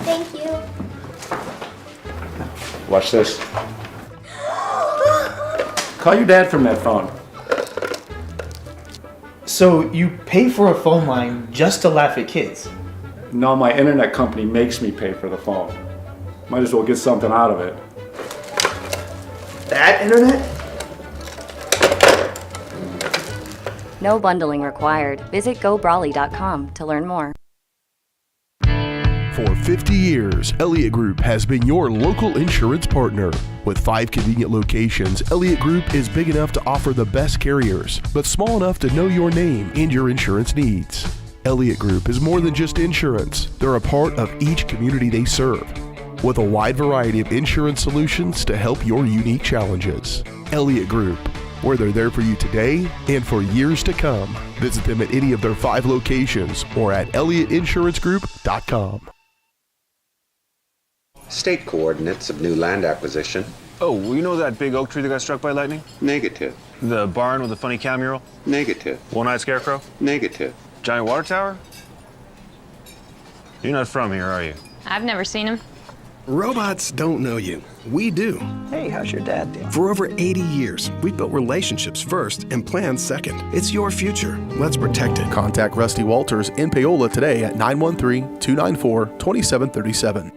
Thank you. Watch this. Call your dad from that phone. So you pay for a phone line just to laugh at kids? No, my internet company makes me pay for the phone. Might as well get something out of it. That internet? No bundling required. Visit gobrawley.com to learn more. For 50 years, Elliott Group has been your local insurance partner. With 5 convenient locations, Elliott Group is big enough to offer the best carriers, but small enough to know your name and your insurance needs. Elliott Group is more than just insurance. They're a part of each community they serve, with a wide variety of insurance solutions to help your unique challenges. Elliott Group, where they're there for you today and for years to come. Visit them at any of their 5 locations or at ElliottInsuranceGroup.com. State coordinates of new land acquisition. Oh, well, you know that big oak tree that got struck by lightning? Negative. The barn with the funny cow mural? Negative. One-eyed scarecrow? Negative. Giant water tower? You're not from here, are you? I've never seen him. Robots don't know you. We do. Hey, how's your dad doing? For over 80 years, we've built relationships first and plans second. It's your future. Let's protect it. Contact Rusty Walters in Paola today at 913-294-2737.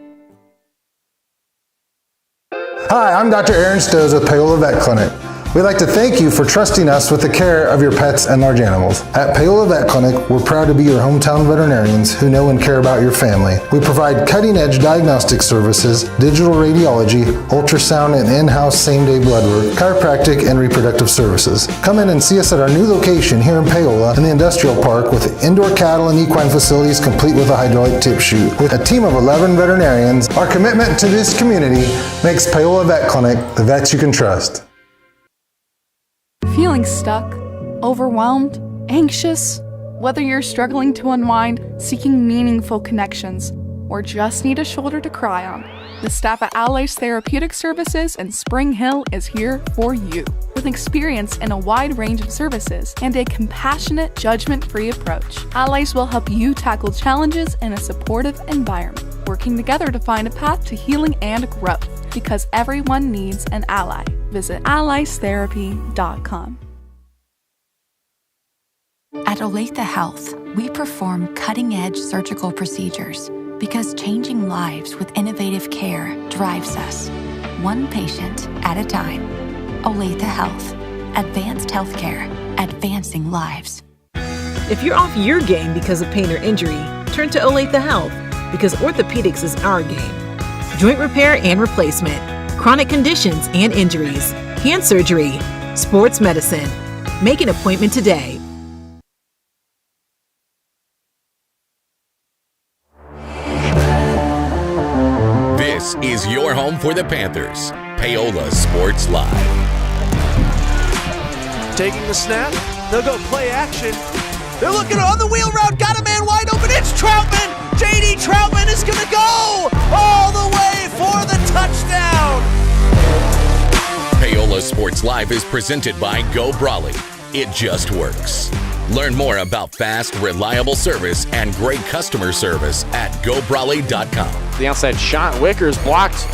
Hi, I'm Dr. Aaron Stowe with Paola Vet Clinic. We'd like to thank you for trusting us with the care of your pets and large animals. At Paola Vet Clinic, we're proud to be your hometown veterinarians who know and care about your family. We provide cutting-edge diagnostic services, digital radiology, ultrasound, and in-house same-day blood work, chiropractic, and reproductive services. Come in and see us at our new location here in Paola in the Industrial Park with indoor cattle and equine facilities complete with a hydraulic tip chute. With a team of 11 veterinarians, our commitment to this community makes Paola Vet Clinic the vets you can trust. Feeling stuck, overwhelmed, anxious? Whether you're struggling to unwind, seeking meaningful connections, or just need a shoulder to cry on, the staff at Allies Therapeutic Services in Spring Hill is here for you. With experience in a wide range of services and a compassionate, judgment-free approach, Allies will help you tackle challenges in a supportive environment, working together to find a path to healing and growth, because everyone needs an ally. Visit alliestherapy.com. At Olathe Health, we perform cutting-edge surgical procedures because changing lives with innovative care drives us, one patient at a time. Olathe Health. Advanced healthcare. Advancing lives. If you're off your game because of pain or injury, turn to Olathe Health because orthopedics is our game. Joint repair and replacement, chronic conditions and injuries, hand surgery, sports medicine. Make an appointment today. This is your home for the Panthers. Paola Sports Live. Taking the snap, they'll go play action. They're looking on the wheel route, got a man wide open, it's Troutman! J.D. Troutman is gonna go all the way for the touchdown! Paola Sports Live is presented by Go Brawley. It just works. Learn more about fast, reliable service and great customer service at gobrawley.com. The outside shot, Wickers blocked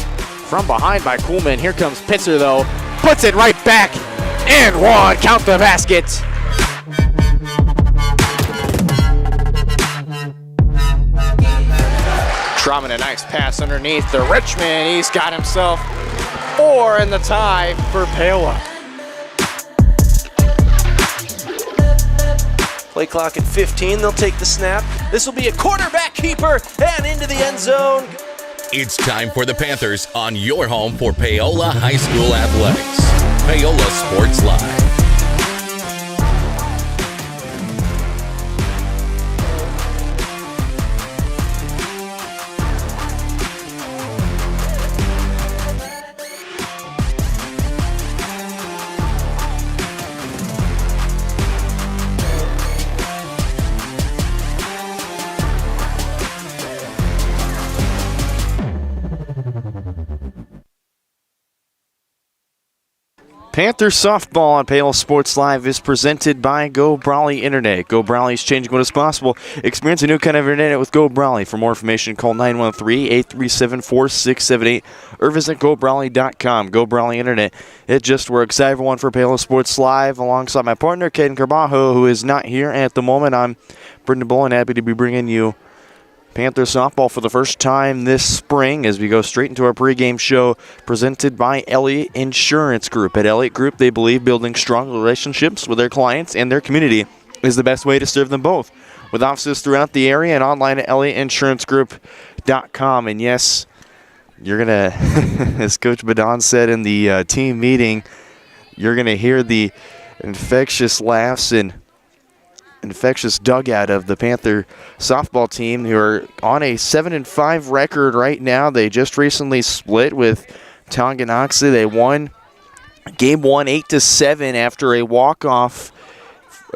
from behind by Kuhlman. Here comes Pitzer though, puts it right back, and one, count the basket. Troutman, a nice pass underneath to Richmond. He's got himself 4 in the tie for Paola. Play clock at 15, they'll take the snap. This will be a quarterback keeper and into the end zone. It's time for the Panthers on your home for Paola High School Athletics. Paola Sports Live. Panthers softball on Paola Sports Live is presented by Go Brawley Internet. Go Brawley is changing what is possible. Experience a new kind of internet with Go Brawley. For more information, call 913-837-4678 or visit GoBrawley.com. Go Brawley Internet. It just works. I have one for Paola Sports Live alongside my partner, Caden Carbajo, who is not here at the moment. I'm Brendan Bullen, happy to be bringing you Panther softball for the first time this spring as we go straight into our pregame show presented by Elliott Insurance Group. At Elliott Group, they believe building strong relationships with their clients and their community is the best way to serve them both. With offices throughout the area and online at ElliottInsuranceGroup.com. And yes, you're going to, as Coach Badon said in the team meeting, you're going to hear the infectious laughs and infectious dugout of the Panther softball team, who are on a 7-5 record right now. They just recently split with Tonganoxie. They won game 1 8-7 after a walk-off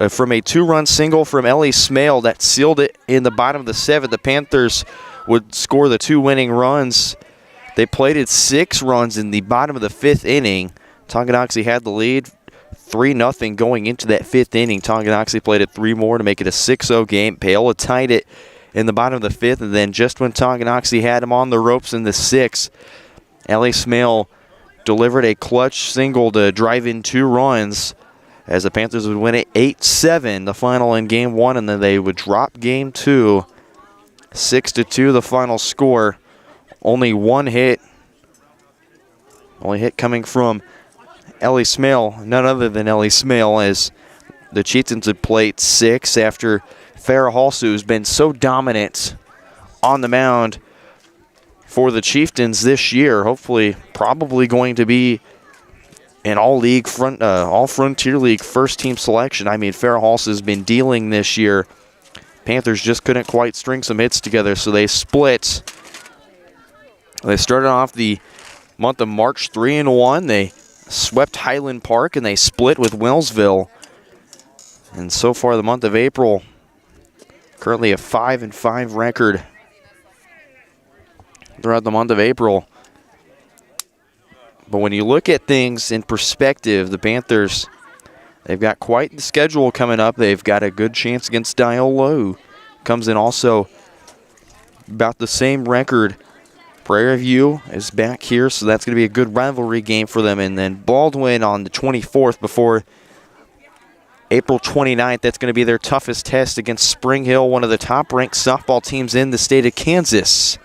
from a 2-run single from Ellie Smale that sealed it in the bottom of the 7th. The Panthers would score the 2 winning runs. They plated 6 runs in the bottom of the 5th inning. Tonganoxie had the lead 3-0 going into that 5th inning. Tonganoxie plated 3 more to make it a 6-0 game. Paola tied it in the bottom of the 5th, and then just when Tonganoxie had him on the ropes in the 6th, Ellie Smale delivered a clutch single to drive in 2 runs as the Panthers would win it 8-7, the final in game 1, and then they would drop game 2, 6-2 the final score. Only one hit. Only hit coming from Ellie Smale, none other than Ellie Smale, as the Chieftains had played 6 after Farrah Halsu has been so dominant on the mound for the Chieftains this year. Hopefully, probably going to be an all Frontier League first team selection. I mean, Farrah Halsu has been dealing this year. Panthers just couldn't quite string some hits together, so they split. They started off the month of March 3-1. They swept Highland Park, and they split with Wellsville. And so far, the month of April, currently a 5-5 record throughout the month of April. But when you look at things in perspective, the Panthers, they've got quite the schedule coming up. They've got a good chance against Iola, who comes in also about the same record. Prairie View is back here, so that's going to be a good rivalry game for them. And then Baldwin on the 24th before April 29th. That's going to be their toughest test against Spring Hill, one of the top-ranked softball teams in the state of Kansas.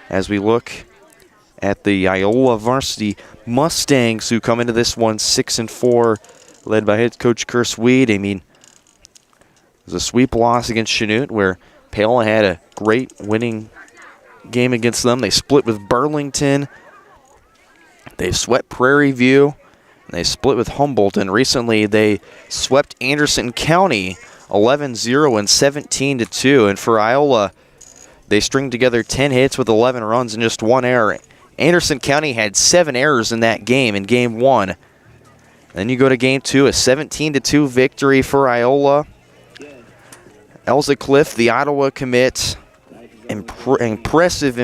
As we look at the Iola varsity Mustangs, who come into this one 6-4, led by head coach Chris Weed. I mean, it was a sweep loss against Chanute, where Paola had a great winning game against them. They split with Burlington. They swept Prairie View. And they split with Humboldt. And recently they swept Anderson County 11-0 and 17-2. And for Iola, they stringed together 10 hits with 11 runs and just 1 error. Anderson County had 7 errors in that game in game 1. Then you go to game 2, a 17-2 victory for Iola. Elza Cliff, the Ottawa commit, impressive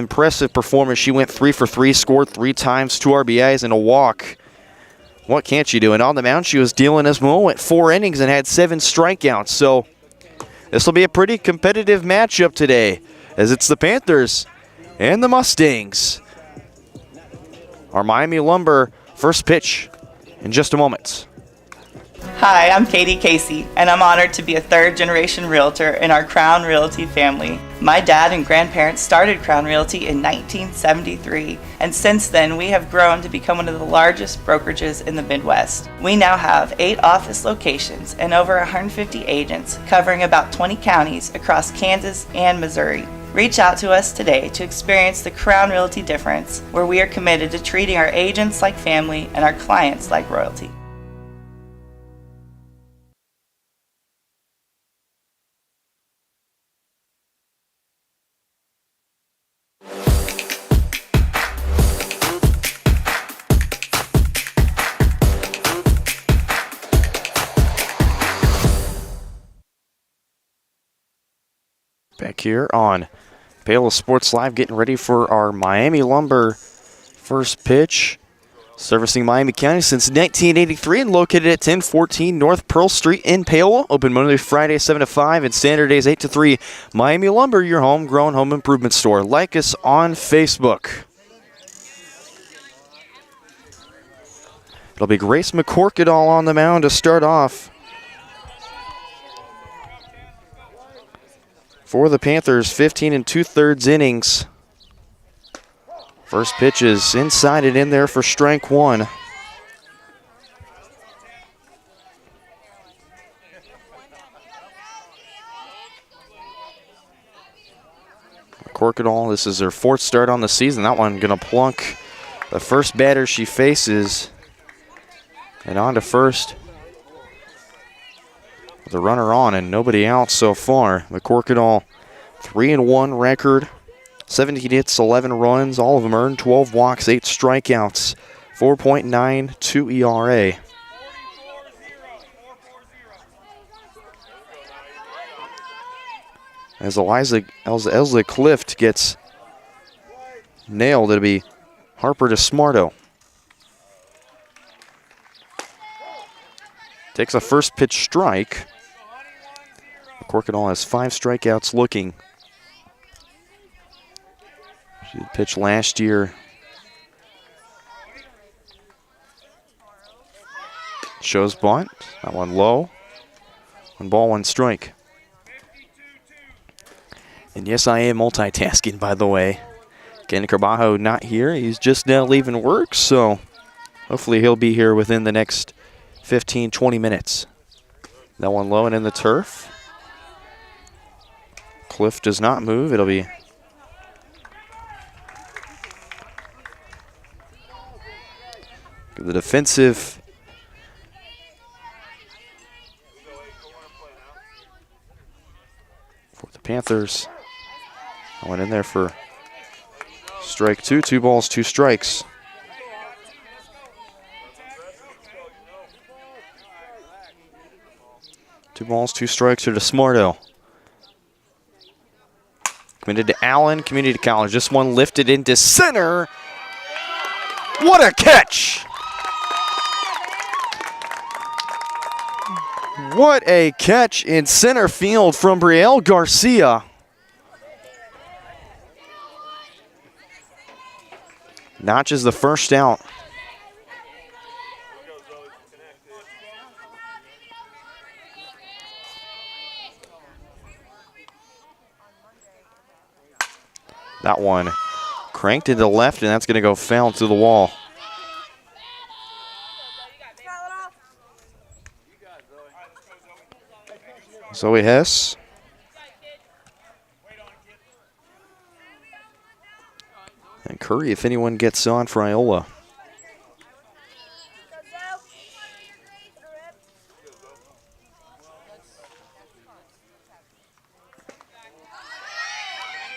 performance. She went 3 for 3, scored 3 times, 2 RBIs and a walk. What can't she do? And on the mound, she was dealing as well. Went 4 innings and had 7 strikeouts. So this will be a pretty competitive matchup today, as it's the Panthers and the Mustangs. Our Miami Lumber first pitch in just a moment. Hi, I'm Katie Casey, and I'm honored to be a third-generation realtor in our Crown Realty family. My dad and grandparents started Crown Realty in 1973, and since then we have grown to become one of the largest brokerages in the Midwest. We now have 8 office locations and over 150 agents covering about 20 counties across Kansas and Missouri. Reach out to us today to experience the Crown Realty difference, where we are committed to treating our agents like family and our clients like royalty. Back here on Paola Sports Live, getting ready for our Miami Lumber first pitch. Servicing Miami County since 1983 and located at 1014 North Pearl Street in Paola. Open Monday, Friday, 7 to 5 and Saturdays, 8 to 3. Miami Lumber, your homegrown home improvement store. Like us on Facebook. It'll be Grace McCorkadall on the mound to start off. For the Panthers, 15 2/3 innings. First pitch is inside and in there for strike one. Corkadall, this is her fourth start on the season. That one gonna plunk the first batter she faces. And on to first. With a runner on and nobody out so far. McCorkadall, 3-1 record. 17 hits, 11 runs, all of them earned, 12 walks, 8 strikeouts, 4.92 ERA. As Elza Clift gets nailed, it'll be Harper to Smarto. Takes a first pitch strike. Corkadall has 5 strikeouts looking. She did pitch last year. Shows bunt. That one low. 1 ball, 1 strike. And yes, I am multitasking, by the way. Ken Carbajo not here. He's just now leaving work, so hopefully he'll be here within the next 15, 20 minutes. That one low and in the turf. Cliff does not move. It'll be the defensive for the Panthers. I went in there for strike 2. 2 balls, 2 strikes. Two balls, 2 strikes here to Smarto. Committed to Allen, Community College. This one lifted into center. What a catch! What a catch in center field from Brielle Garcia. Notches the first out. That one cranked to the left, and that's going to go foul to the wall. Zoe Hess. And Curry, if anyone gets on for Iola.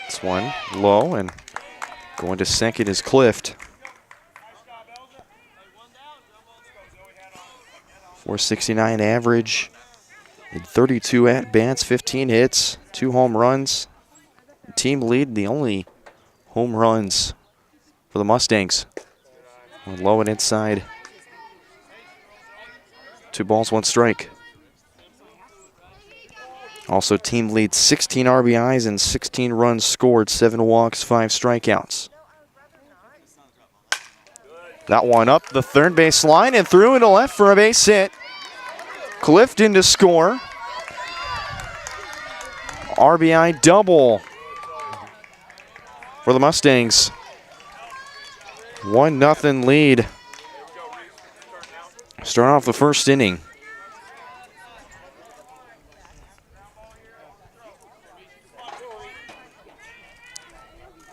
This one low, and going to second is Clift. 469 average. In 32 at-bats, 15 hits, 2 home runs. Team lead, the only home runs for the Mustangs. One low and inside. 2 balls, 1 strike. Also team lead, 16 RBIs and 16 runs scored, 7 walks, 5 strikeouts. That one up the third base line and through into left for a base hit. Clifton to score. RBI double for the Mustangs. 1-0 lead. Start off the first inning.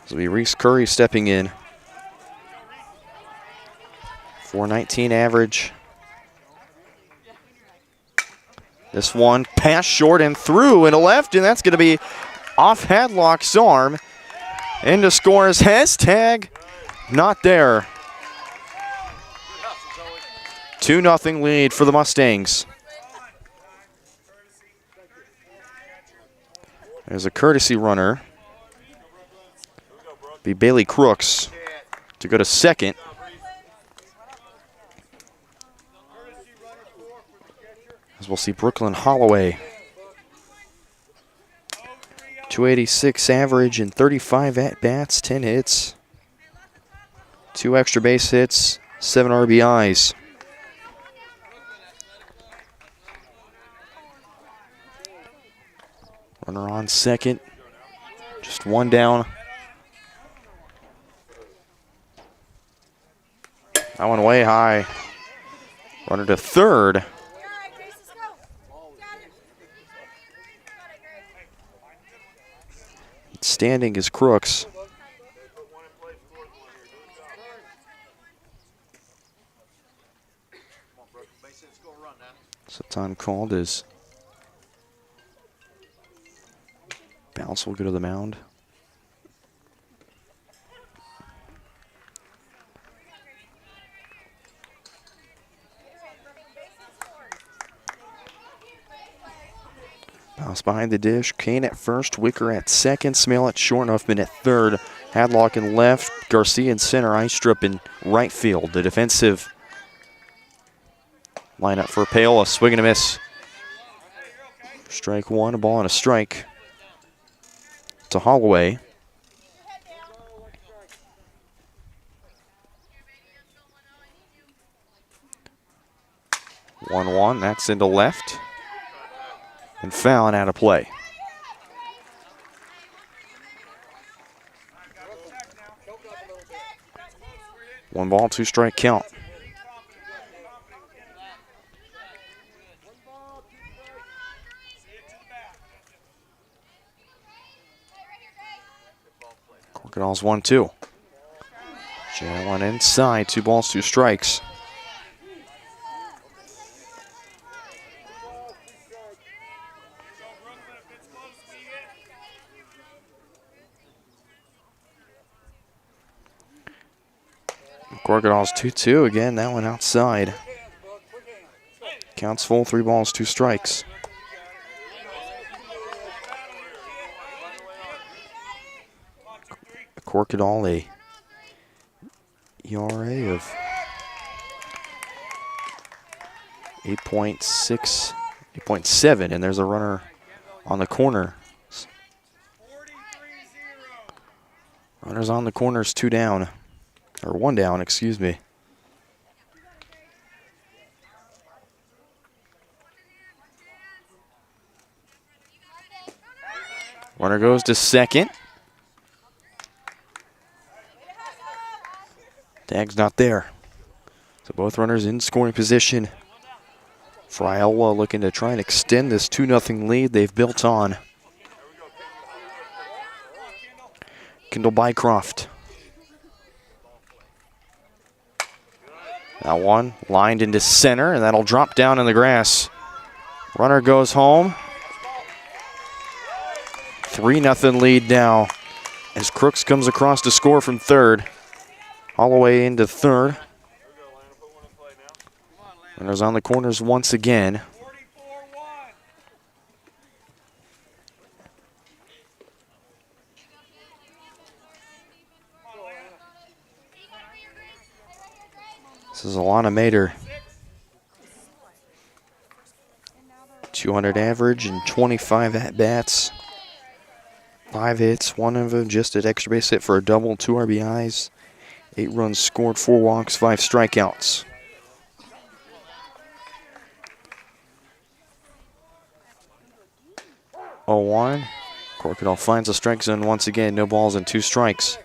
This will be Reese Curry stepping in. 419 average. This one passed short and through and to left, and that's going to be off Hadlock's arm. And to score is hashtag not there. 2-0 lead for the Mustangs. There's a courtesy runner. Be Bailey Crooks to go to second. we'll see Brooklyn Holloway. 286 average and 35 at-bats, 10 hits. 2 extra base hits, 7 RBIs. Runner on second. Just 1 down. That one way high. Runner to third. Standing is Crooks. So time called is Bounce will go to the mound. Bounce behind the dish. Kane at first, Wicker at second, Smale at short, Huffman at third, Hadlock in left, Garcia in center, Eistrup in right field. The defensive lineup for Paola, swing and a miss. Strike one, a ball and a strike to Holloway. One, that's into left. And foul and out of play. One ball, 2 strike count. Crocodiles 1-2. Jalen inside, 2 balls, 2 strikes. Crocodiles 2-2 again, that one outside. Counts full, 3 balls, 2 strikes. Crocodile a ERA of 8.6, 8.7, and there's a runner on the corner. Runners on the corners, 2 down. Or 1 down, excuse me. Runner goes to second. Tag's not there. So both runners in scoring position. For Iola looking to try and extend this 2-0 lead they've built on. Kendall Bycroft. That one lined into center, and that'll drop down in the grass. Runner goes home. 3-0 lead now as Crooks comes across to score from third. Holloway into third. Runners on the corners once again. This is Alana Mater. 200 average and 25 at-bats. 5 hits, 1 of them just an extra base hit for a double, 2 RBIs. 8 runs scored, 4 walks, 5 strikeouts. Oh, 1. Crocodile finds the strike zone once again. No balls and 2 strikes.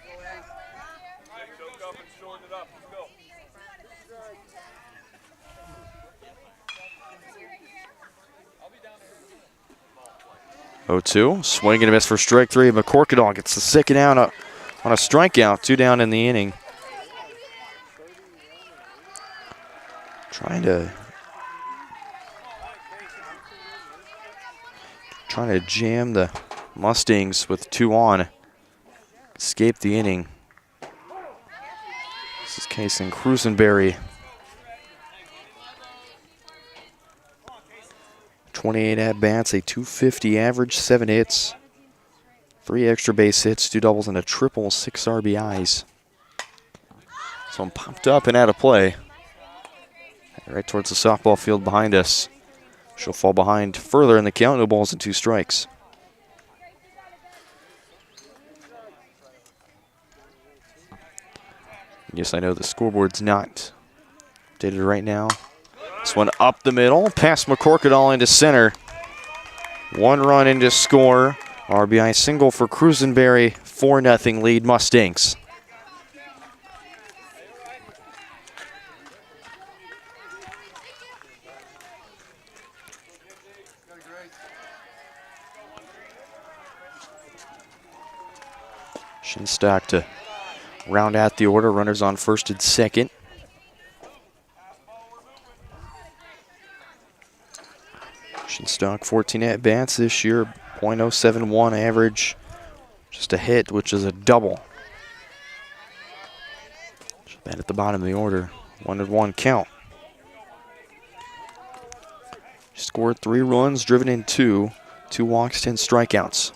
Oh, 2. Swing and a miss for strike 3. But Crocodile gets the second out on a strikeout. 2 down in the inning. Trying to jam the Mustangs with 2 on. Escape the inning. This is Kason Crusenberry. 28 at-bats, a .250 average, 7 hits, 3 extra base hits, 2 doubles and a triple, 6 RBIs. So I'm popped up and out of play. Right towards the softball field behind us. She'll fall behind further in the count. No balls and 2 strikes. Yes, I know the scoreboard's not updated right now. This one up the middle, past McCorkadall into center. 1 run into score. RBI single for Cruisenberry. 4-0 lead Mustangs. Shinstock to round out the order. Runners on first and second. Shinstock 14 at-bats this year, .071 average. Just a hit, which is a double. Bat at the bottom of the order. 1-1 count. Scored 3 runs, driven in 2. 2 walks, 10 strikeouts.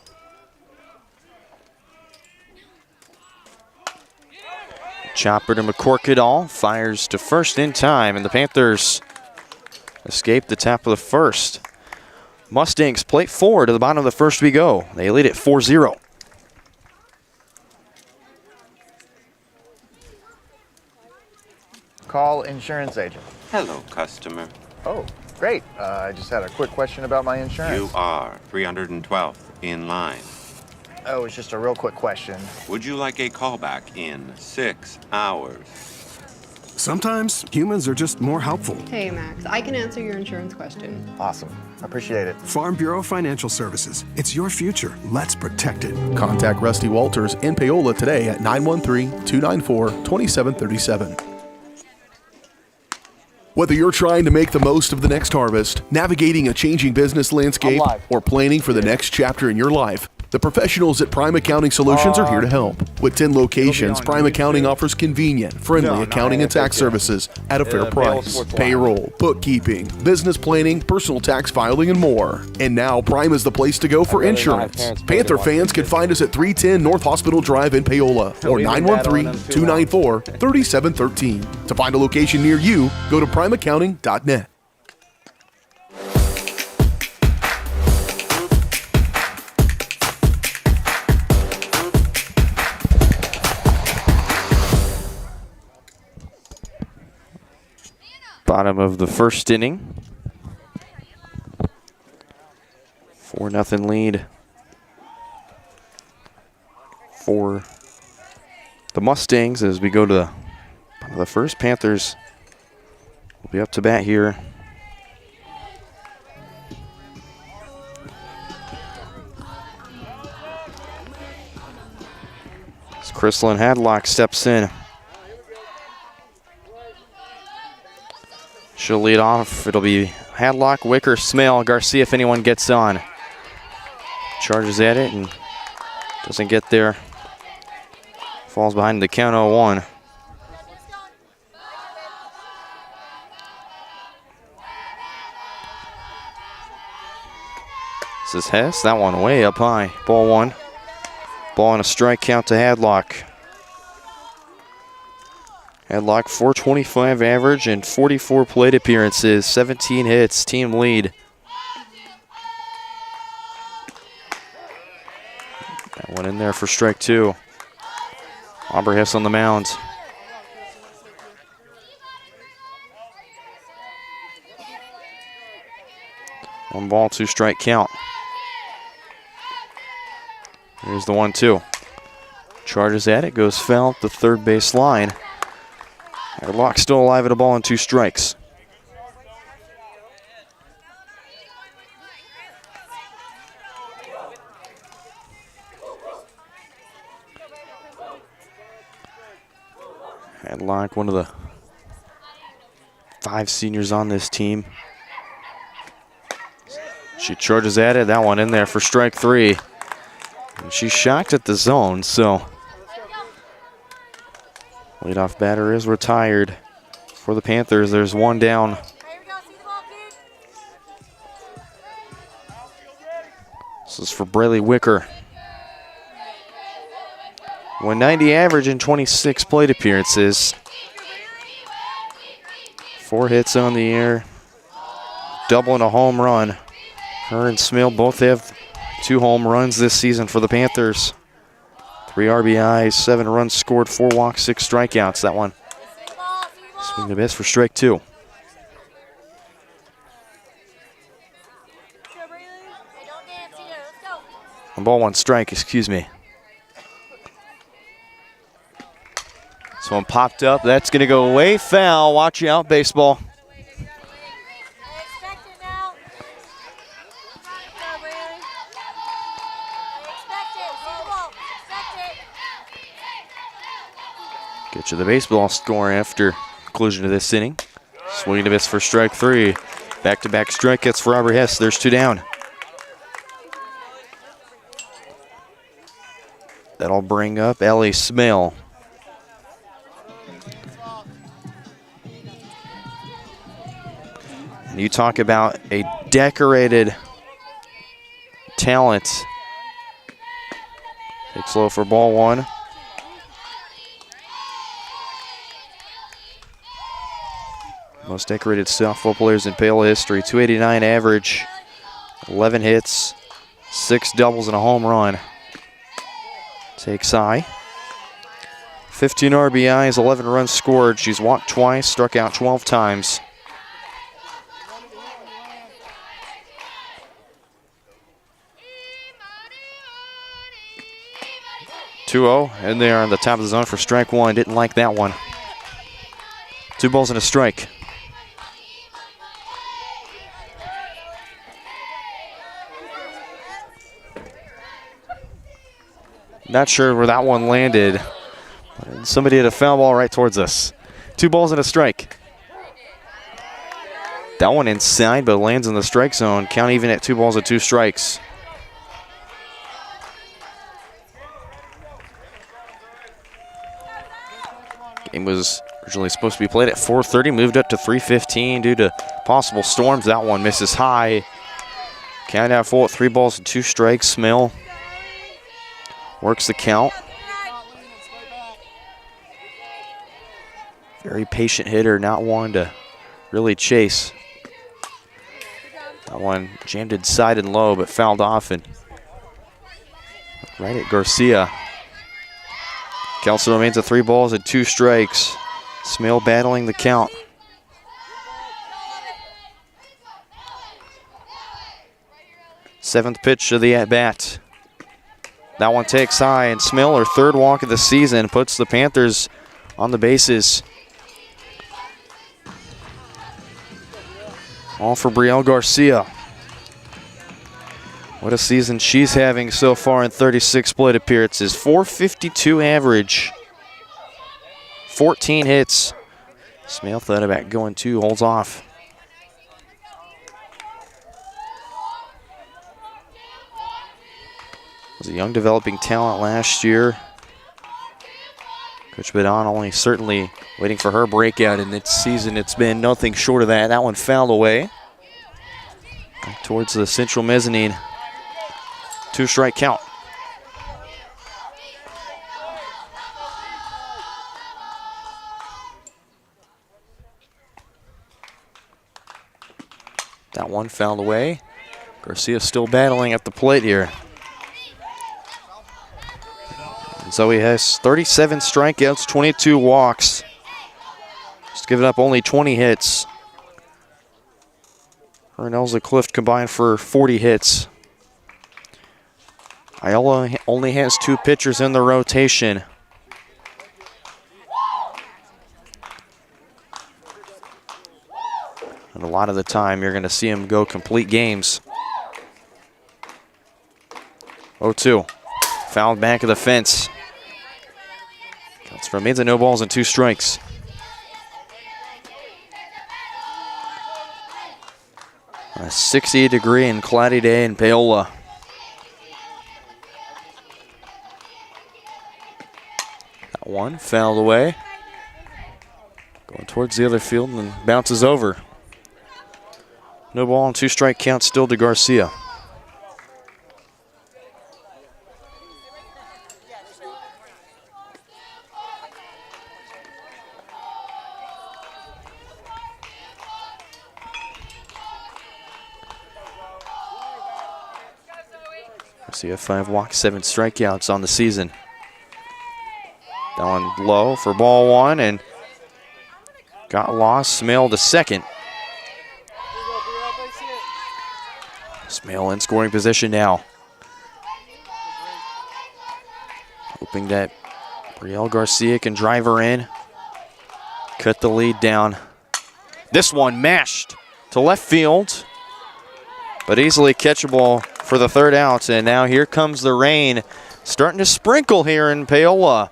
Chopper to McCorkadall, fires to first in time, and the Panthers escape the top of the first. Mustangs plate 4 to the bottom of the first we go. They lead at 4-0. Call insurance agent. Hello, customer. Oh, great. I just had a quick question about my insurance. You are 312th in line. Oh, it's just a real quick question. Would you like a callback in 6 hours? Sometimes humans are just more helpful. Hey, Max, I can answer your insurance question. Awesome. Appreciate it. Farm Bureau Financial Services. It's your future. Let's protect it. Contact Rusty Walters in Paola today at 913-294-2737. Whether you're trying to make the most of the next harvest, navigating a changing business landscape, or planning for the next chapter in your life, the professionals at Prime Accounting Solutions are here to help. With 10 locations, Prime Accounting offers convenient, friendly accounting and tax services at a fair price. Payroll, bookkeeping, business planning, personal tax filing, and more. And now Prime is the place to go for insurance. Panther fans can find us at 310 North Hospital Drive in Paola or 913-294-3713. To find a location near you, go to primeaccounting.net. Bottom of the first inning. 4-0 lead for the Mustangs as we go to the bottom of the first. Panthers will be up to bat here. As Chrislyn Hadlock steps in. She'll lead off. It'll be Hadlock, Wicker, Smale, Garcia if anyone gets on. Charges at it and doesn't get there. Falls behind the count 0-1. This is Hess. That one way up high. Ball 1. Ball and a strike count to Hadlock. Hadlock, .425 average and 44 plate appearances, 17 hits, team lead. That one in there for strike 2. Aubrey Hess on the mound. One ball, 2 strike count. Here's the 1-2. Charges at it, goes foul at the third base line. Hadlock still alive at a ball and 2 strikes. Hadlock, one of the 5 seniors on this team. She charges at it. That one in there for strike 3. And she's shocked at the zone, so leadoff batter is retired for the Panthers. There's one down. This is for Braylee Wicker. 190 average in 26 plate appearances. 4 hits on the year. double and a home run. Her and Smale both have 2 home runs this season for the Panthers. 3 RBIs, 7 runs scored, 4 walks, 6 strikeouts. That one swing the miss for strike 2. On ball 1 strike, excuse me. This one popped up. That's going to go away. Foul. Watch out, baseball. Get you the baseball score after conclusion of this inning. Swinging to miss for strike 3. Back-to-back strikeouts for Robert Hess. There's 2 down. That'll bring up Ellie Smale. And you talk about a decorated talent. Takes low for ball 1. Most decorated softball players in Paola history. 289 average, 11 hits, 6 doubles and a home run. Takes high. 15 RBIs, 11 runs scored. She's walked twice, struck out 12 times. (2-0) and they are on the top of the zone for strike 1. Didn't like that one. 2 balls and a strike. Not sure where that one landed. Somebody hit a foul ball right towards us. 2 balls and a strike. That one inside, but lands in the strike zone. Count even at 2 balls and 2 strikes. Game was originally supposed to be played at 4:30, moved up to 3:15 due to possible storms. That one misses high. Count out full at 3 balls and 2 strikes. Smale works the count. Very patient hitter, not one to really chase. That one jammed inside and low, but fouled off and right at Garcia. Count still remains at 3 balls and 2 strikes. Smale battling the count. Seventh pitch of the at-bat. That one takes high, and Smale, her 3rd walk of the season, puts the Panthers on the bases. All for Brielle Garcia. What a season she's having so far in 36 plate appearances. .452 average. 14 hits. Smale thought about going 2, holds off. Was a young developing talent last year. Coach Badon only certainly waiting for her breakout, and this season it's been nothing short of that. That one fouled away. Back towards the central mezzanine. 2 strike count. That one fouled away. Garcia still battling at the plate here. Zoe has 37 strikeouts, 22 walks. She's given up only 20 hits. Her and Elza Clift combined for 40 hits. Iola only has 2 pitchers in the rotation. And a lot of the time you're going to see them go complete games. 0-2. Fouled back of the fence. Counts remains at no balls and 2 strikes. On a 60-degree and cloudy day in Paola. That one fouled away. Going towards the other field and bounces over. No ball and 2 strike count still to Garcia. Garcia 5 walks, 7 strikeouts on the season. That one low for ball 1 and got lost. Smale to second. Smale in scoring position now. Hoping that Brielle Garcia can drive her in. Cut the lead down. This one mashed to left field, but easily catchable for the 3rd out. And now here comes the rain, starting to sprinkle here in Paola.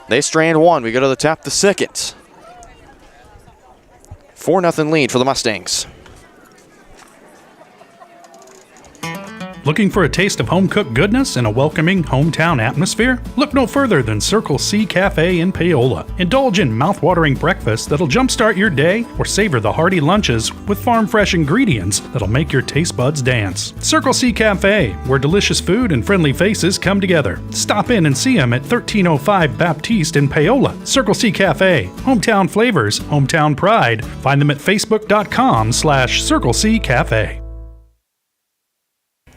They strand 1. We go to the top of the 2nd. 4-0 lead for the Mustangs. Looking for a taste of home-cooked goodness and a welcoming hometown atmosphere? Look no further than Circle C Cafe in Paola. Indulge in mouth-watering breakfast that'll jumpstart your day, or savor the hearty lunches with farm-fresh ingredients that'll make your taste buds dance. Circle C Cafe, where delicious food and friendly faces come together. Stop in and see them at 1305 Baptiste in Paola. Circle C Cafe, hometown flavors, hometown pride. Find them at facebook.com/Circle C Cafe.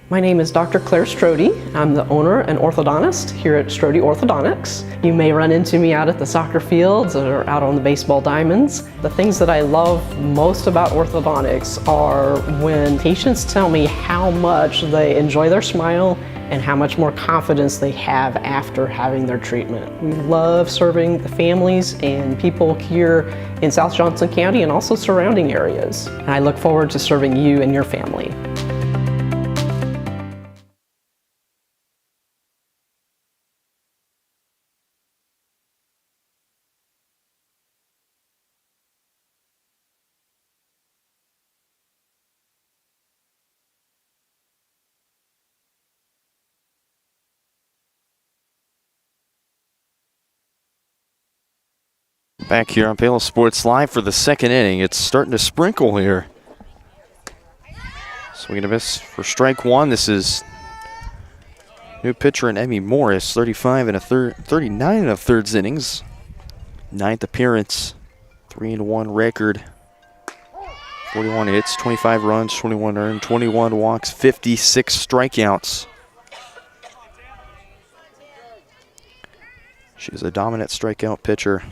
My name is Dr. Claire Strode. I'm the owner and orthodontist here at Strode Orthodontics. You may run into me out at the soccer fields or out on the baseball diamonds. The things that I love most about orthodontics are when patients tell me how much they enjoy their smile and how much more confidence they have after having their treatment. We love serving the families and people here in South Johnson County and also surrounding areas. And I look forward to serving you and your family. Back here on Paola Sports Live for the 2nd inning. It's starting to sprinkle here. Swing and a miss for strike 1. This is new pitcher in Emmy Morris, 39 and a thirds innings. 9th appearance, 3-1 record. 41 hits, 25 runs, 21 earned, 21 walks, 56 strikeouts. She's a dominant strikeout pitcher.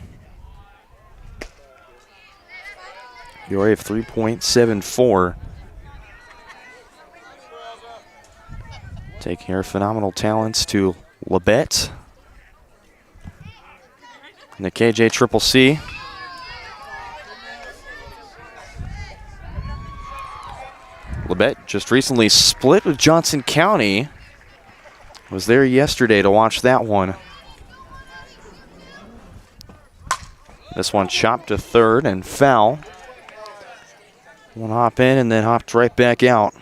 ERA of 3.74. Taking her phenomenal talents to Labette and the KJ Triple C. Labette just recently split with Johnson County. Was there yesterday to watch that one. This one chopped to 3rd and foul. One hop in and then hopped right back out.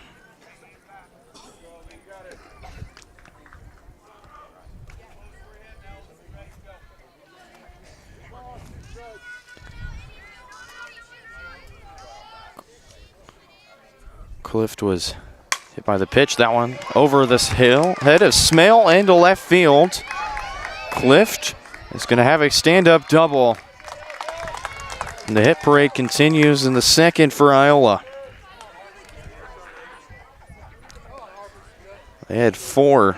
Clift was hit by the pitch. That one over this hill. Head of Smale into left field. Clift is going to have a stand-up double. And the hit parade continues in the 2nd for Iola. They had 4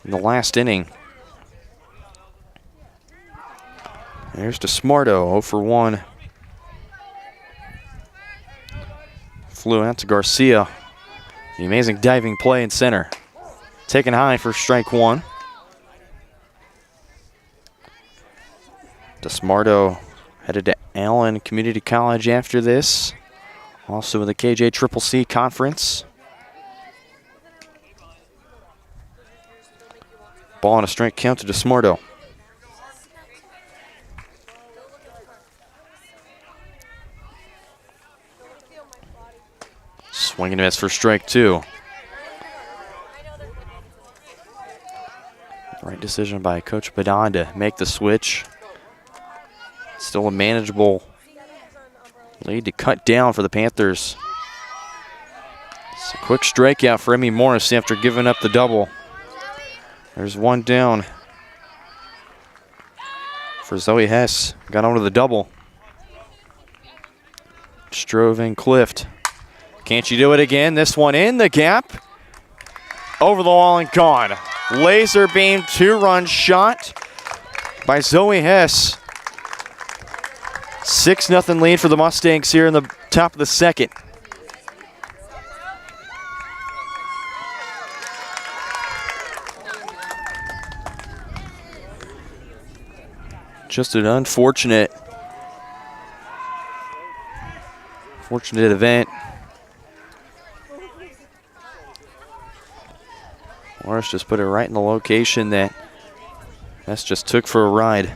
in the last inning. There's DeSmarto, 0 for 1. Flew out to Garcia. The amazing diving play in center. Taken high for strike 1. DeSmarto headed to Allen Community College after this. Also in the KJ Triple C Conference. Ball on a strike count to DeSmarto. Swing and a miss for strike 2. Right decision by Coach Badon to make the switch. Still a manageable lead to cut down for the Panthers. It's a quick strikeout for Emmy Morris after giving up the double. There's one down for Zoe Hess. Got onto the double. Strove and Clift. Can't you do it again? This one in the gap. over the wall and gone. Laser beam 2-run shot by Zoe Hess. 6-0 lead for the Mustangs here in the top of the second. Just an unfortunate event. Morris just put it right in the location that Hess just took for a ride.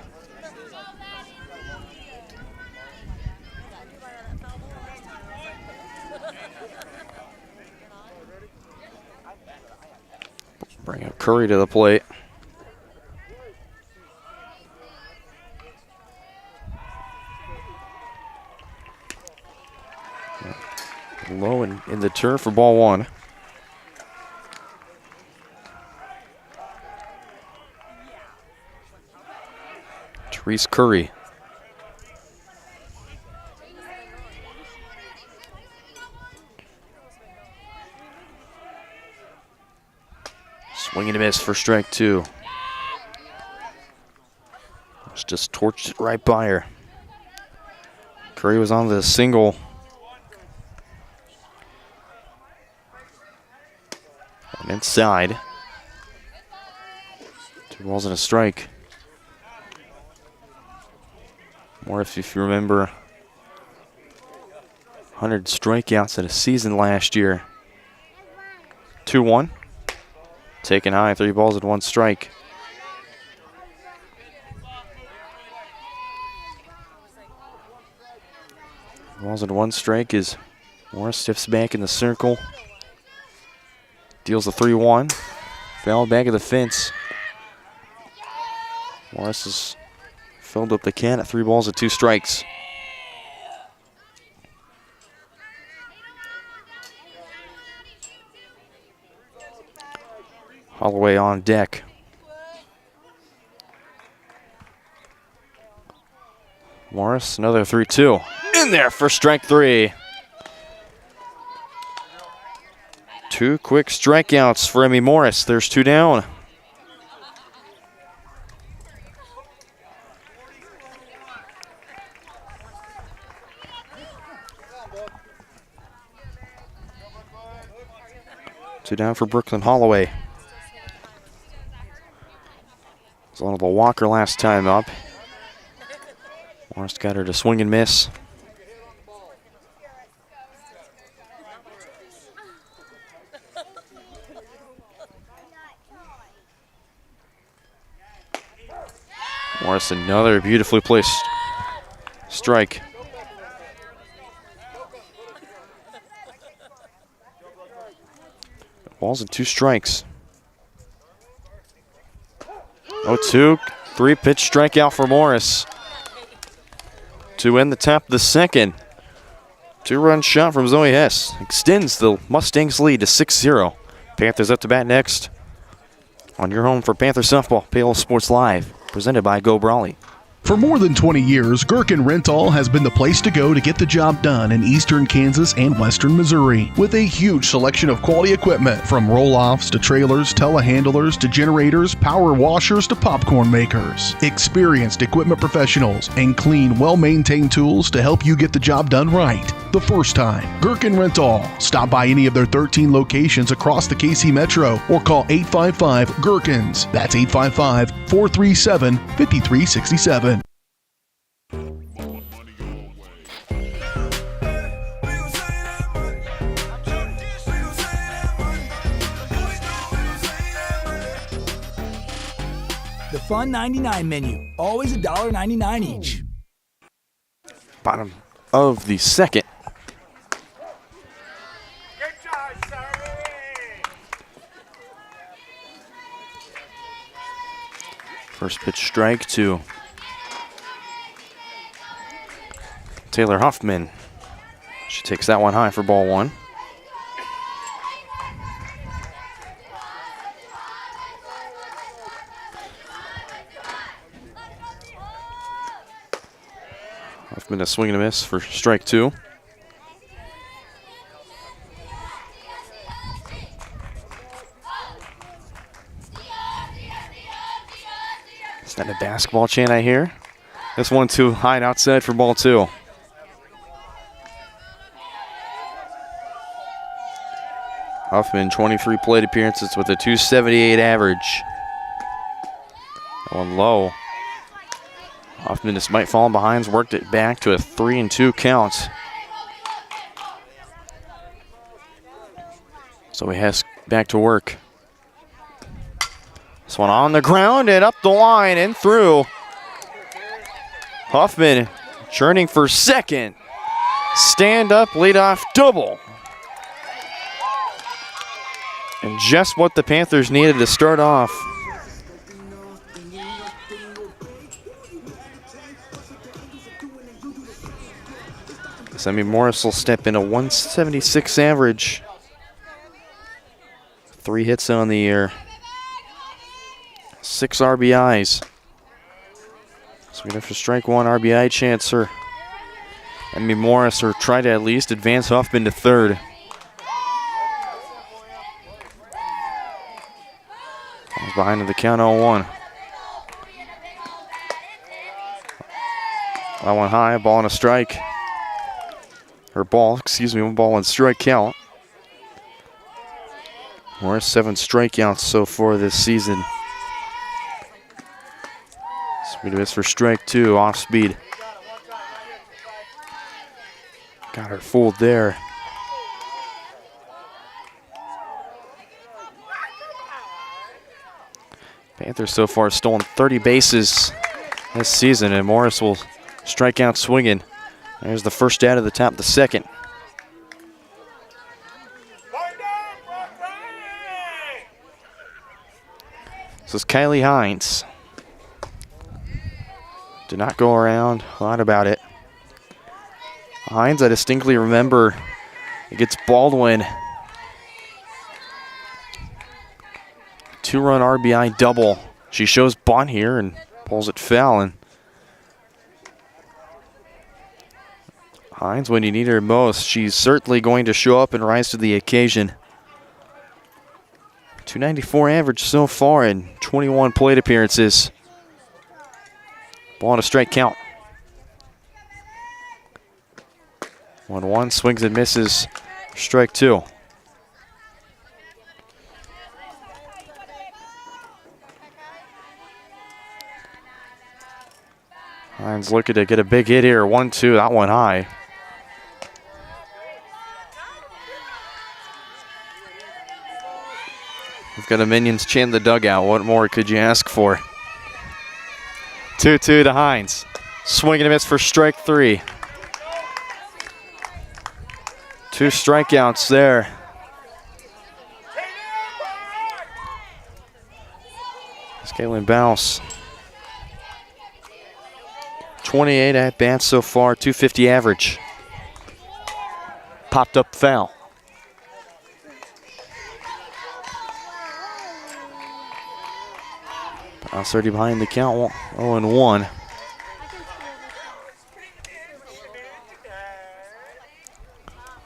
Bring up Curry to the plate. Low in the turf for ball one. Therese Curry. Swing and a miss for strike two. Just torched it right by her. Curry was on the single. And inside. 2 balls and a strike. Or if you remember, 100 strikeouts in a season last year. 2-1. Taken high, 3 balls and 1 strike. Balls and 1 strike is Morris stiffs back in the circle. Deals a 3-1. Foul back of the fence. Morris has filled up the can at 3 balls and 2 strikes. Holloway on deck. Morris, another 3-2. In there for strike 3. 2 quick strikeouts for Emmy Morris. There's 2 down. Two down for Brooklyn Holloway. Was on the walker last time up. Morris got her to swing and miss. Morris, another beautifully placed strike. Balls and 2 strikes. 0-2, 3-pitch strikeout for Morris. To end the top of the second. 2-run shot from Zoe Hess. Extends the Mustangs lead to 6-0. Panthers up to bat next. On your home for Panther Softball, Paola Sports Live. Presented by Go Brawley. For more than 20 years, Gherkin Rental has been the place to go to get the job done in eastern Kansas and western Missouri. With a huge selection of quality equipment, from roll-offs to trailers, telehandlers to generators, power washers to popcorn makers. Experienced equipment professionals and clean, well-maintained tools to help you get the job done right the first time. Gherkin Rental. Stop by any of their 13 locations across the KC Metro or call 855-GHERKINS. That's 855-437-5367. The Fun 99 menu, always $1.99 each. Bottom of the second. First pitch strike to Taylor Huffman. She takes that one high for ball one. Huffman a swing and a miss for strike two. Is that a basketball chant I hear? This one too high and outside for ball 2. Huffman, 23 plate appearances with a 278 average. That one low. Huffman, despite falling behind, worked it back to a 3-2 count. So he has back to work. This one on the ground and up the line and through. Huffman churning for second. Stand up, leadoff double. And just what the Panthers needed to start off. Sammy Morris will step in a 176 average. 3 hits on the year. 6 RBIs. Sweet after strike 1 RBI chancer. Sammy Morris or try to at least advance Huffman to third. Behind in the count 0-1. That one high, ball and a strike. Or ball, excuse me, 1 ball and strike count. Morris 7 strikeouts so far this season. Sweet miss for strike 2, off speed. Got her fooled there. Panthers so far stolen 30 bases this season, and Morris will strike out swinging. There's the first out of the top of the second. This is Kylie Hines. Did not go around, thought about it. Hines, I distinctly remember, it gets Baldwin. 2-run RBI double. She shows bunt here and pulls it foul. And Hines, when you need her most, she's certainly going to show up and rise to the occasion. 294 average so far in 21 plate appearances. Ball on a strike count. 1-1, swings and misses. Strike 2. Hines looking to get a big hit here. 1-2, that one high. We've got a Minions chant in the dugout. What more could you ask for? 2-2 to Hines. Swing and a miss for strike 3. 2 strikeouts there. Scaling bounce. 28 at bats so far, 250 average. Popped up foul. Bounce 30 behind the count, 0-1.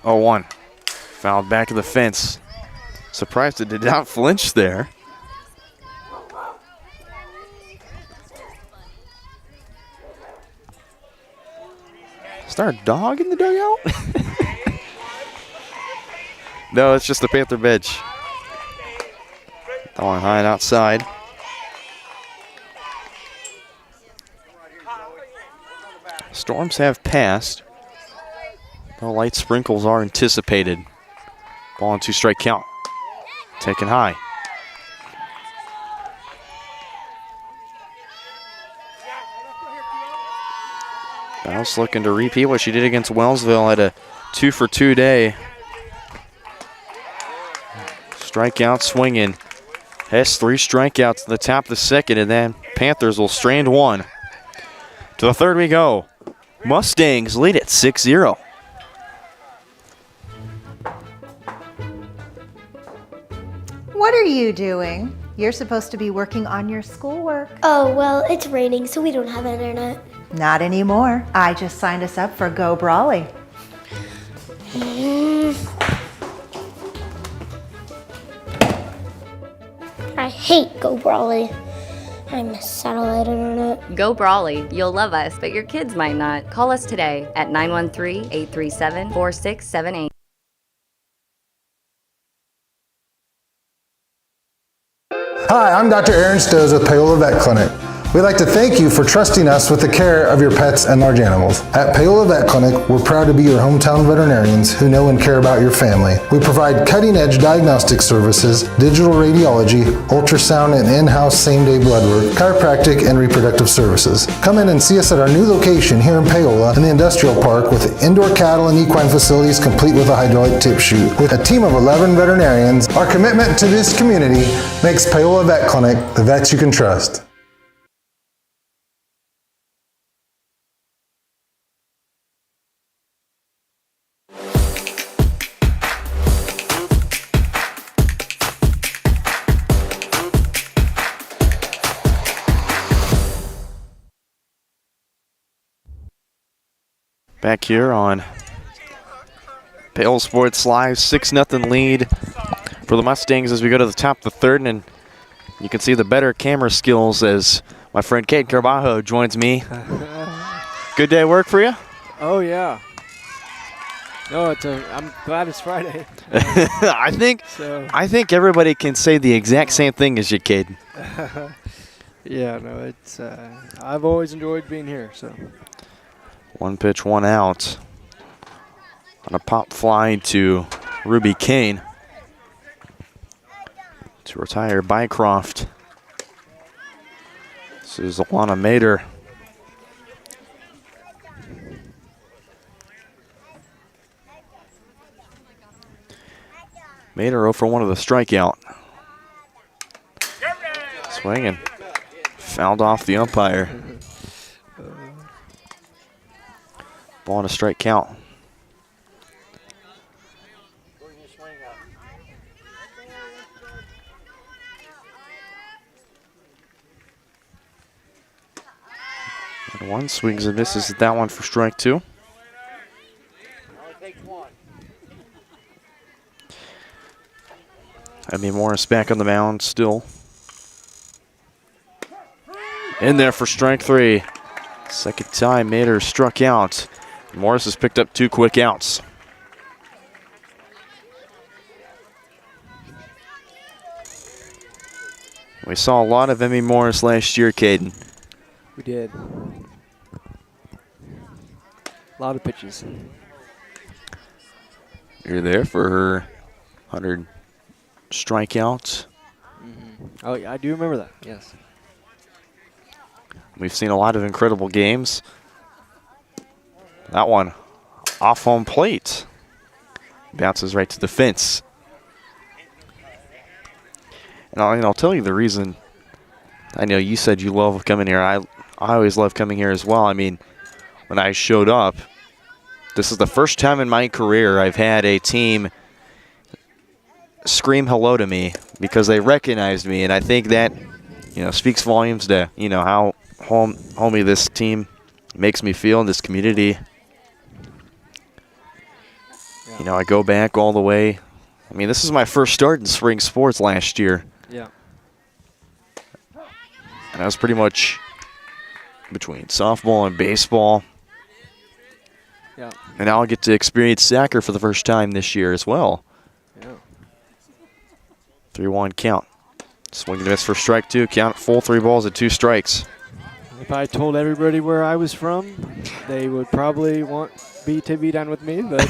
Oh, 1. Fouled back to the fence. Surprised it did not flinch there. Is there a dog in the dugout? No, it's just the Panther bench. That one high and outside. Storms have passed. No light sprinkles are anticipated. Ball on 2 strike count. Taken high. Bounce looking to repeat what she did against Wellsville at a 2-for-2 day. Strikeout swinging. Has 3 strikeouts in the top of the second, and then Panthers will strand 1. To the third we go. Mustangs lead at 6-0. What are you doing? You're supposed to be working on your schoolwork. Oh, well, it's raining, so we don't have internet. Not anymore. I just signed us up for Go Brawly. I hate Go Brawly. I miss satellite internet. Go Brawley. You'll love us, but your kids might not. Call us today at 913-837-4678. Hi, I'm Dr. Aaron Stos with Paola Vet Clinic. We'd like to thank you for trusting us with the care of your pets and large animals. At Paola Vet Clinic, we're proud to be your hometown veterinarians who know and care about your family. We provide cutting-edge diagnostic services, digital radiology, ultrasound, and in-house same-day blood work, chiropractic, and reproductive services. Come in and see us at our new location here in Paola in the Industrial Park with indoor cattle and equine facilities complete with a hydraulic tip chute. With a team of 11 veterinarians, our commitment to this community makes Paola Vet Clinic the vets you can trust. Back here on Paola Sports Live, 6-0 lead for the Mustangs as we go to the top of the third, and you can see the better camera skills as my friend Kate Carbajo joins me. Good day at work for you? Oh yeah. No, I'm glad it's Friday. I think everybody can say the exact same thing as you, Kate. Yeah, no, it's I've always enjoyed being here. So. 1 pitch, 1 out. On a pop fly to Ruby Kane to retire Bycroft. This is Alana Mader. Mader 0 for 1 of the strikeout. Swinging. Fouled off the umpire. Ball on a strike count. And 1 swings and misses at that one for strike 2. Emmy Morris back on the mound still. In there for strike 3. Second time Mader struck out. Morris has picked up 2 quick outs. We saw a lot of Emmy Morris last year, Caden. We did. A lot of pitches. You're there for her 100 strikeouts. Mm-hmm. Oh, yeah, I do remember that, yes. We've seen a lot of incredible games. That one off home plate. Bounces right to the fence. And I'll tell you the reason. I know you said you love coming here. I always love coming here as well. I mean, when I showed up, this is the first time in my career I've had a team scream hello to me because they recognized me. And I think that, speaks volumes to, how homey this team makes me feel in this community. I go back all the way. I mean, this is my first start in spring sports last year. Yeah. And I was pretty much between softball and baseball. Yeah. And now I'll get to experience soccer for the first time this year as well. Yeah. 3-1 count. Swing and miss for strike 2. Count full 3 balls and 2 strikes. If I told everybody where I was from, they would probably want to be done with me. But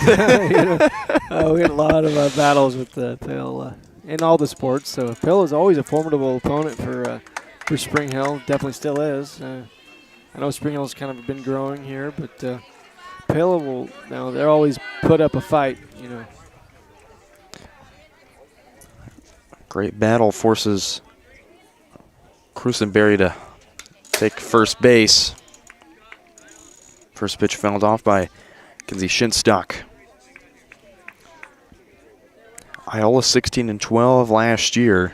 we had a lot of battles with Paola in all the sports. So Paola is always a formidable opponent for Spring Hill. Definitely still is. I know Spring Hill's kind of been growing here, but Paola will. They're always put up a fight. Great battle forces Crusenberry to take first base. First pitch fouled off by Kinsey Shinstock. Iola 16-12 last year.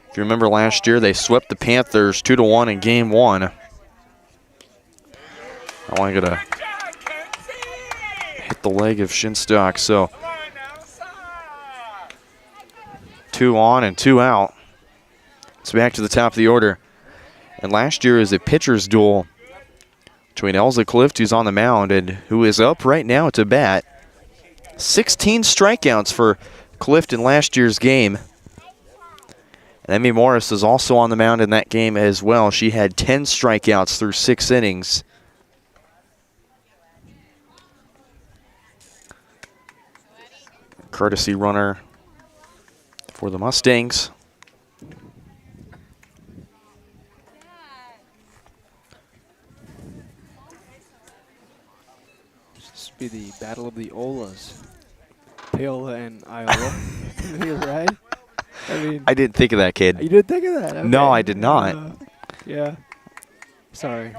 If you remember last year, they swept the Panthers 2-1 in game 1. I want to hit the leg of Shinstock, so 2 on and 2 out. It's back to the top of the order. And last year is a pitcher's duel between Elza Clift, who's on the mound, and who is up right now to bat. 16 strikeouts for Clift in last year's game. And Emmy Morris is also on the mound in that game as well. She had 10 strikeouts through 6 innings. Courtesy runner for the Mustangs. This would be the battle of the Iolas. Paola and Iola. You're right. I mean, I didn't think of that, kid. You didn't think of that? Okay. No, I did not. Yeah. Sorry.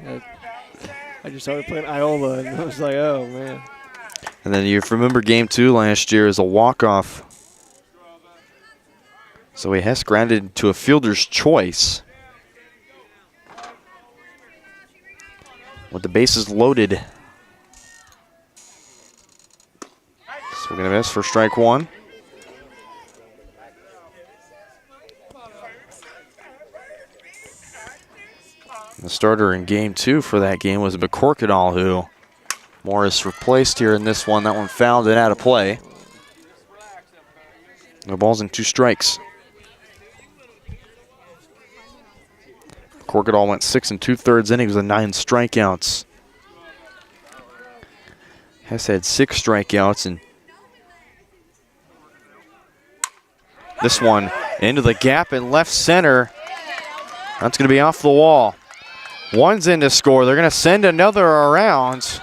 I just started playing Iola, and I was like, oh, man. And then you remember game 2 last year is a walk-off. So he has grounded to a fielder's choice. With the bases loaded. So we're going to miss for strike 1. The starter in game 2 for that game was McCorkadal, who Morris replaced here in this one. That one fouled and out of play. No balls and 2 strikes. McCorkadal went 6 2/3 innings with 9 strikeouts. Has had 6 strikeouts, and this one into the gap in left center. That's going to be off the wall. One's in to score. They're going to send another around.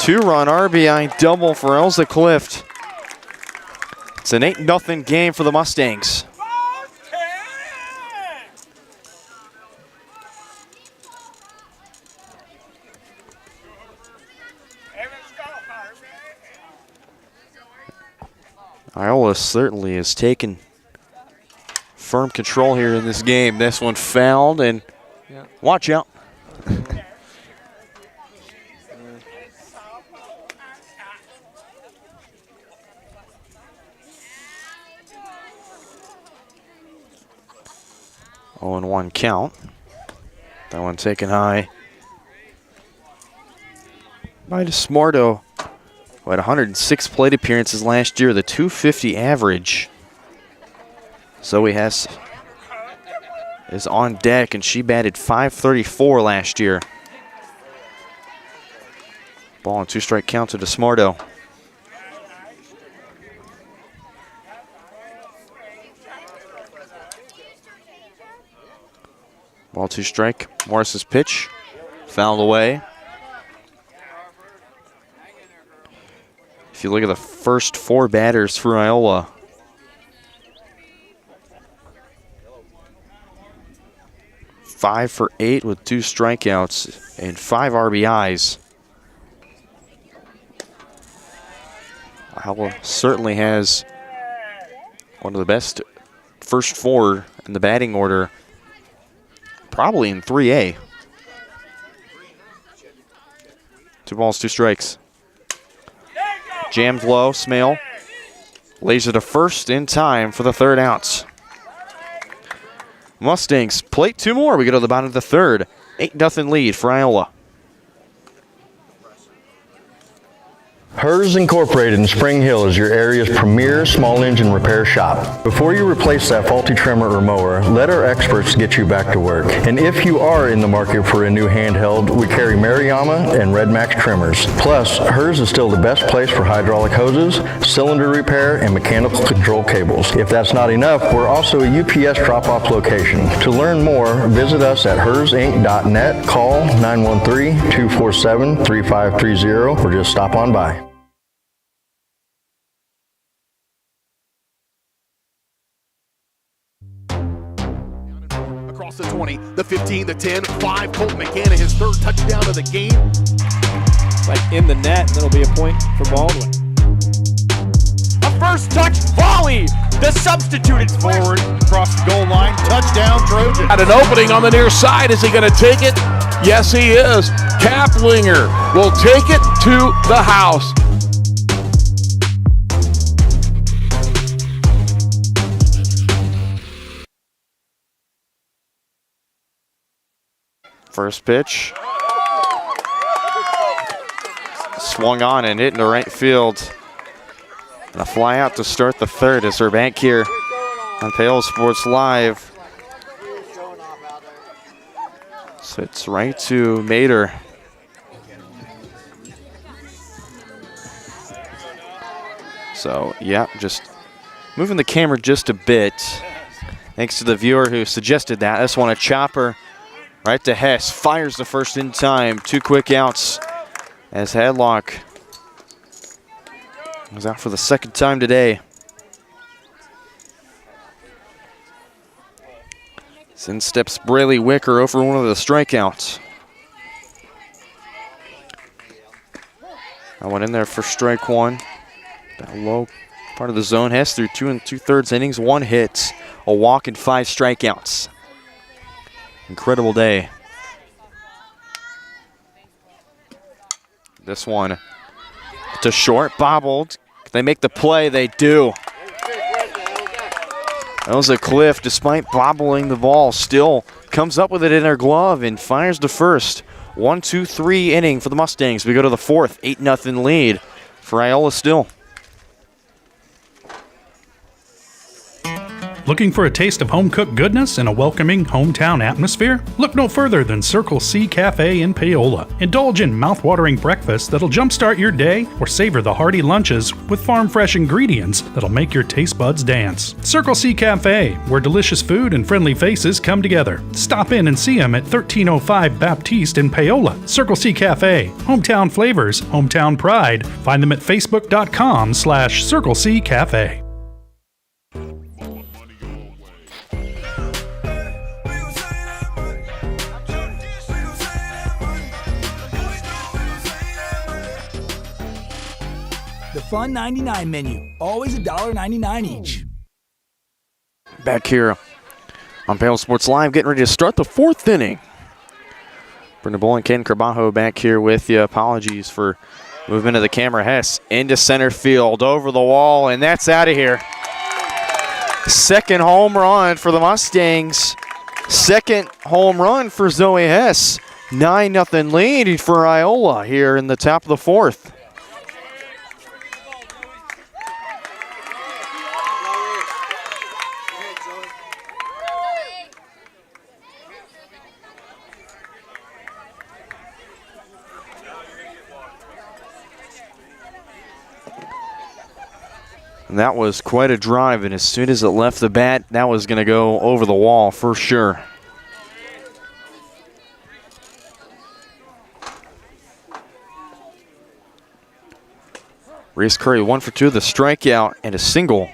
2-run RBI double for Elza Clift. It's an 8-0 game for the Mustangs. Iola certainly has taken firm control here in this game. This one fouled, and watch out. Oh, and 1 count. That one taken high by DeSmarto, who had 106 plate appearances last year, the .250 average. Zoe Hess is on deck, and she batted .534 last year. Ball and 2-strike count to DeSmarto. Ball 2-strike. Morris's pitch fouled away. If you look at the first 4 batters for Iola, five for 8 with 2 strikeouts and 5 RBIs. Iola certainly has one of the best first 4 in the batting order, probably in 3A. 2 balls, 2 strikes. Jammed low, Smale lays it to first in time for the 3rd out. Mustangs plate 2 more. We go to the bottom of the 3rd. 8-0 lead for Iola. Hers Incorporated in Spring Hill is your area's premier small engine repair shop. Before you replace that faulty trimmer or mower, let our experts get you back to work. And if you are in the market for a new handheld, we carry Maruyama and Red Max trimmers. Plus, Hers is still the best place for hydraulic hoses, cylinder repair, and mechanical control cables. If that's not enough, we're also a UPS drop-off location. To learn more, visit us at hersinc.net, call 913-247-3530, or just stop on by. Across the 20, the 15, the 10, 5. Colton McCann, his 3rd touchdown of the game. Like in the net, that'll be a point for Baldwin. A first touch volley. The substituted forward across the goal line. Touchdown, Trojan. At an opening on the near side. Is he going to take it? Yes, he is. Kaplinger will take it to the house. First pitch. Swung on and hit into right field. And a fly out to start the third as we're back here on Paola Sports Live. So it's right to Mater. So, yeah, just moving the camera just a bit. Thanks to the viewer who suggested that. This one a chopper right to Hess. Fires the first in time. 2 quick outs as Hadlock was out for the second time today. In steps Braley Wicker over one of the strikeouts. That one in there for strike one. That low part of the zone. Hess through 2 2/3 innings, 1 hit, a walk, and 5 strikeouts. Incredible day. This one to short, bobbled. They make the play, they do. That was a Cliff, despite bobbling the ball, still comes up with it in her glove and fires to first. 1-2-3 inning for the Mustangs. We go to the 4th, 8-0 lead for Iola still. Looking for a taste of home-cooked goodness and a welcoming hometown atmosphere? Look no further than Circle C Cafe in Paola. Indulge in mouth-watering breakfast that'll jumpstart your day, or savor the hearty lunches with farm-fresh ingredients that'll make your taste buds dance. Circle C Cafe, where delicious food and friendly faces come together. Stop in and see them at 1305 Baptiste in Paola. Circle C Cafe, hometown flavors, hometown pride. Find them at facebook.com/Circle C Cafe. The Fun 99 menu, always $1.99 each. Back here on Paola Sports Live, getting ready to start the 4th inning. Brenda Bull and Ken Carbajo back here with you. Apologies for movement of the camera. Hess into center field, over the wall, and that's out of here. Second home run for the Mustangs. Second home run for Zoe Hess. 9-0 lead for Iola here in the top of the 4th. And that was quite a drive, and as soon as it left the bat, that was going to go over the wall for sure. Reese Curry 1 for 2, the strikeout and a single.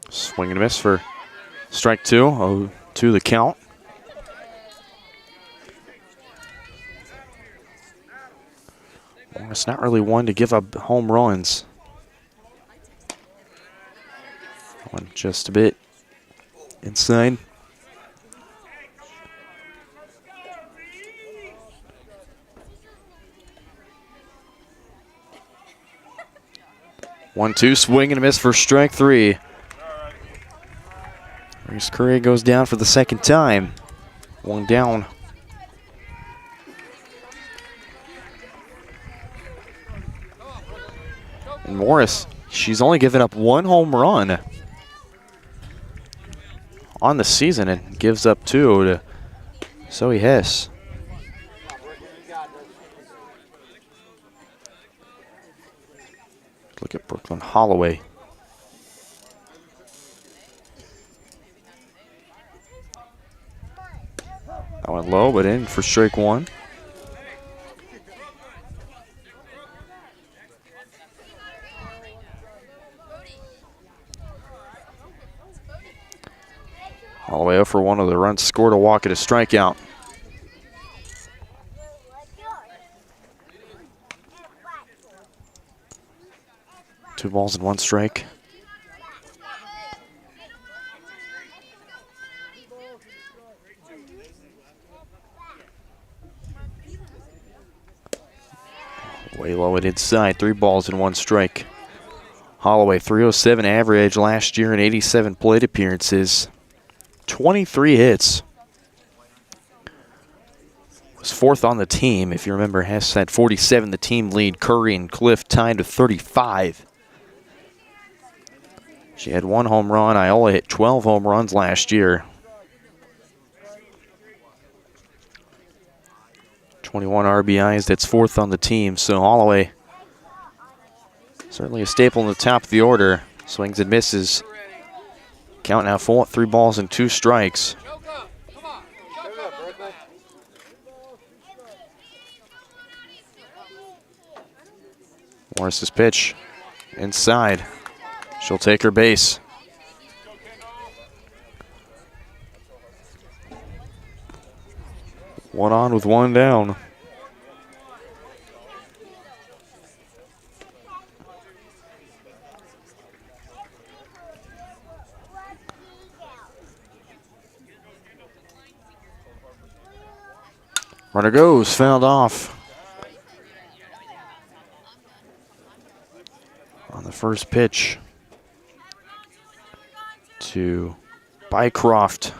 Swing and a miss for strike 2. 0-2 the count. Well, it's not really one to give up home runs. One just a bit inside. One-two, swing and a miss for strike 3. Reese Curry goes down for the second time. One down. And Morris, she's only given up 1 home run on the season and gives up 2 to Zoe Hess. Look at Brooklyn Holloway. That went low, but in for strike 1. Holloway 0 for 1 of the runs scored, a walk at a strikeout. Two balls and 1 strike. Way low and inside, 3 balls and 1 strike. Holloway, 307 average last year in 87 plate appearances. 23 hits. Was 4th on the team. If you remember, Hess had 47 the team lead. Curry and Cliff tied to 35. She had 1 home run. Iola hit 12 home runs last year. 21 RBIs, that's 4th on the team. So Holloway, certainly a staple in the top of the order. Swings and misses. Count now full at 3 balls and 2 strikes. Morris's pitch inside. She'll take her base. One on with 1 down. Runner goes, fouled off. On the first pitch to Bycroft.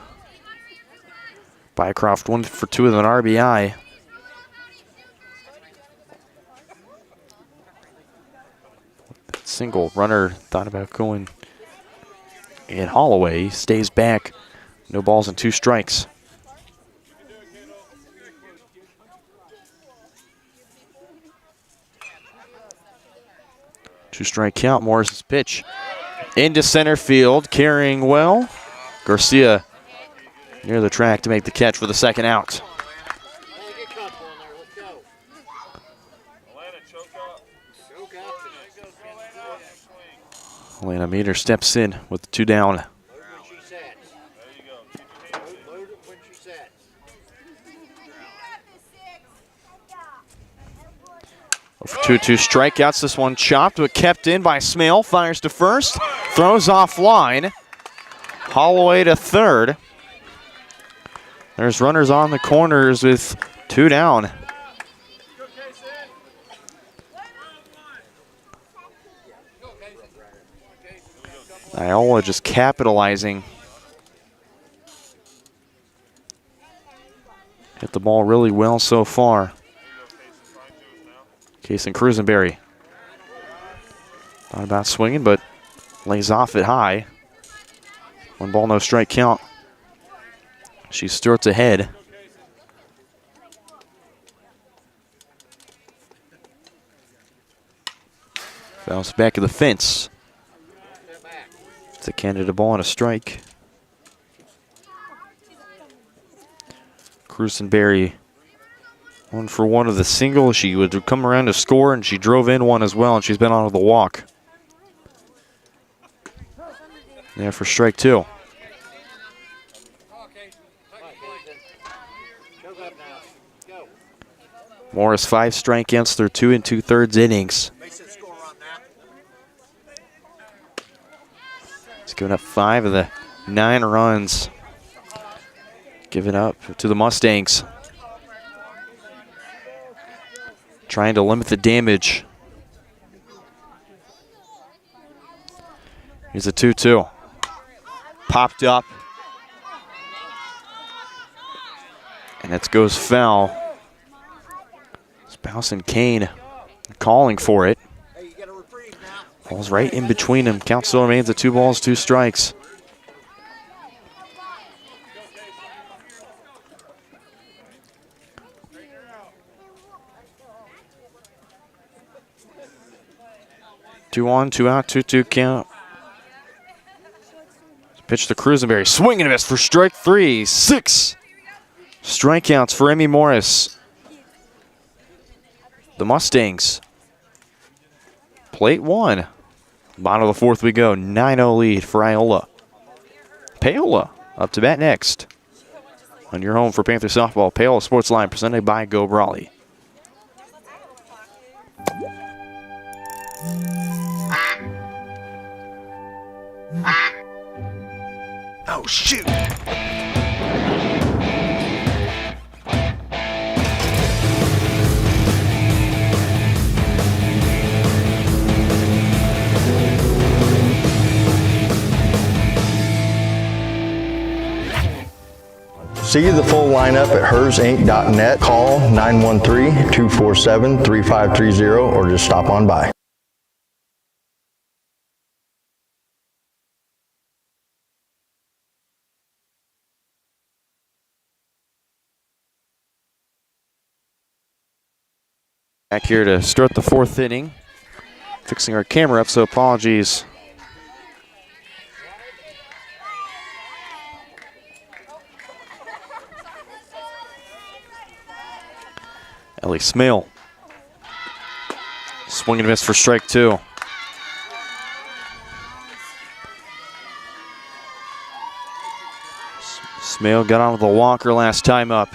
Bycroft 1 for 2 with an RBI. Single runner thought about going. And Holloway stays back. No balls and 2 strikes. Two-strike count. Morris's pitch into center field, carrying well. Garcia near the track to make the catch for the 2nd out. Elena Meter steps in with the 2 down. For 2-2 strikeouts. This one chopped, but kept in by Smale. Fires to first, throws offline. Holloway to third. There's runners on the corners with 2 down. Iola just capitalizing. Hit the ball really well so far. Case and Cruisenberry. Thought about swinging, but lays off it high. 1 ball, no strike count. She Stewart's ahead. Bounce back of the fence. It's a candidate ball and a strike. Cruisenberry 1 for 1 of the single. She would come around to score, and she drove in 1 as well, and she's been on the walk. There for strike 2. Morris 5 strikeouts through 2 2/3 innings. He's given up 5 of the 9 runs given up to the Mustangs. Trying to limit the damage. Here's a 2-2. Popped up. And it goes foul. Spouse and Kane calling for it. Ball's right in between them. Count still remains at 2 balls, 2 strikes. Two on, 2 out, 2-2 count. Pitch to Cruisenberry. Swing and a miss for strike 3. 6 strikeouts for Emmy Morris. The Mustangs. Plate 1. Bottom of the 4th we go. 9-0 lead for Iola. Paola up to bat next. On your home for Panther softball, Paola Sports Line presented by Go Brawley. Oh, shoot. See the full lineup at hersinc.net. Call 913-247-3530 or just stop on by. Back here to start the 4th inning. Fixing our camera up, so apologies. Ellie Smale. Swing and miss for strike 2. Smale got on with a walker last time up.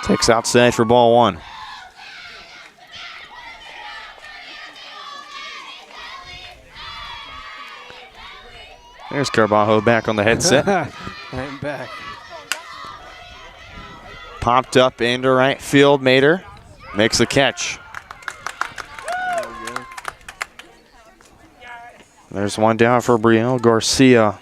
Takes outside for ball 1. There's Carbajo back on the headset. I'm back. Popped up into right field. Mater makes the catch. There's one down for Brielle Garcia.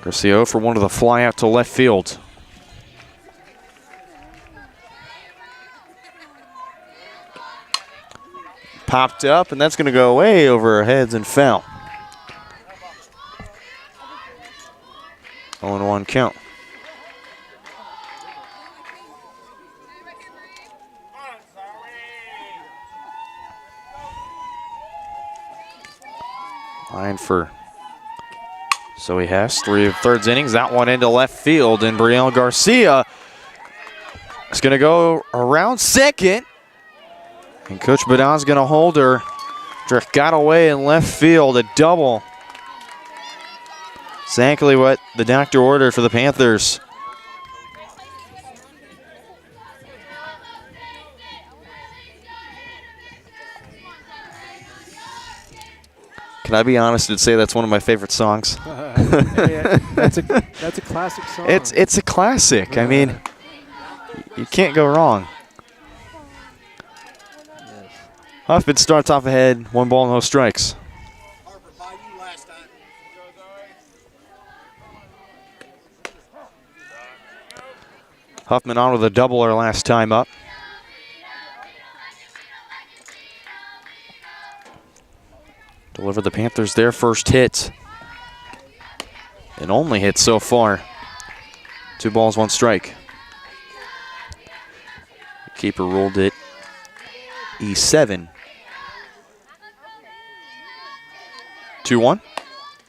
Garcia for one of the fly out to left field. Popped up, and that's going to go way over our heads and foul. 0-1 count. Line for Zoe Hess, 3 3/3 innings. That one into left field, and Brielle Garcia is going to go around second. And Coach Badon's going to hold her. Drift got away in left field, a double. Exactly what the doctor ordered for the Panthers. Can I be honest and say that's one of my favorite songs? That's a classic song. It's a classic. I mean, you can't go wrong. Huffman starts off ahead, 1 ball, no strikes. Huffman on with a doubler last time up. Delivered the Panthers their first hit. And only hit so far. 2 balls, 1 strike. Keeper ruled it E7. 2-1.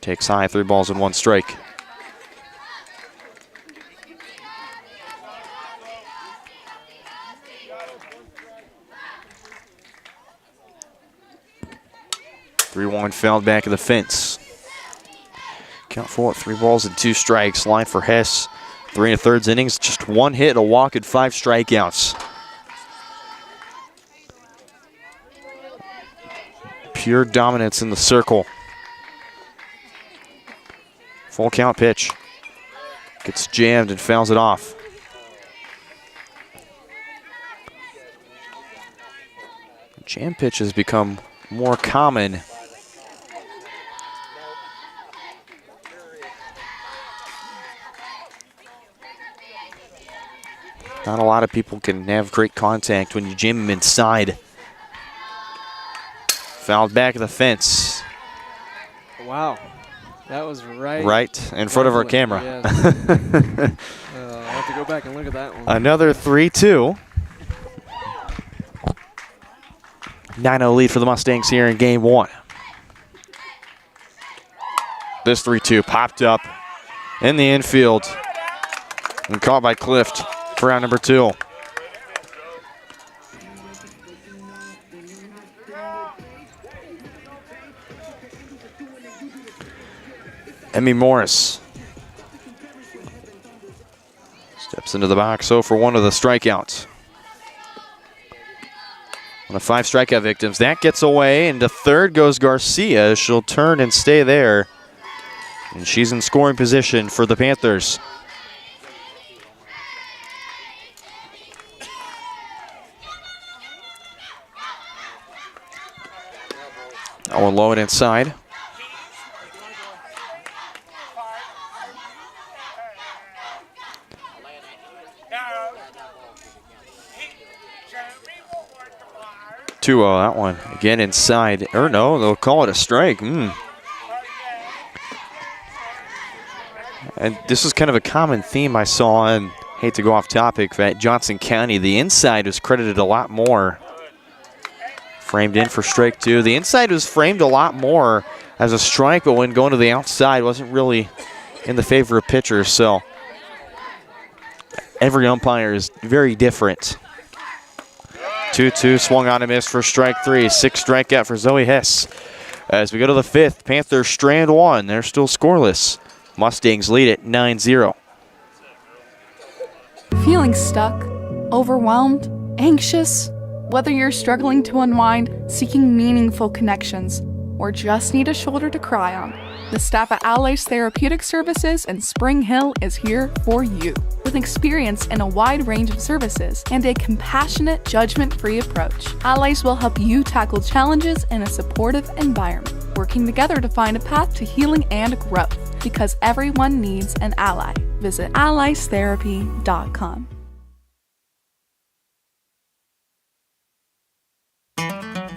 Takes high, 3 balls and 1 strike. Three-1 fouled back of the fence. Count for it, 3 balls and 2 strikes. Line for Hess, 3 3/3 innings, just 1 hit, a walk, and 5 strikeouts. Pure dominance in the circle. Full count pitch. Gets jammed and fouls it off. Jam pitch has become more common. Not a lot of people can have great contact when you jam them inside. Fouled back of the fence. Wow. That was right. Right in front of our camera. Yes. I'll have to go back and look at that one. Another 3-2. 9-0 lead for the Mustangs here in game 1. This 3-2 popped up in the infield and caught by Clift for round number 2. Emmy Morris steps into the box, so for 1 of the strikeouts. One of 5 strikeout victims. That gets away, and to third goes Garcia. She'll turn and stay there. And she's in scoring position for the Panthers. That one low and inside. That one again inside. Or no, they'll call it a strike. And this is kind of a common theme I saw, and hate to go off topic, but at Johnson County, the inside was credited a lot more. Framed in for strike 2. The inside was framed a lot more as a strike, but when going to the outside, wasn't really in the favor of pitchers. So every umpire is very different. 2-2 swung on and missed for strike 3. 6th strikeout for Zoe Hess. As we go to the 5th, Panthers strand 1. They're still scoreless. Mustangs lead it 9-0. Feeling stuck, overwhelmed, anxious? Whether you're struggling to unwind, seeking meaningful connections, or just need a shoulder to cry on, the staff at Allies Therapeutic Services in Spring Hill is here for you. With experience in a wide range of services and a compassionate, judgment-free approach, Allies will help you tackle challenges in a supportive environment, working together to find a path to healing and growth, because everyone needs an ally. Visit alliestherapy.com.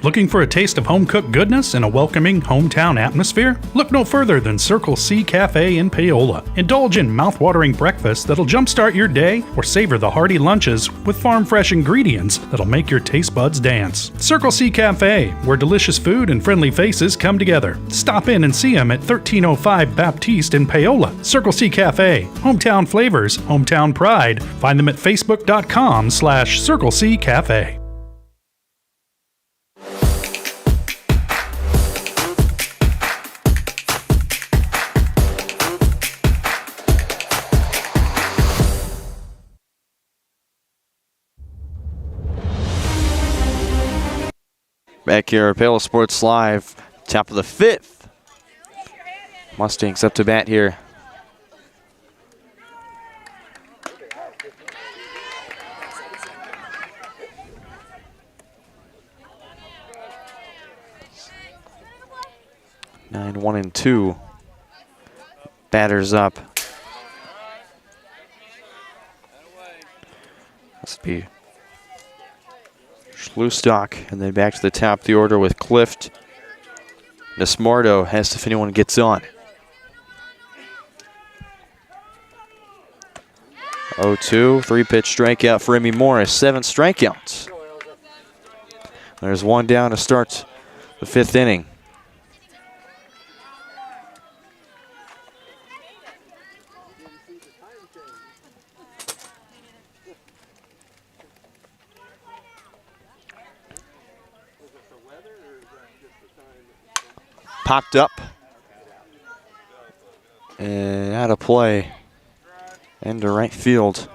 Looking for a taste of home-cooked goodness and a welcoming hometown atmosphere? Look no further than Circle C Cafe in Paola. Indulge in mouth-watering breakfast that'll jumpstart your day, or savor the hearty lunches with farm-fresh ingredients that'll make your taste buds dance. Circle C Cafe, where delicious food and friendly faces come together. Stop in and see them at 1305 Baptiste in Paola. Circle C Cafe, hometown flavors, hometown pride. Find them at facebook.com/Circle C Cafe. Back here at Paola Sports Live, top of the 5th. Mustangs up to bat here. Nine, 1-2. Batters up. Must be Schlustock, and then back to the top of the order with Clift. Desmardo has if anyone gets on. 0-2, 3-pitch strikeout for Emmy Morris, 7 strikeouts. There's one down to start the 5th inning. Popped up and out of play into right field.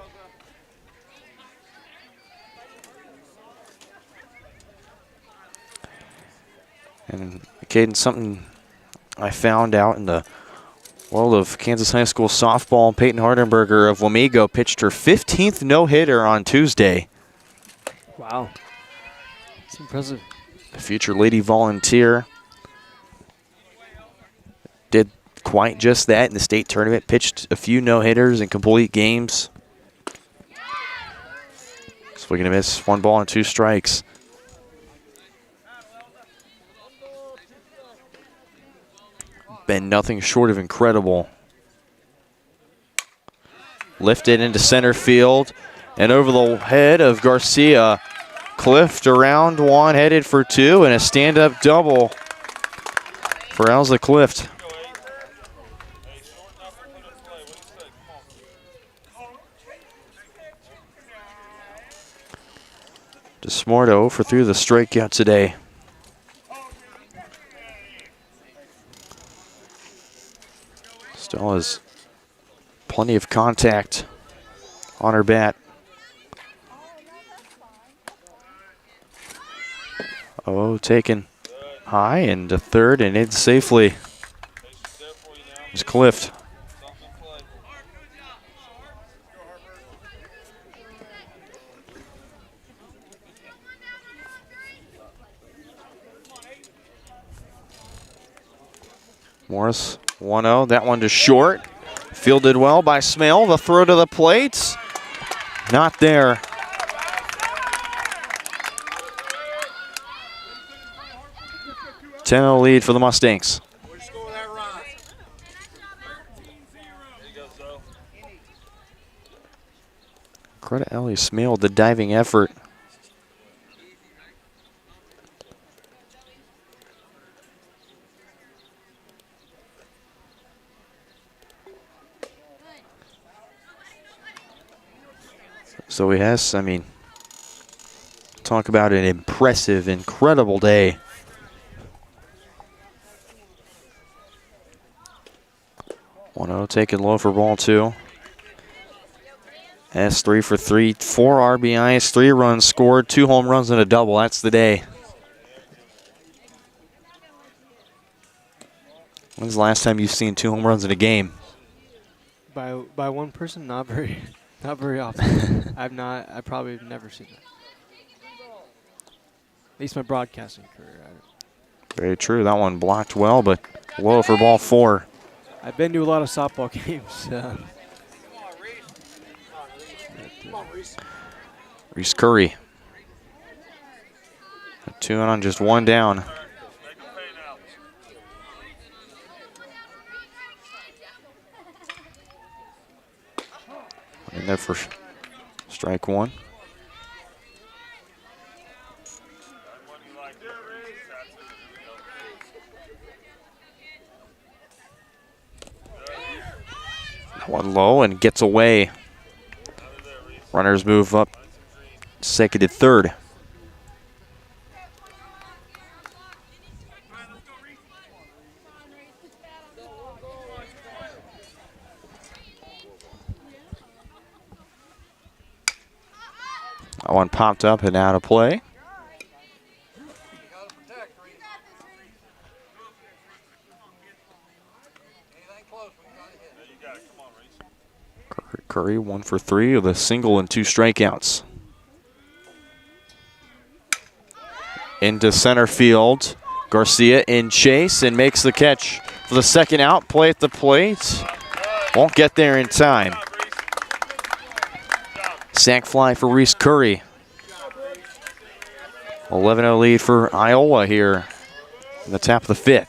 And Caden, something I found out in the world of Kansas High School softball, Peyton Hardenberger of Wamego pitched her 15th no-hitter on Tuesday. Wow. It's impressive. The future Lady Volunteer did quite just that in the state tournament, pitched a few no-hitters in complete games. Swinging a miss, 1 ball and 2 strikes. Been nothing short of incredible. Lifted into center field and over the head of Garcia. Clift around 1, headed for 2, and a stand-up double for Elza Clift. Desmardo for through the strikeout today. Still has plenty of contact on her bat. Oh, taken high and to third and in safely. It's Clift. Morris 1-0. That one to short. Fielded well by Smale. The throw to the plate. Not there. Ten-0 lead for the Mustangs. Credit Ellie Smale, the diving effort. So he has, I mean, talk about an impressive, incredible day. Taken low for ball 2. That's 3 for 3, 4 RBIs, 3 runs scored, 2 home runs and a double. That's the day. When's the last time you've seen 2 home runs in a game? By one person, not very often. I've probably never seen that. At least my broadcasting career. Very true. That one blocked well, but low for ball 4. I've been to a lot of softball games. Reese Curry. 2 on just 1 down. In there for strike 1. One low and gets away. Runners move up second to third. That one popped up and out of play. Curry 1 for 3 with a single and 2 strikeouts. Into center field. Garcia in chase and makes the catch for the second out. Play at the plate. Won't get there in time. Sac fly for Reese Curry. 11-0 lead for Iola here in the top of the 5th.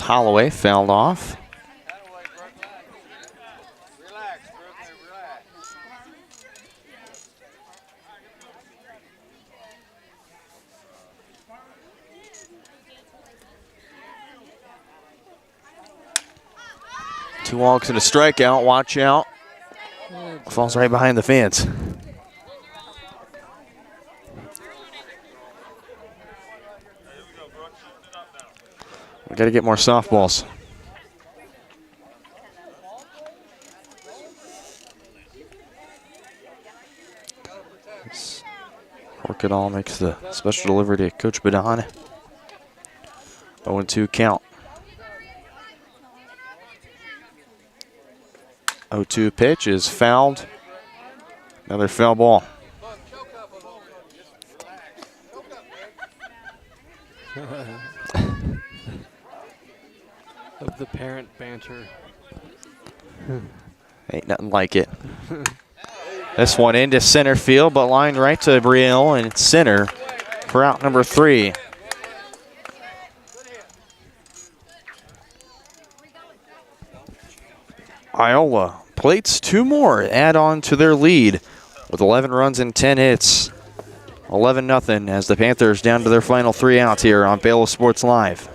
Holloway fouled off. Two walks and a strikeout. Watch out. Falls right behind the fence. We got to get more softballs. Orchidal makes the special delivery to Coach Badon. 0-2 count. 0-2 pitch is fouled. Another foul ball. Of the parent banter. Ain't nothing like it. This one into center field, but lined right to Brielle, and it's center for out number 3. Iola plates 2 more, add on to their lead with 11 runs and 10 hits. 11-0 as the Panthers down to their final 3 outs here on Baylor Sports Live.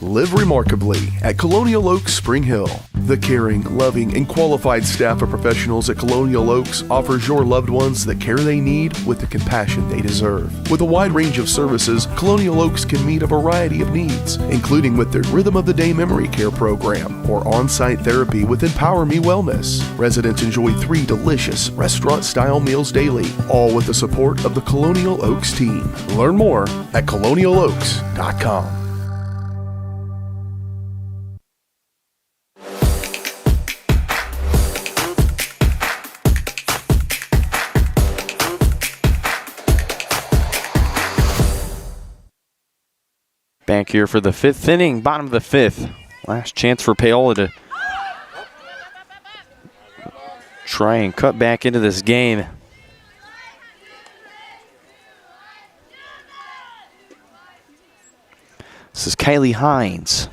Live remarkably at Colonial Oaks Spring Hill. The caring, loving, and qualified staff of professionals at Colonial Oaks offers your loved ones the care they need with the compassion they deserve. With a wide range of services, Colonial Oaks can meet a variety of needs, including with their Rhythm of the Day Memory Care program or on-site therapy with Empower Me Wellness. Residents enjoy 3 delicious restaurant-style meals daily, all with the support of the Colonial Oaks team. Learn more at colonialoaks.com. Back here for the 5th inning, bottom of the 5th. Last chance for Paola to try and cut back into this game. This is Kylie Hines.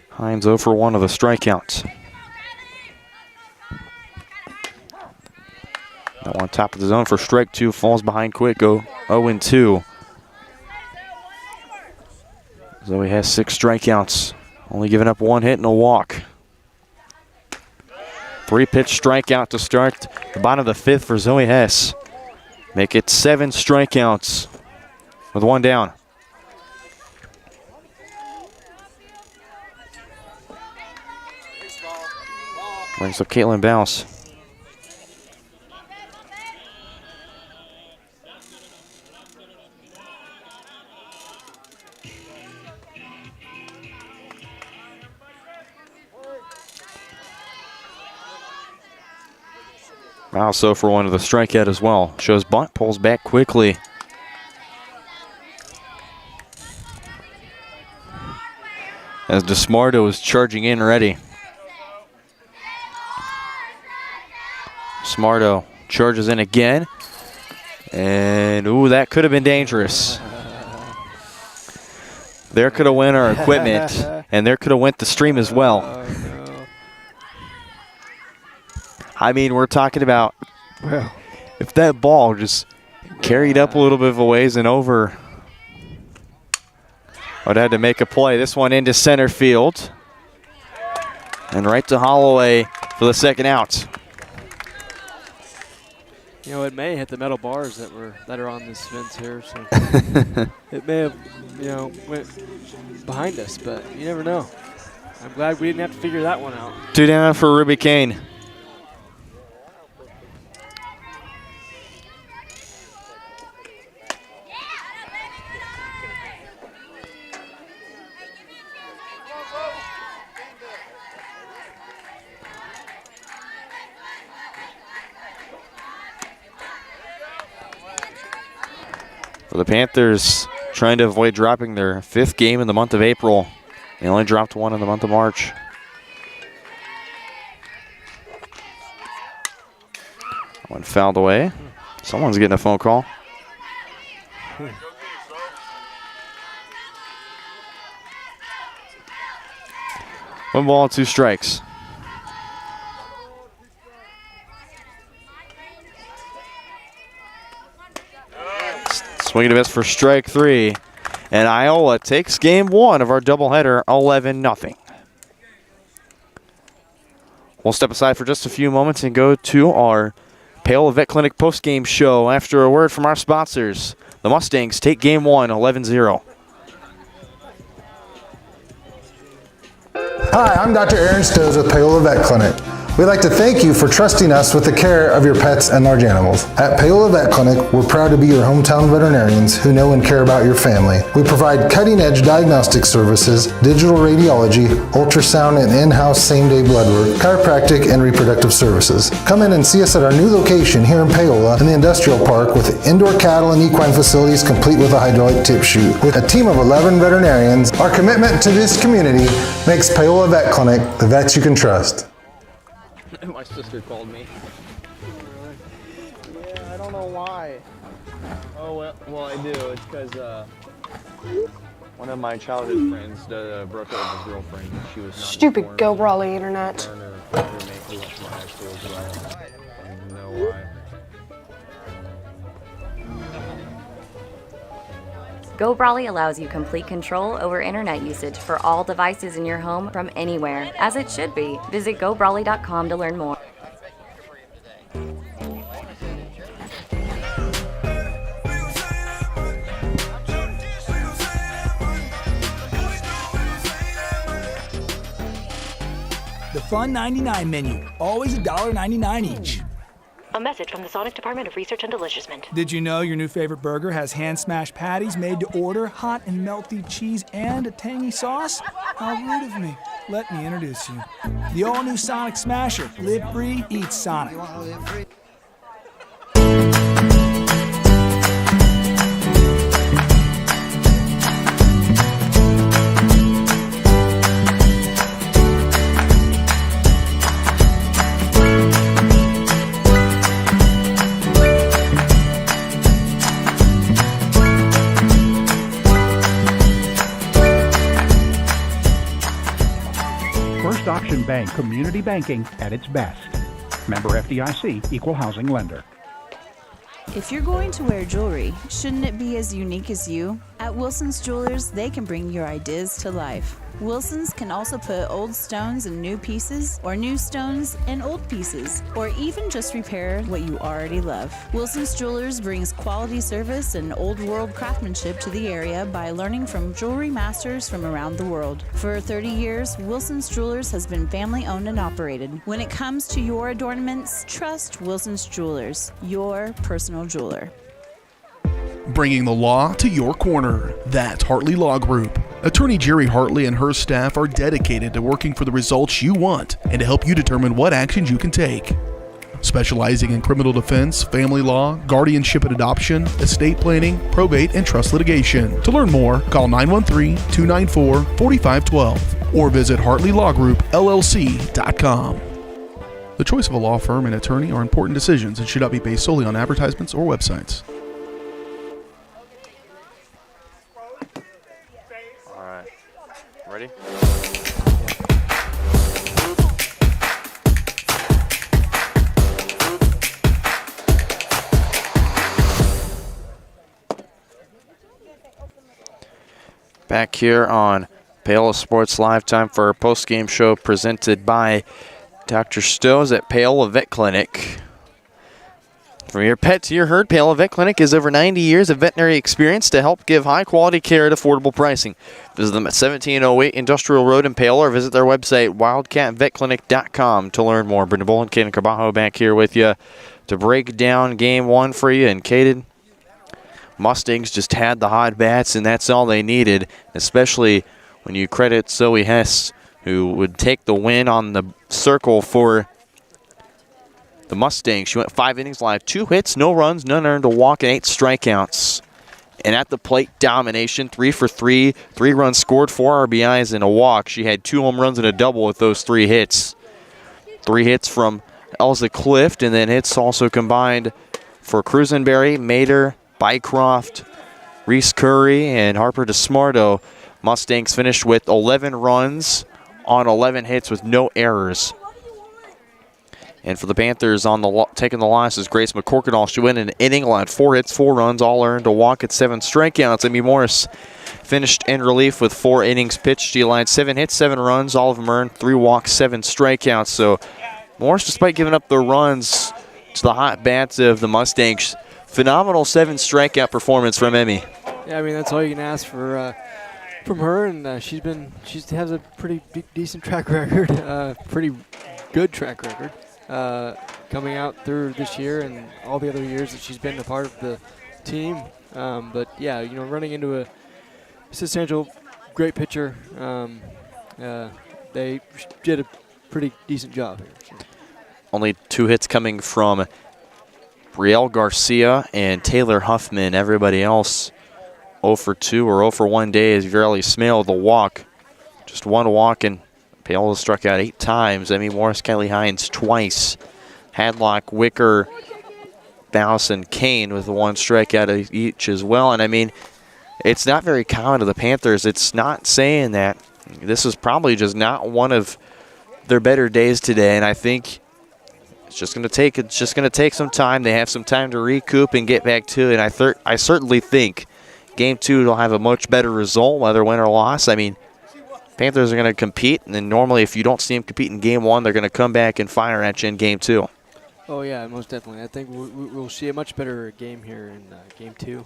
Hines 0 for 1 of the strikeouts. That one top of the zone for strike 2, falls behind quick, go 0-2. Zoe has 6 strikeouts, only giving up 1 hit and a walk. 3-pitch strikeout to start the bottom of the 5th for Zoe Hess. Make it 7 strikeouts with 1 down. Brings up Caitlin Bouse. Also for 1 of the strikeout as well. Shows bunt, pulls back quickly. As DeSmarto is charging in ready. Smarto charges in again. And ooh, that could have been dangerous. There could have went our equipment, and there could have went the stream as well. I mean, we're talking about if that ball just carried up a little bit of a ways and over, I'd have to make a play. This one into center field. And right to Holloway for the 2nd out. You know, it may hit the metal bars that are on this fence here, so it may have, went behind us, but you never know. I'm glad we didn't have to figure that one out. 2 down for Ruby Kane. For the Panthers, trying to avoid dropping their 5th game in the month of April. They only dropped 1 in the month of March. One fouled away. Someone's getting a phone call. 1 ball and 2 strikes. Swing and a miss for strike 3. And Iola takes game 1 of our doubleheader, 11-0. We'll step aside for just a few moments and go to our Paola Vet Clinic postgame show after a word from our sponsors. The Mustangs take game 1, 11-0. Hi, I'm Dr. Aaron Stills with Paola Vet Clinic. We'd like to thank you for trusting us with the care of your pets and large animals. At Paola Vet Clinic, we're proud to be your hometown veterinarians who know and care about your family. We provide cutting-edge diagnostic services, digital radiology, ultrasound, and in-house same-day blood work, chiropractic, and reproductive services. Come in and see us at our new location here in Paola in the Industrial Park with indoor cattle and equine facilities complete with a hydraulic tip chute. With a team of 11 veterinarians, our commitment to this community makes Paola Vet Clinic the vets you can trust. My sister called me. Yeah, I don't know why. Oh, well I do. It's because one of my childhood friends broke up with his girlfriend. She was not Stupid Go Brawley internet. roommate who went to my high school as well. I don't know why. Go Brawley allows you complete control over internet usage for all devices in your home from anywhere, as it should be. Visit GoBrawley.com to learn more. The Fun 99 menu, always $1.99 each. A message from the Sonic Department of Research and Deliciousment. Did you know your new favorite burger has hand-smashed patties made to order, hot and melty cheese, and a tangy sauce? How rude of me. Let me introduce you. The all-new Sonic Smasher. Live free, eat Sonic. First Auction Bank, community banking at its best. Member FDIC, equal housing lender. If you're going to wear jewelry, shouldn't it be as unique as you? At Wilson's Jewelers, they can bring your ideas to life. Wilson's can also put old stones in new pieces, or new stones in old pieces, or even just repair what you already love. Wilson's Jewelers brings quality service and old world craftsmanship to the area by learning from jewelry masters from around the world. For 30 years, Wilson's Jewelers has been family owned and operated. When it comes to your adornments, trust Wilson's Jewelers, your personal jeweler. Bringing the law to your corner. That's Hartley Law Group. Attorney Jerry Hartley and her staff are dedicated to working for the results you want and to help you determine what actions you can take. Specializing in criminal defense, family law, guardianship and adoption, estate planning, probate, and trust litigation. To learn more, call 913-294-4512 or visit HartleyLawGroupLLC.com. The choice of a law firm and attorney are important decisions and should not be based solely on advertisements or websites. Ready? Back here on Paola Sports Live, time for our post-game show presented by Dr. Stowe's at Paola Vet Clinic. From your pet to your herd, Paola Vet Clinic has over 90 years of veterinary experience to help give high-quality care at affordable pricing. Visit them at 1708 Industrial Road in Paola or visit their website, wildcatvetclinic.com, to learn more. Brendan Bull and Caden Carbajo back here with you to break down Game 1 for you. And Caden, Mustangs just had the hot bats, and that's all they needed, especially when you credit Zoe Hess, who would take the win on the circle for the Mustangs. She went 5 innings live, 2 hits, no runs, none earned, a walk, and 8 strikeouts. And at the plate, domination, 3 for 3, 3 runs scored, 4 RBIs, and a walk. She had 2 home runs and a double with those 3 hits. 3 hits from Elza Clift, and then hits also combined for Cruisenberry, Mater, Bycroft, Reese Curry, and Harper DeSmarto. Mustangs finished with 11 runs on 11 hits with no errors. And for the Panthers, taking the loss is Grace McCorkadall. She went an inning, allowed 4 hits, 4 runs, all earned, a walk, at 7 strikeouts. Amy Morris finished in relief with 4 innings pitched. She allowed 7 hits, 7 runs, all of them earned, 3 walks, 7 strikeouts. So Morris, despite giving up the runs to the hot bats of the Mustangs, phenomenal 7 strikeout performance from Emmy. Yeah, I mean, that's all you can ask for from her, and she has a pretty decent track record, pretty good track record. Coming out through this year and all the other years that she's been a part of the team. But yeah, running into a substantial, great pitcher, they did a pretty decent job here. So. Only 2 hits coming from Brielle Garcia and Taylor Huffman. Everybody else 0 for 2 or 0 for 1 day as Verily Smale, the walk. Just 1 walk, and Paola struck out 8 times. Emmy Morris, Kelly Hines twice. Hadlock, Wicker, Bouse, and Kane with 1 strikeout each as well. And I mean, it's not very common to the Panthers. It's not saying that. This is probably just not one of their better days today. And I think it's just going to take some time. They have some time to recoup and get back to it. And I certainly think Game 2, they'll have a much better result, whether win or loss. I mean, Panthers are going to compete, and then normally if you don't see them compete in Game 1, they're going to come back and fire at you in Game 2. Oh, yeah, most definitely. I think we'll see a much better game here in Game 2.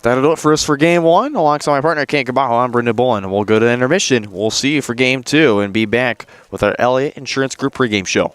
That'll do it for us for Game 1. Alongside my partner, Kent Cabajo, I'm Brendan Bullen. We'll go to intermission. We'll see you for Game 2 and be back with our Elliott Insurance Group pregame show.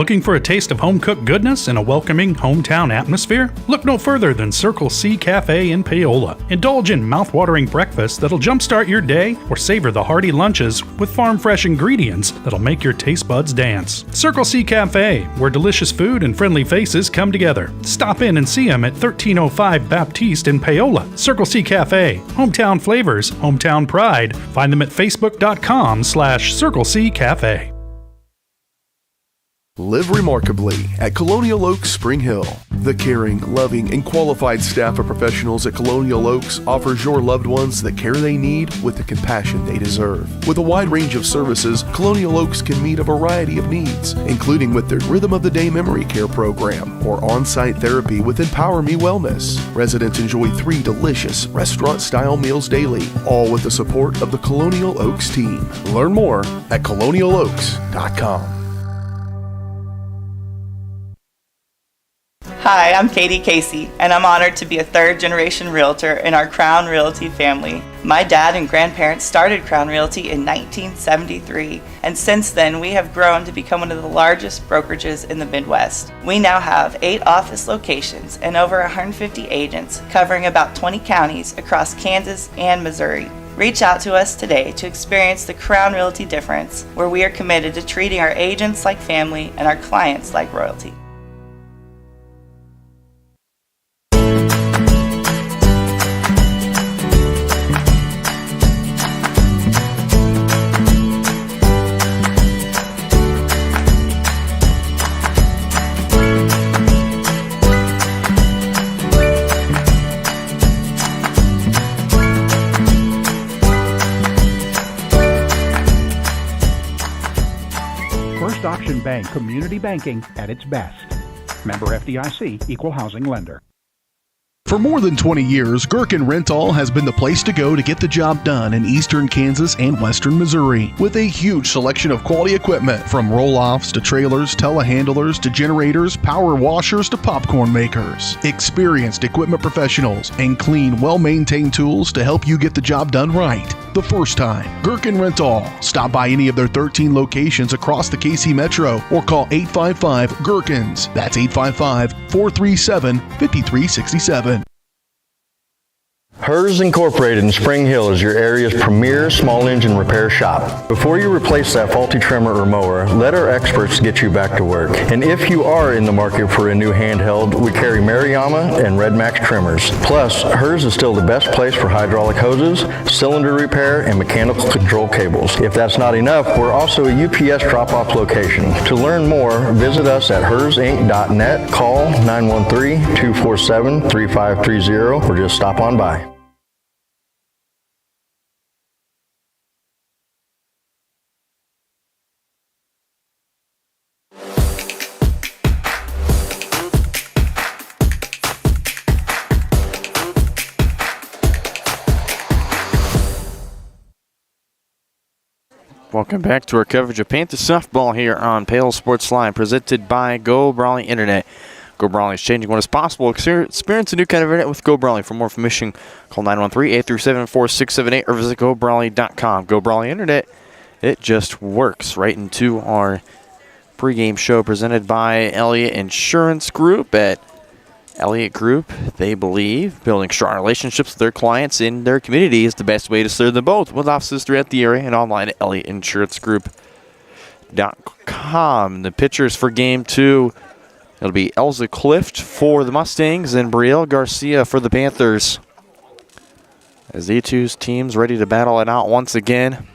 Looking for a taste of home-cooked goodness and a welcoming hometown atmosphere? Look no further than Circle C Cafe in Paola. Indulge in mouth-watering breakfast that'll jumpstart your day, or savor the hearty lunches with farm-fresh ingredients that'll make your taste buds dance. Circle C Cafe, where delicious food and friendly faces come together. Stop in and see them at 1305 Baptiste in Paola. Circle C Cafe, hometown flavors, hometown pride. Find them at facebook.com/Circle C Cafe. Live remarkably at Colonial Oaks Spring Hill. The caring, loving, and qualified staff of professionals at Colonial Oaks offers your loved ones the care they need with the compassion they deserve. With a wide range of services, Colonial Oaks can meet a variety of needs, including with their Rhythm of the Day Memory Care program or on-site therapy with Empower Me Wellness. Residents enjoy 3 delicious restaurant-style meals daily, all with the support of the Colonial Oaks team. Learn more at colonialoaks.com. Hi, I'm Katie Casey, and I'm honored to be a third-generation realtor in our Crown Realty family. My dad and grandparents started Crown Realty in 1973, and since then we have grown to become one of the largest brokerages in the Midwest. We now have 8 office locations and over 150 agents covering about 20 counties across Kansas and Missouri. Reach out to us today to experience the Crown Realty difference, where we are committed to treating our agents like family and our clients like royalty. Option Bank Community Banking at its best. Member FDIC, Equal Housing Lender. For more than 20 years, Gherkin Rental has been the place to go to get the job done in eastern Kansas and western Missouri. With a huge selection of quality equipment, from roll-offs to trailers, telehandlers to generators, power washers to popcorn makers. Experienced equipment professionals and clean, well-maintained tools to help you get the job done right the first time. Gherkin Rental. Stop by any of their 13 locations across the KC Metro or call 855-GHERKINS. That's 855-437-5367. Hers Incorporated in Spring Hill is your area's premier small engine repair shop. Before you replace that faulty trimmer or mower, let our experts get you back to work. And if you are in the market for a new handheld, we carry Maruyama and Red Max trimmers. Plus, Hers is still the best place for hydraulic hoses, cylinder repair, and mechanical control cables. If that's not enough, we're also a UPS drop-off location. To learn more, visit us at hersinc.net, call 913-247-3530, or just stop on by. Welcome back to our coverage of Panthers softball here on Pale Sports Line, presented by Go Brawley Internet. Go Brawley is changing what is possible. Experience a new kind of internet with Go Brawley. For more information, call 913-837-4678 or visit GoBrawley.com. Go Brawley Internet, it just works. Right into our pregame show presented by Elliott Insurance Group. At Elliott Group, they believe building strong relationships with their clients in their community is the best way to serve them both, with offices throughout the area and online at ElliottInsuranceGroup.com. The pitchers for Game 2, it'll be Elza Clift for the Mustangs and Brielle Garcia for the Panthers, as these two teams ready to battle it out once again.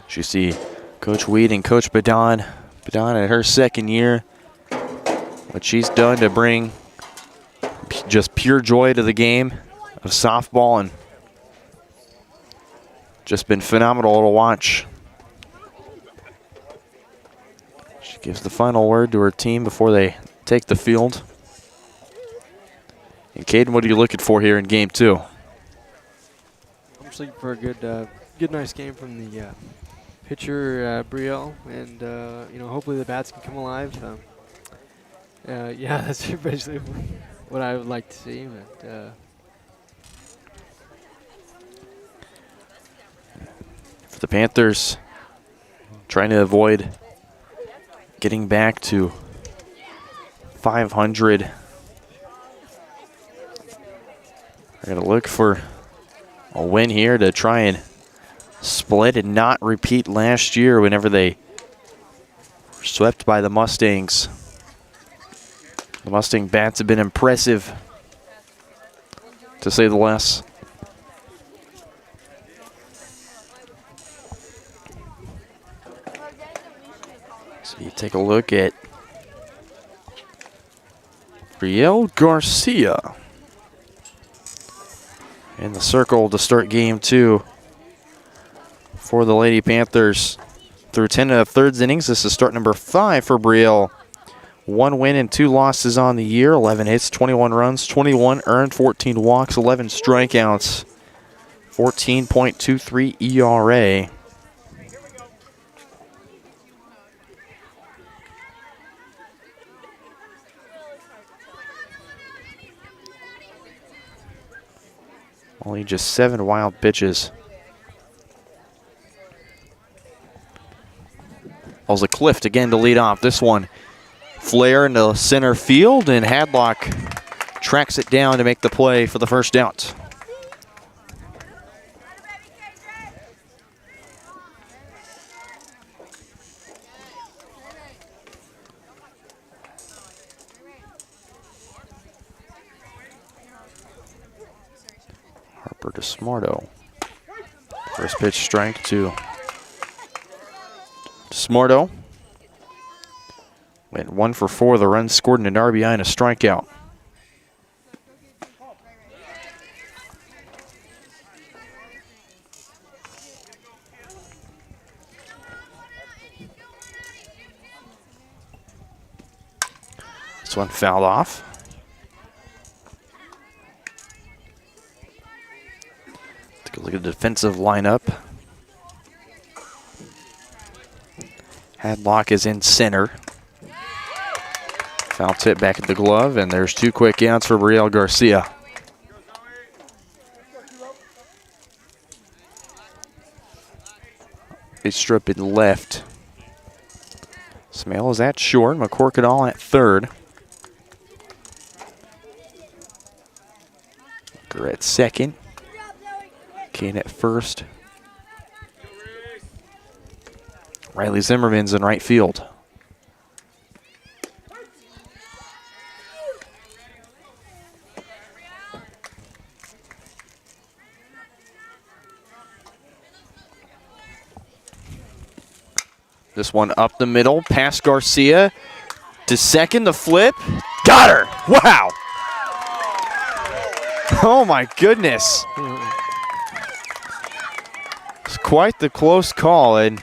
As you see Coach Weed and Coach Badon in her second year, what she's done to bring just pure joy to the game of softball, and just been phenomenal to watch. She gives the final word to her team before they take the field. And Caden, what are you looking for here in Game 2? I'm just looking for a good, nice game from the pitcher, Brielle, and hopefully the bats can come alive. Yeah, that's basically what I would like to see. But for the Panthers, trying to avoid getting back to 500. They're going to look for a win here to try and split and not repeat last year whenever they were swept by the Mustangs. The Mustang bats have been impressive, to say the least. So you take a look at Brielle Garcia in the circle to start game 2 for the Lady Panthers. Through 10 1/3 innings, this is start number 5 for Brielle. 1 win and 2 losses on the year, 11 hits, 21 runs, 21 earned, 14 walks, 11 strikeouts, 14.23 ERA. Only just 7 wild pitches. Also Clift again to lead off. This one, flare into center field, and Hadlock tracks it down to make the play for the first out. Harper to Smarto. First pitch strike to Smarto. Went 1 for 4. The runs scored in an RBI and a strikeout. This one fouled off. Take a look at the defensive lineup. Hadlock is in center. Foul tip back at the glove, and there's 2 quick outs for Brielle Garcia. A strip in left. Smale is at short. McCorkadall at third. Walker at second. Kane at first. Riley Zimmerman's in right field. This one up the middle, past Garcia to second, the flip. Got her! Wow! Oh my goodness. It's quite the close call, and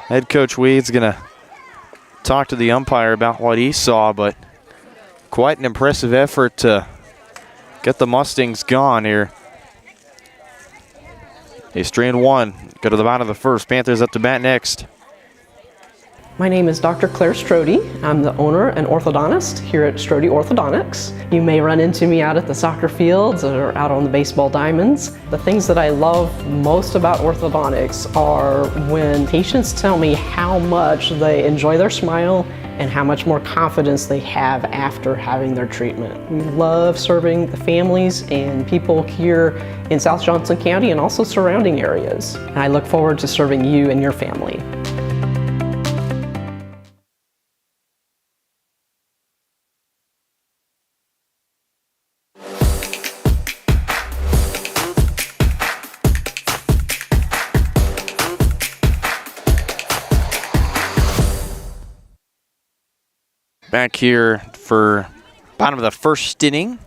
head coach Weed's going to talk to the umpire about what he saw, but quite an impressive effort to get the Mustangs gone here. They strain 1, go to the bottom of the first. Panthers up to bat next. My name is Dr. Claire Strode. I'm the owner and orthodontist here at Strode Orthodontics. You may run into me out at the soccer fields or out on the baseball diamonds. The things that I love most about orthodontics are when patients tell me how much they enjoy their smile and how much more confidence they have after having their treatment. We love serving the families and people here in South Johnson County and also surrounding areas. And I look forward to serving you and your family. Back here for bottom of the first inning.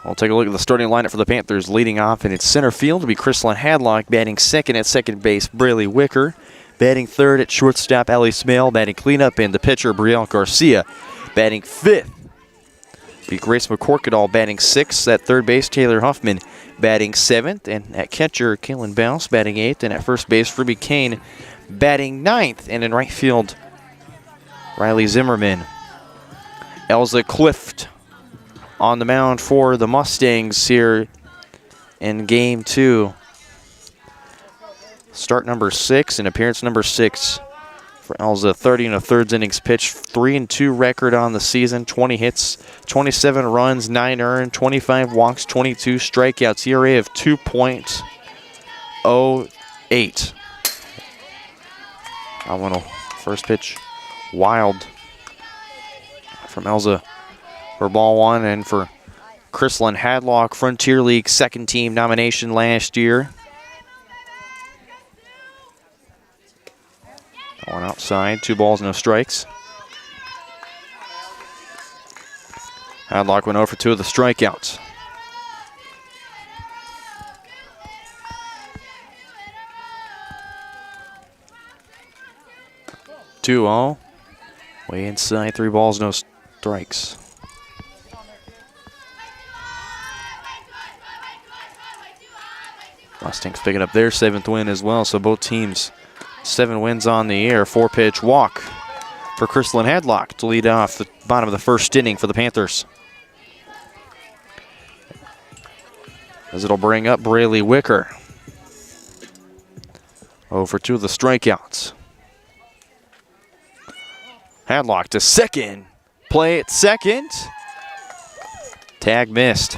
We'll take a look at the starting lineup for the Panthers. Leading off in its center field will be Chrislyn Hadlock. Batting second at second base, Braley Wicker. Batting third at shortstop, Allie Smale. Batting cleanup and the pitcher, Brielle Garcia. Batting fifth be Grace McCorkadall. Batting sixth at third base, Taylor Huffman. Batting seventh, and at catcher, Kaylin Bounce. Batting eighth, and at first base, Ruby Kane. Batting ninth, and in right field, Riley Zimmerman. Elza Clift on the mound for the Mustangs here in game 2. Start number 6 and appearance number 6 For Elza, 30 1/3 innings pitched, 3-2 record on the season, 20 hits, 27 runs, 9 earned, 25 walks, 22 strikeouts, ERA of 2.08. Nominal first pitch, wild from Elza for ball one, and for Chrislyn Hadlock, Frontier League second team nomination last year. One outside, 2 balls, no strikes. Hadlock went over 2 of the strikeouts. Two all. Way inside, 3 balls, no strikes. Mustangs picking up their 7th win as well, so both teams 7 wins on the year. 4-pitch walk for Chrislyn Hadlock to lead off the bottom of the first inning for the Panthers. As it'll bring up Braylee Wicker. 0 for 2 of the strikeouts. Hadlock to second. Play at second. Tag missed.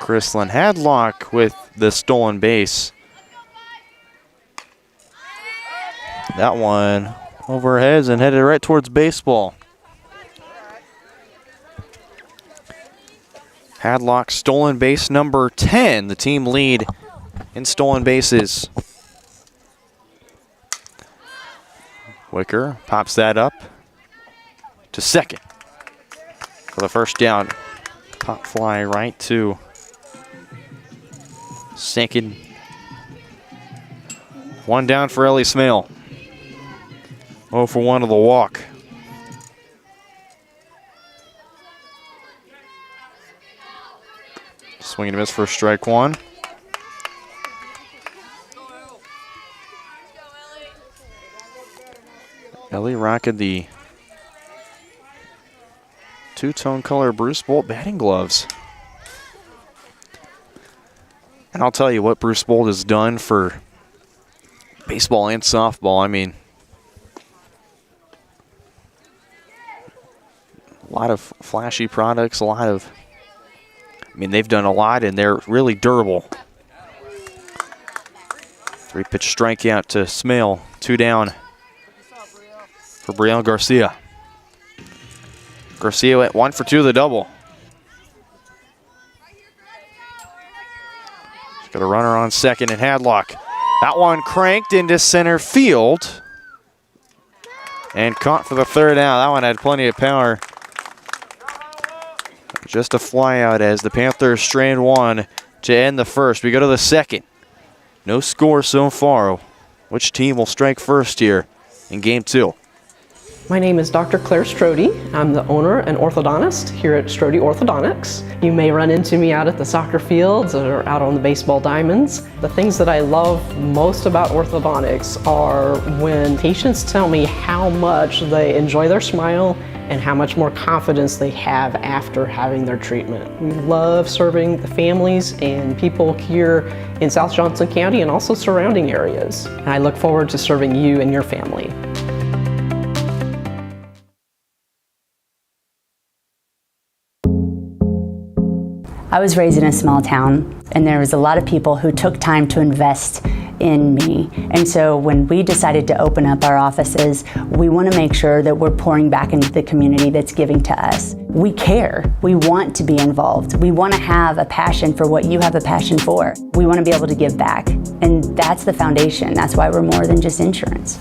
Chrislyn Hadlock with the stolen base. That one over her heads and headed right towards baseball. Hadlock stolen base number 10. The team lead in stolen bases. Wicker pops that up to second for the first down. Pop fly right to second. 1 down for Ellie Smale. 0 for 1 of the walk. Swing and a miss for strike 1. Ellie rocking the two-tone color Bruce Bolt batting gloves. And I'll tell you what Bruce Bolt has done for baseball and softball. I mean, a lot of flashy products, they've done a lot and they're really durable. 3-pitch strikeout to Smale, 2 down for Brielle Garcia. Garcia went 1 for 2 of the double. Got a runner on second and Hadlock. That one cranked into center field and caught for the 3rd out. That one had plenty of power. Just a fly out as the Panthers strand 1 to end the first. We go to the second. No score so far. Which team will strike first here in game 2? My name is Dr. Claire Strode. I'm the owner and orthodontist here at Strode Orthodontics. You may run into me out at the soccer fields or out on the baseball diamonds. The things that I love most about orthodontics are when patients tell me how much they enjoy their smile and how much more confidence they have after having their treatment. We love serving the families and people here in South Johnson County and also surrounding areas. And I look forward to serving you and your family. I was raised in a small town, and there was a lot of people who took time to invest in me. And so when we decided to open up our offices, we want to make sure that we're pouring back into the community that's giving to us. We care. We want to be involved. We want to have a passion for what you have a passion for. We want to be able to give back. And that's the foundation. That's why we're more than just insurance.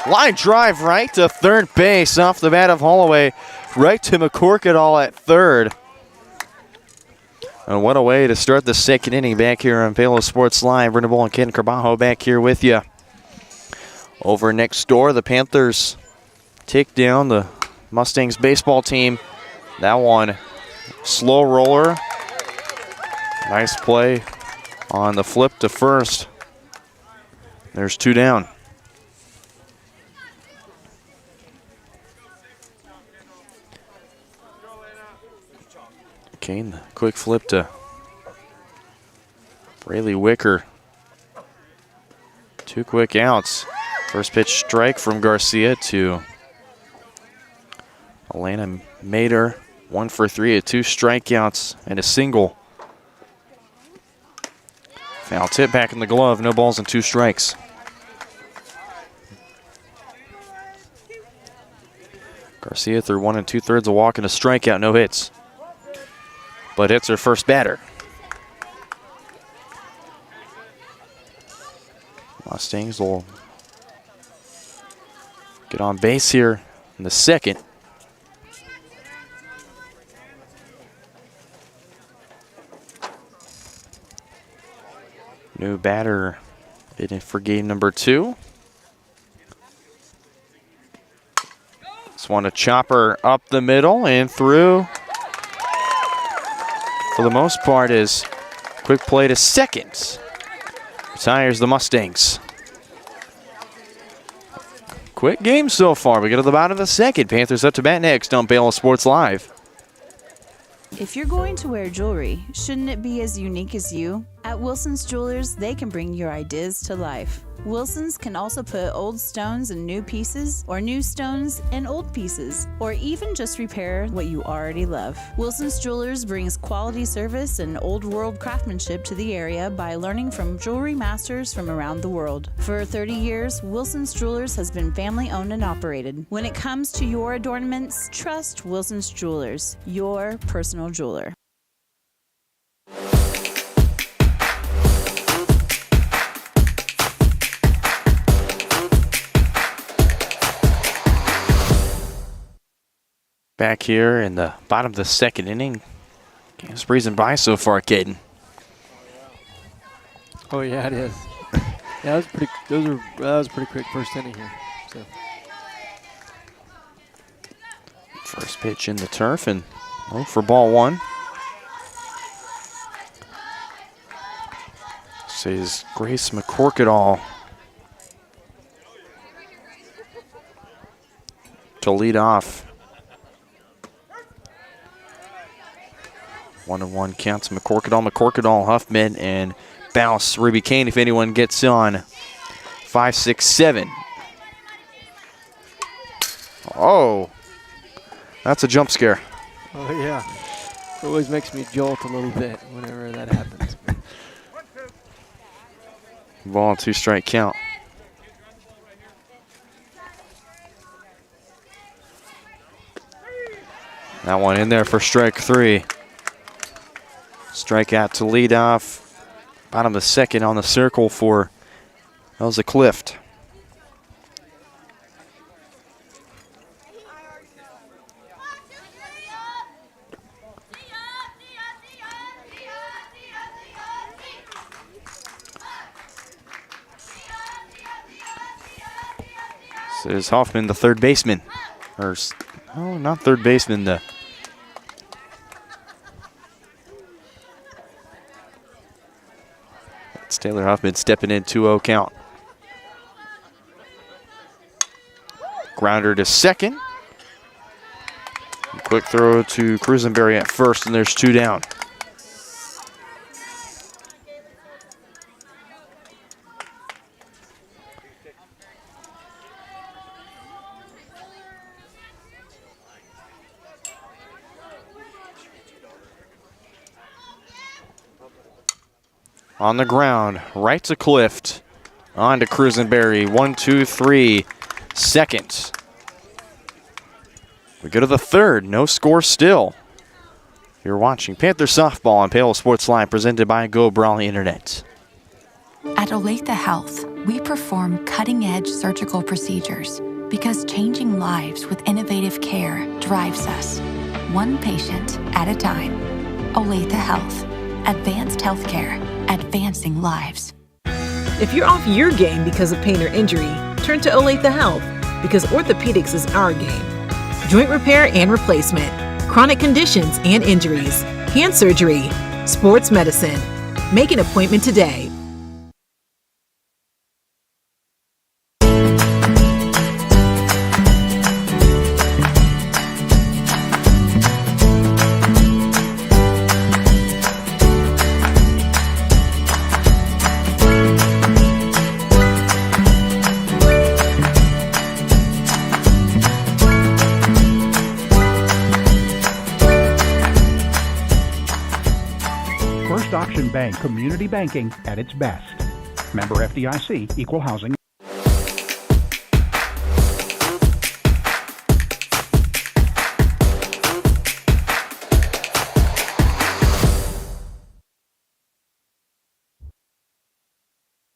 Line drive right to third base off the bat of Holloway. Right to McCorkadall at third. And what a way to start the second inning back here on Paola Sports Live. Brenda Bull and Ken Carbajo back here with you. Over next door, the Panthers take down the Mustangs baseball team. That one, slow roller. Nice play on the flip to first. There's 2 down. Gain the quick flip to Braylee Wicker. 2 quick outs. First pitch strike from Garcia to Elena Mader. 1 for 3 at 2 strikeouts and a single. Foul tip back in the glove. No balls and 2 strikes. Garcia threw 1 2/3 a walk and a strikeout. No hits. But hits her first batter. Mustangs will get on base here in the second. New batter in for game number 2. This one a chopper up the middle and through. For the most part is quick play to second. Retires the Mustangs. Quick game so far. We get to the bottom of the second. Panthers up to bat next on Paola Sports Live. If you're going to wear jewelry, shouldn't it be as unique as you? At Wilson's Jewelers, they can bring your ideas to life. Wilson's can also put old stones in new pieces, or new stones in old pieces, or even just repair what you already love. Wilson's Jewelers brings quality service and old world craftsmanship to the area by learning from jewelry masters from around the world. For 30 years, Wilson's Jewelers has been family owned and operated. When it comes to your adornments, trust Wilson's Jewelers, your personal jeweler. Back here in the bottom of the second inning. Game's breezing by so far, Caden. Oh yeah, it is. Yeah, that was a pretty quick first inning here. So. First pitch in the turf and for ball 1. Says Grace McCorkadall to lead off. 1-1 counts McCorkadall, Huffman, and Bounce. Ruby Kane, if anyone gets on. 5, 6, 7. Oh, that's a jump scare. Oh, yeah. It always makes me jolt a little bit whenever that happens. Ball and 2 strike count. That one in there for strike 3. Strikeout to lead off. Bottom of the second on the circle for Elza Clift. This is Hoffman, the third baseman. Or, oh, not third baseman, it's Taylor Huffman stepping in, 2-0 count. Grounder to second. Quick throw to Cruisenberry at first, and there's 2 down. On the ground, right to Clift, on to Cruisenberry, 1, 2, 3, second. We go to the third, no score still. You're watching Panther Softball on Paola Sports Live, presented by Go Brawley Internet. At Olathe Health, we perform cutting-edge surgical procedures because changing lives with innovative care drives us, one patient at a time. Olathe Health, advanced healthcare, advancing lives. If you're off your game because of pain or injury, turn to Olathe Health because orthopedics is our game. Joint repair and replacement, chronic conditions and injuries, hand surgery, sports medicine. Make an appointment today. Bank, community banking at its best. Member FDIC, Equal Housing.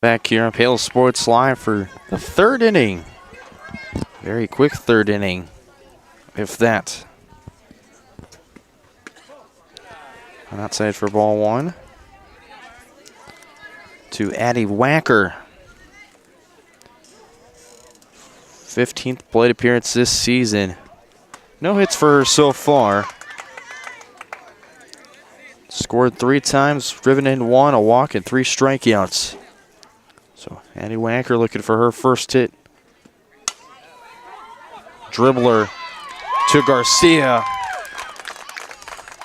Back here on Paola Sports Live for the third inning. Very quick third inning, if that. On outside for ball one. To Addie Wacker. 15th plate appearance this season. No hits for her so far. Scored 3 times, driven in 1, a walk, and 3 strikeouts. So Addie Wacker looking for her first hit. Dribbler to Garcia.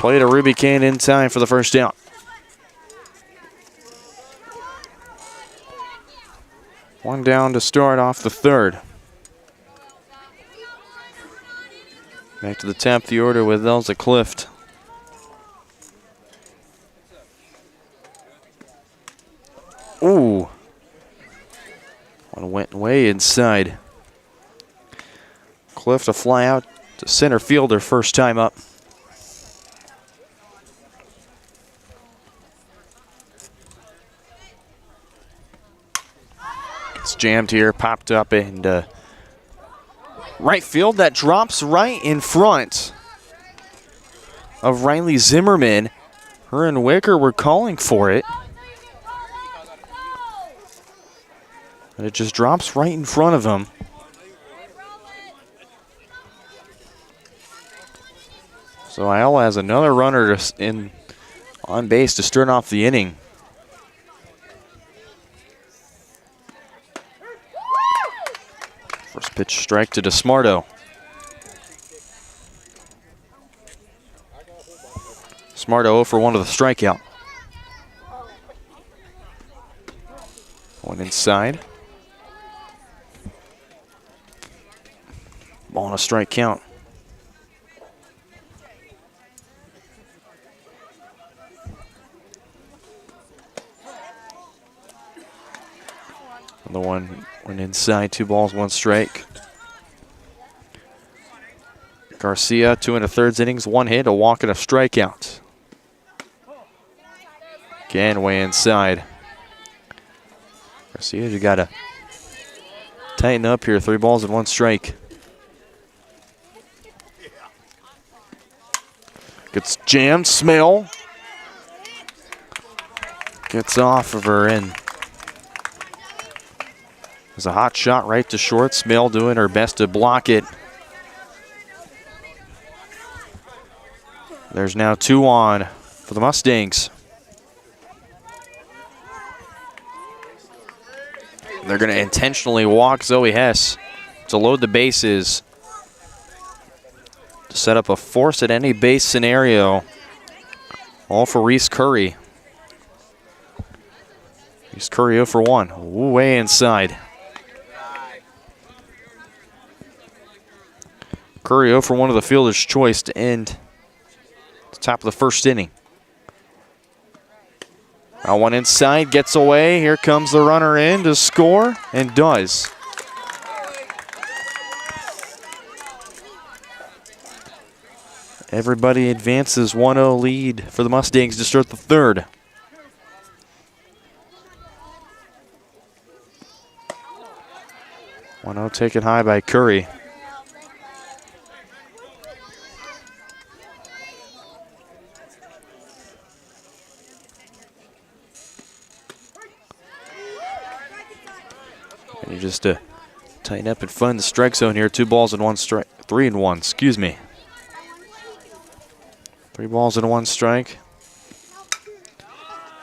Played a Ruby Kane in time for the first out. One down to start off the third. Back to the top of the order with Elsa Clift. Ooh. One went way inside. Clift a fly out to center fielder first time up. It's jammed here, popped up, and right field. That drops right in front of Riley Zimmerman. Her and Wicker were calling for it. And it just drops right in front of him. So Iola has another runner on base to start off the inning. First pitch strike to DeSmarto. Smarto 0 for 1 with a strikeout. One inside. Ball on a strike count. The one went inside, 2 balls, 1 strike. Garcia, 2 1/3 innings, 1 hit, a walk and a strikeout. Again, way inside. Garcia, you got to tighten up here, 3 balls and 1 strike. Gets jammed, Smell. Gets off of her in. There's a hot shot right to short. Smell doing her best to block it. There's now 2 on for the Mustangs. They're going to intentionally walk Zoe Hess to load the bases, to set up a force at any base scenario. All for Reese Curry. Reese Curry 0 for 1. Ooh, way inside. Curry 0 for 1 of the fielder's choice to end the top of the first inning. Now one inside, gets away. Here comes the runner in to score, and does. Everybody advances 1-0 lead for the Mustangs to start the third. One-0 taken high by Curry. And you just tighten up and find the strike zone here. 2 balls and 1 strike. 3 and 1, excuse me. 3 balls and 1 strike.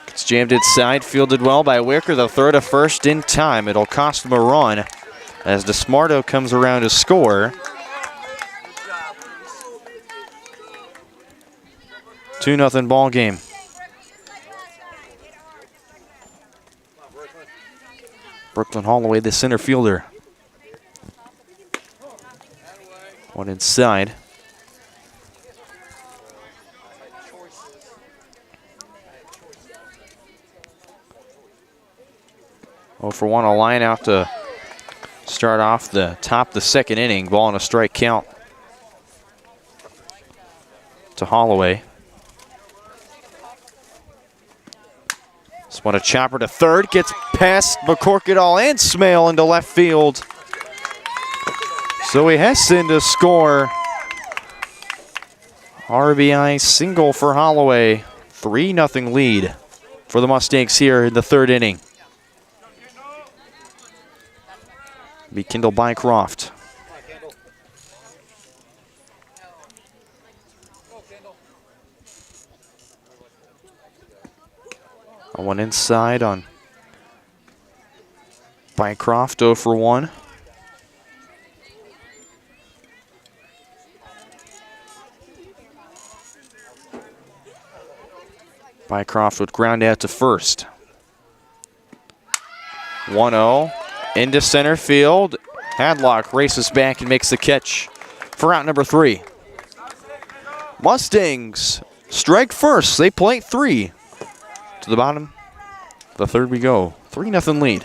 It's jammed inside, fielded well by Wicker. The throw to first in time. It'll cost him a run as DeSmarto comes around to score. 2-0 ball game. Brooklyn Holloway, the center fielder. One inside. 0 for 1, a line out to start off the top of the second inning. Ball and a strike count to Holloway. This one a chopper to third, gets past McCorkadall and Smale into left field. Zoe Heston to score. RBI single for Holloway. 3-0 lead for the Mustangs here in the third inning. Be kindled by Croft. One inside on Bycroft, 0 for 1. Bycroft would ground out to first. 1-0 into center field. Hadlock races back and makes the catch for out number 3. Mustangs strike first. They play 3. To the bottom, the third we go. 3-0 lead.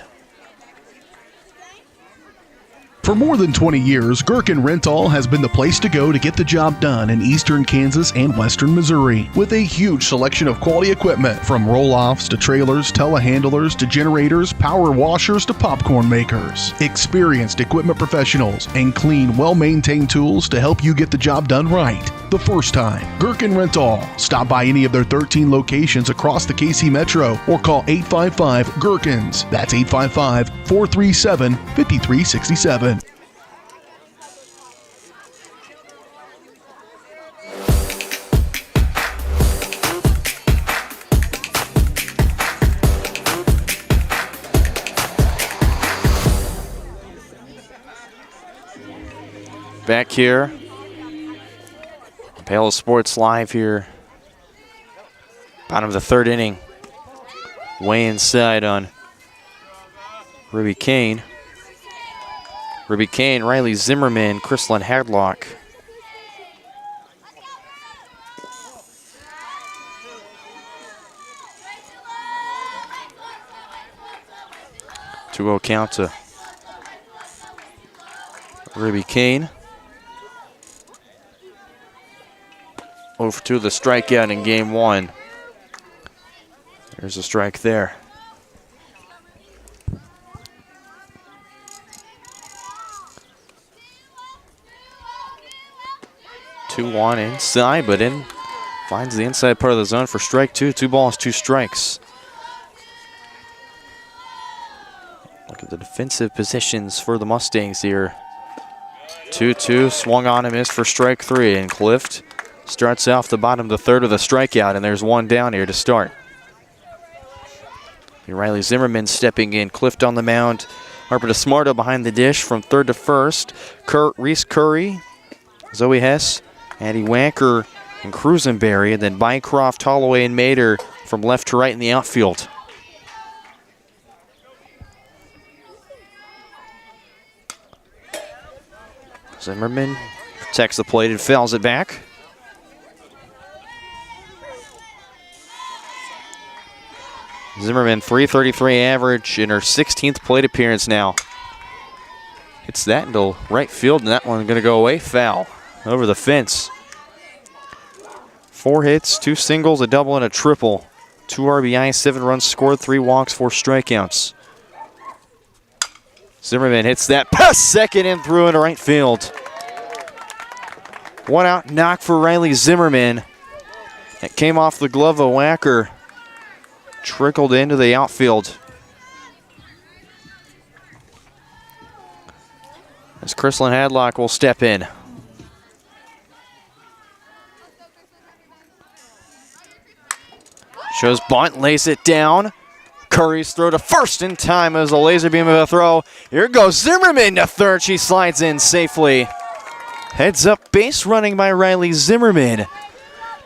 For more than 20 years, Gherkin Rental has been the place to go to get the job done in eastern Kansas and western Missouri. With a huge selection of quality equipment, from roll-offs to trailers, telehandlers to generators, power washers to popcorn makers. Experienced equipment professionals and clean, well-maintained tools to help you get the job done right the first time. Gherkin Rental. Stop by any of their 13 locations across the KC Metro or call 855-GHERKINS. That's 855-437-5367. Back here, Paola Sports Live here. Bottom of the third inning. Way inside on Ruby Kane. Ruby Kane, Riley Zimmerman, Chrislyn Hadlock. Two-0 count to Ruby Kane. 0 for 2 the strikeout in game 1. There's a strike there. Two one inside, but in finds the inside part of the zone for strike 2. 2 balls, 2 strikes. Look at the defensive positions for the Mustangs here. 2-2, swung on and missed for strike 3, and Clift starts off the bottom of the third with a strikeout, and there's one down here to start. Riley Zimmerman stepping in, Clift on the mound, Harper DeSmarto behind the dish from third to first. Reese Curry, Zoe Hess, Addie Wanker, and Cruisenberry, and then Bycroft, Holloway, and Mater from left to right in the outfield. Zimmerman protects the plate and fouls it back. Zimmerman, .333 average in her 16th plate appearance now. Hits that into right field, and that one's going to go away. Foul over the fence. 4 hits, 2 singles, a double, and a triple. 2 RBI, 7 runs scored, 3 walks, 4 strikeouts. Zimmerman hits that past second and through into right field. 1 out knock for Riley Zimmerman. It came off the glove of Wacker. Trickled into the outfield. As Chrislyn Hadlock will step in. Shows bunt, lays it down. Curry's throw to first in time as a laser beam of a throw. Here goes Zimmerman to third. She slides in safely. Heads up base running by Riley Zimmerman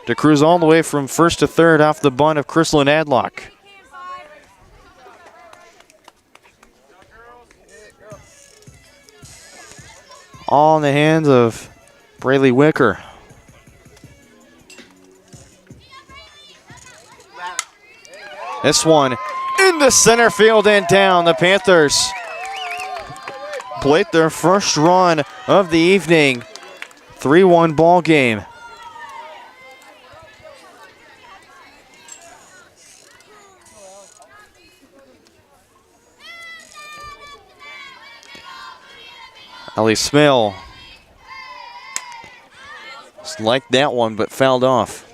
to cruise all the way from first to third off the bunt of Chrislyn Hadlock. All in the hands of Braylee Wicker. This one into center field and down. The Panthers plate their first run of the evening. 3-1 ball game. Ellie Smale liked that one, but fouled off.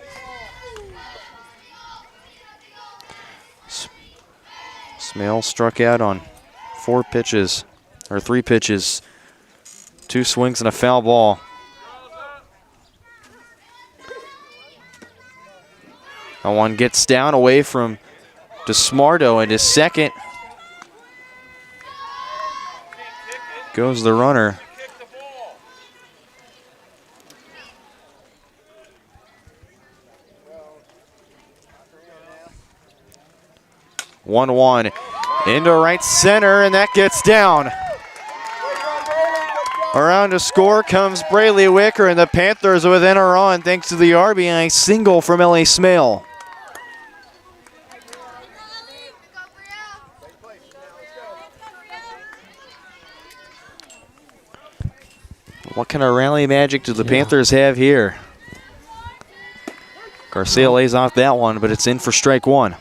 Smale struck out on 3 pitches, 2 swings and a foul ball. That one gets down away from DeSmarto and his second. Goes the runner. One into right center, and that gets down. Around to score comes Braylee Wicker, and the Panthers are within a run thanks to the RBI single from Ellie Smale. What kind of rally magic do the Panthers have here? Garcia lays off that one, but it's in for strike one.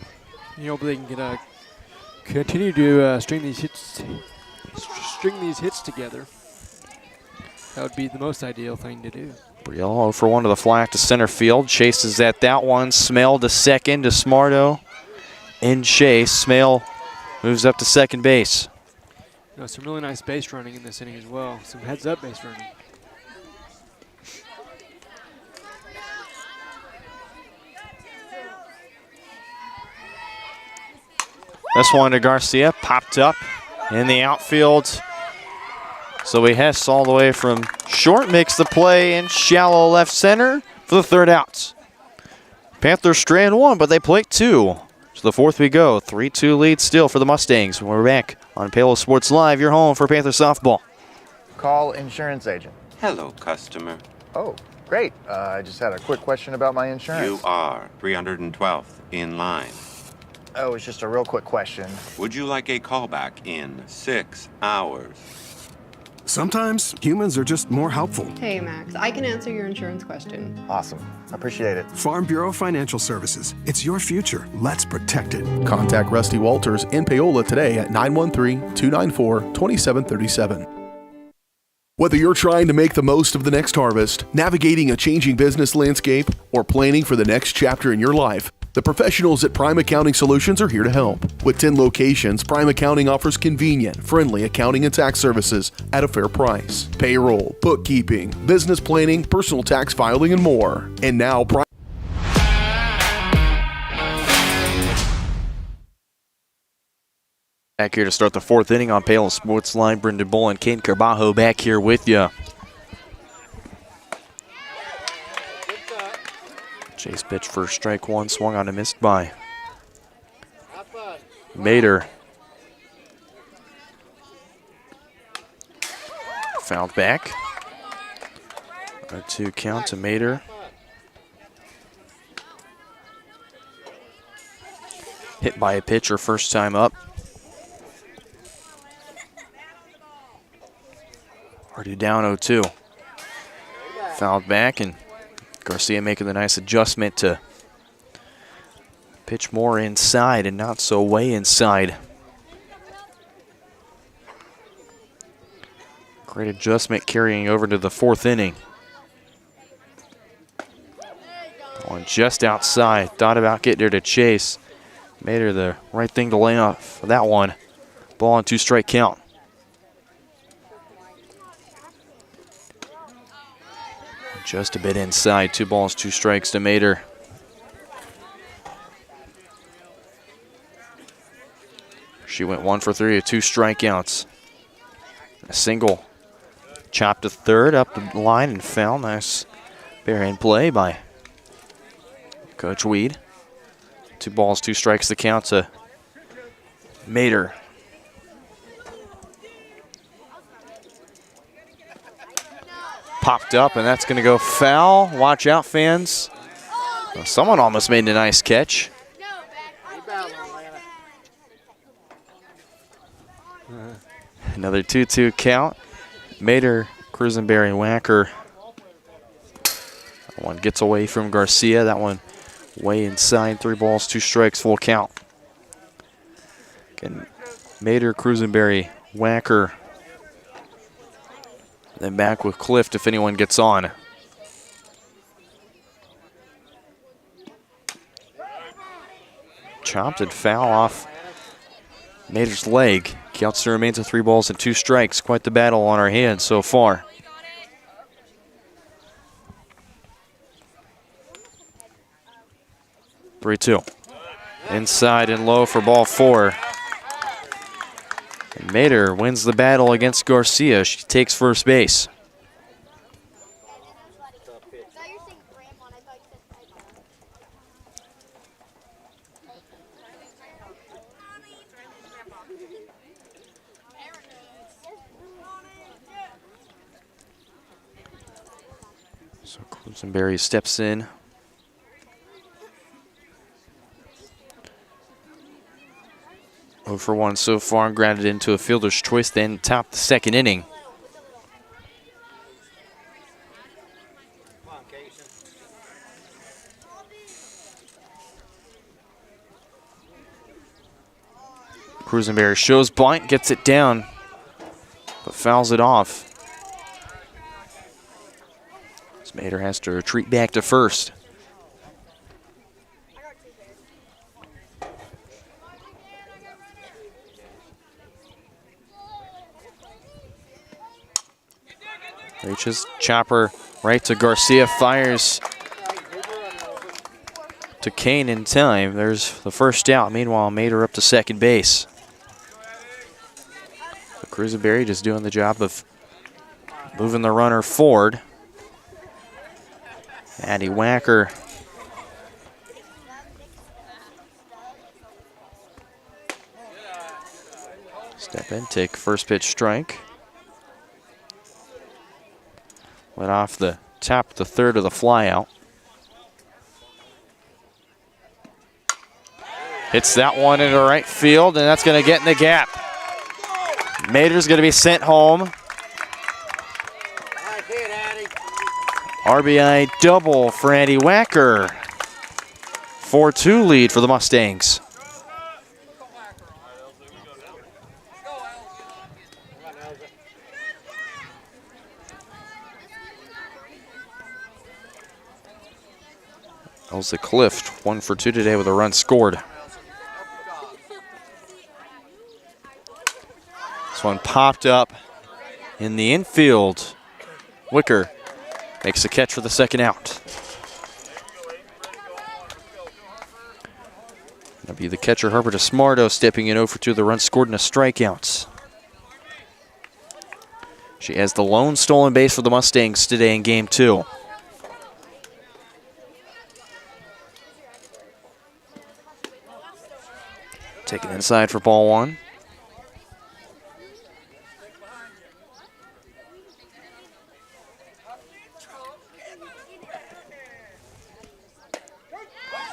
You hope they can continue to string these hits together. That would be the most ideal thing to do. Brielle 0 for 1 to the flat to center field. Chases at that one. Smale to second. DeSmarto in chase. Smale moves up to second base. Some really nice base running in this inning as well. Some heads-up base running. This one to Garcia, popped up in the outfield. So he heads all the way from short, makes the play in shallow left center for the third out. Panthers strand 1, but they plate 2. To the fourth we go. 3-2 lead still for the Mustangs. We're back on Paola Sports Live, your home for Panther softball. Call insurance agent. Hello, customer. Oh, great. I just had a quick question about my insurance. You are 312th in line. Oh, it's just a real quick question. Would you like a callback in 6 hours? Sometimes humans are just more helpful. Hey, Max, I can answer your insurance question. Awesome. Appreciate it. Farm Bureau Financial Services. It's your future. Let's protect it. Contact Rusty Walters in Paola today at 913-294-2737. Whether you're trying to make the most of the next harvest, navigating a changing business landscape, or planning for the next chapter in your life, the professionals at Prime Accounting Solutions are here to help. With 10 locations, Prime Accounting offers convenient, friendly accounting and tax services at a fair price. Payroll, bookkeeping, business planning, personal tax filing, and more. And now, Prime. Back here to start the fourth inning on Paola Sports Line. Brendan Bull and Kate Carbajo back here with you. Chase pitch for strike 1, swung on and missed by Mater. Fouled back. A 2 count to Mater. Hit by a pitcher first time up. Already down 0-2. Fouled back, and Garcia making the nice adjustment to pitch more inside and not so way inside. Great adjustment carrying over to the fourth inning. One just outside. Thought about getting there to chase. Made her the right thing to lay off for that one. Ball on 2 strike count. Just a bit inside. 2 balls, 2 strikes to Mater. She went 1 for 3 with 2 strikeouts. A single. Chopped to third, up the line and foul. Nice barehand play by Coach Weed. 2 balls, 2 strikes to count to Mater. Popped up, and that's going to go foul. Watch out, fans. Well, someone almost made a nice catch. Another 2-2 count. Mater, Cruisenberry, Wacker. That one gets away from Garcia. That one way inside. 3 balls, 2 strikes, full count. Again, Mater, Cruisenberry, Wacker. Then back with Clift if anyone gets on. Chopped and foul off Mater's leg. Count still remains of 3 balls and 2 strikes. Quite the battle on our hands so far. (3-2). Inside and low for ball 4. And Mater wins the battle against Garcia. She takes first base. So Cruisenberry steps in. Oh for 1 so far, and grounded into a fielder's choice, then top the second inning. Cruisenberry shows bunt, gets it down, but fouls it off. Mater has to retreat back to first. Reaches, chopper right to Garcia, fires to Kane in time. There's the first out. Meanwhile, Mater up to second base. So Cruisenberry just doing the job of moving the runner forward. Addie Wacker step in, take first pitch strike. Let off the top, the third of the flyout. Hits that one into right field, and that's going to get in the gap. Mater's going to be sent home. RBI double for Addie Wacker. 4-2 lead for the Mustangs. Elsa Clift, 1 for 2 today with a run scored. This one popped up in the infield. Wicker makes the catch for the second out. That'll be the catcher, Herbert Esmardo, stepping in 0 for 2. The run scored in a strikeout. She has the lone stolen base for the Mustangs today in Game 2. Taken inside for ball 1.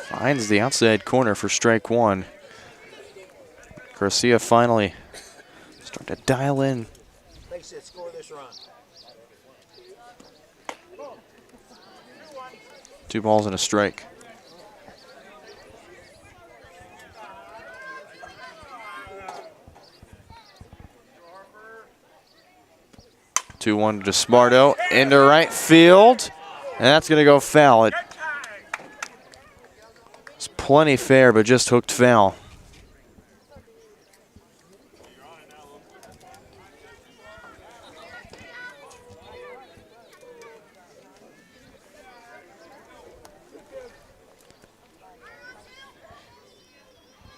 Finds the outside corner for strike 1. Garcia finally starting to dial in. 2 balls and a strike. Two 2-1 to Smarto into right field, and that's going to go foul. It's plenty fair, but just hooked foul.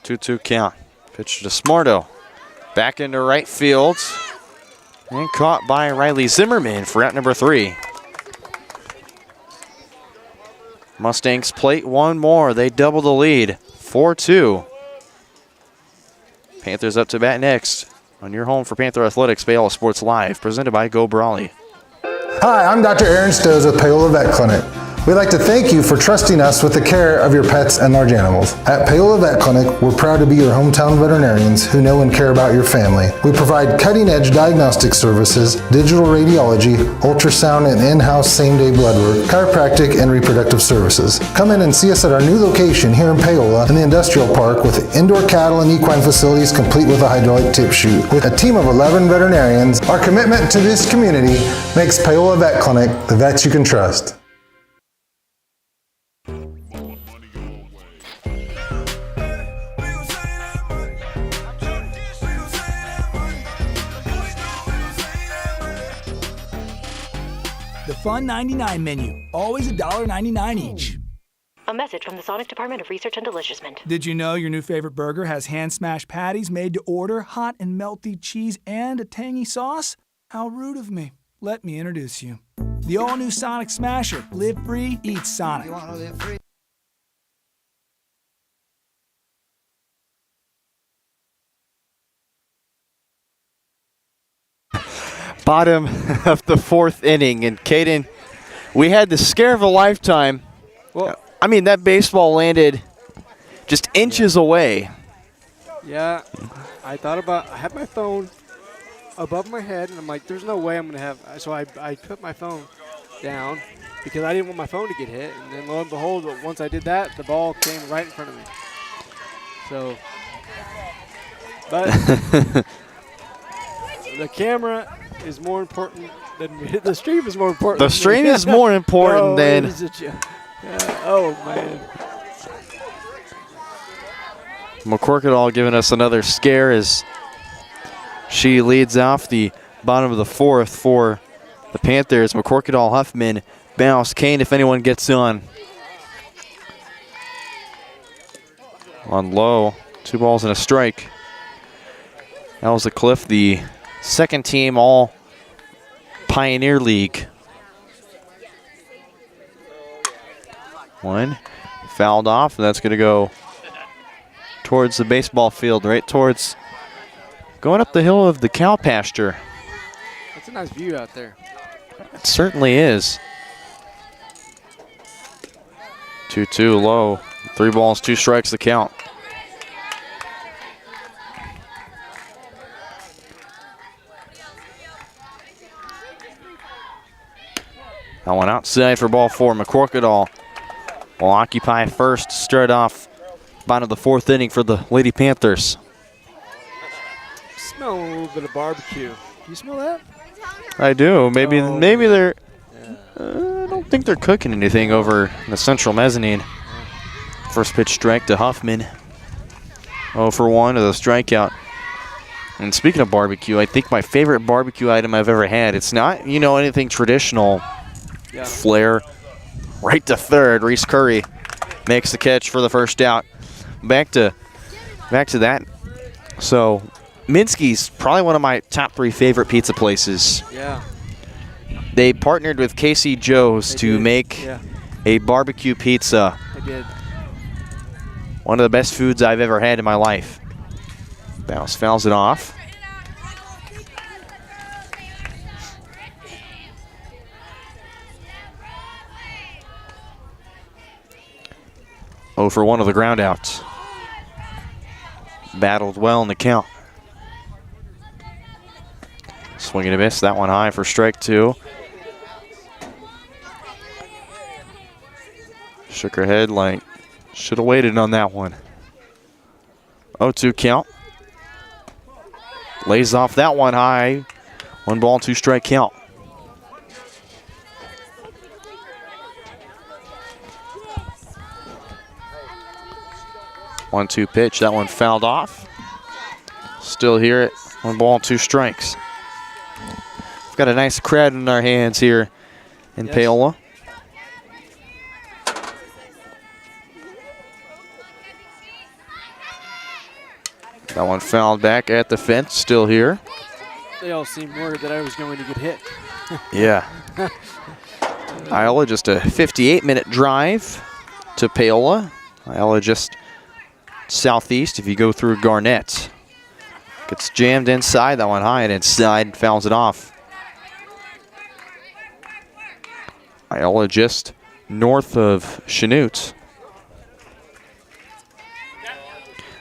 Two count. Pitch to Smarto. Back into right field. And caught by Riley Zimmerman for out number 3. Mustangs plate one more. They double the lead. 4-2. Panthers up to bat next on your home for Panther Athletics, Paola Sports Live, presented by Go Brawley. Hi, I'm Dr. Aaron Stills with Paola Vet Clinic. We'd like to thank you for trusting us with the care of your pets and large animals. At Paola Vet Clinic, we're proud to be your hometown veterinarians who know and care about your family. We provide cutting-edge diagnostic services, digital radiology, ultrasound, and in-house same-day blood work, chiropractic, and reproductive services. Come in and see us at our new location here in Paola in the Industrial Park with indoor cattle and equine facilities complete with a hydraulic tip chute. With a team of 11 veterinarians, our commitment to this community makes Paola Vet Clinic the vets you can trust. The Fun 99 menu, always $1.99 each. A message from the Sonic Department of Research and Deliciousment. Did you know your new favorite burger has hand-smashed patties made to order, hot and melty cheese, and a tangy sauce? How rude of me. Let me introduce you. The all-new Sonic Smasher. Live free, eat Sonic. Bottom of the fourth inning, and Caden, we had the scare of a lifetime. Well, I mean, that baseball landed just inches away. Yeah, I had my phone above my head, and I'm like, there's no way I'm going to have, so I put my phone down because I didn't want my phone to get hit, and then lo and behold, once I did that, the ball came right in front of me. So, but the camera is more important than me. The stream is more important. The stream is more important than. Oh, man. McCorkadall giving us another scare as she leads off the bottom of the fourth for the Panthers. McCorkadall, Huffman, Bounce, Kane if anyone gets on. On low, 2 balls and a strike. That was the Cliff, the second team all Pioneer League. One fouled off, and that's going to go towards the baseball field, right towards going up the hill of the cow pasture. That's a nice view out there. It certainly is. 2-2 low. 3 balls, 2 strikes the count. That one outside for ball 4. McCorkadall will occupy first, start off bottom of the fourth inning for the Lady Panthers. Smell a little bit of barbecue. Do you smell that? I do. Maybe they're. I don't think they're cooking anything over in the central mezzanine. First pitch strike to Huffman. 0 for 1 with a strikeout. And speaking of barbecue, I think my favorite barbecue item I've ever had. It's not, anything traditional. Yeah. Flare right to third. Reese Curry makes the catch for the first out. Back to that. So Minsky's probably one of my top 3 favorite pizza places. Yeah. They partnered with Casey Joe's to make a barbecue pizza. I did. One of the best foods I've ever had in my life. Bounce fouls it off. Oh for 1 of the ground outs. Battled well in the count. Swing and a miss. That one high for strike 2. Shook her head like should have waited on that one. 0-2 count. Lays off that one high. 1 ball, 2 strike count. One-two pitch. That one fouled off. Still hear it. 1 ball, 2 strikes. We've got a nice crowd in our hands here in Paola. That one fouled back at the fence. Still here. They all seemed worried that I was going to get hit. Yeah. Iola just a 58-minute drive to Paola. Iola just southeast if you go through Garnett. Gets jammed inside, that one high and inside, fouls it off. Iola just north of Chanute.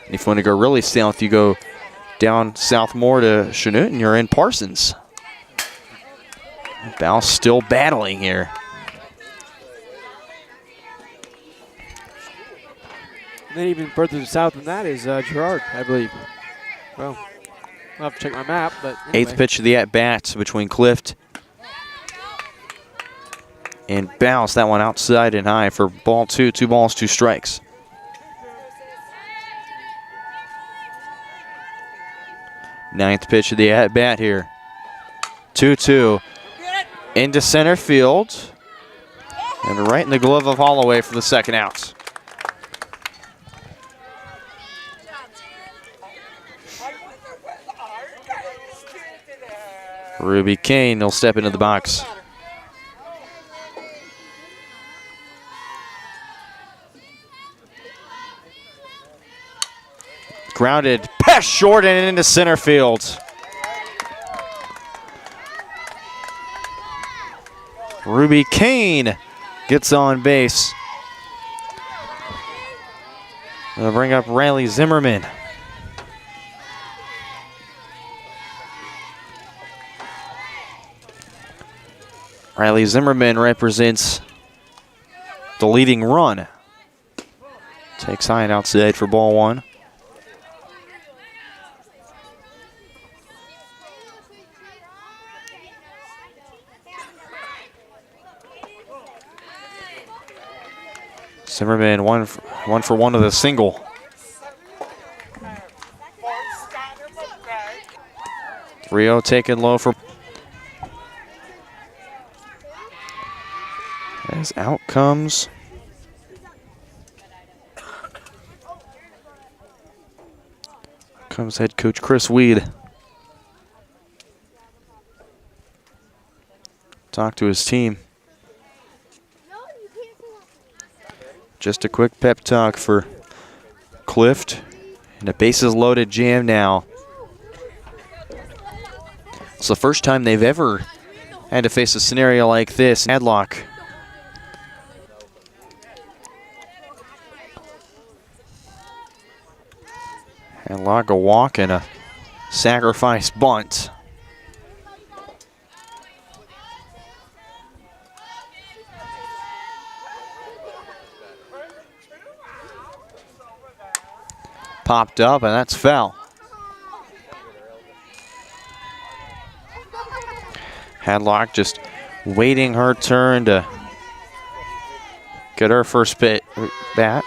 And if you want to go really south, you go down south more to Chanute and you're in Parsons. Bow's still battling here. And then even further south than that is Girard, I believe. Well, I'll have to check my map, but anyway. 8th pitch of the at-bat between Clift and Bounce. That one outside and high for ball 2. 2 balls, 2 strikes. Ninth pitch of the at-bat here. 2-2 into center field. And right in the glove of Holloway for the second out. Ruby Kane will step into the box. Grounded, pass short and into center field. Ruby Kane gets on base. They'll bring up Riley Zimmerman. Riley Zimmerman represents the leading run. Takes high and outside for ball 1. Zimmerman one for one with a single. Rio taken low for. As out comes head coach Chris Weed. Talk to his team. Just a quick pep talk for Clift and a bases loaded jam now. It's the first time they've ever had to face a scenario like this. Hadlock. Hadlock a walk and a sacrifice bunt. Popped up, and that's foul. Hadlock just waiting her turn to get her first bat. That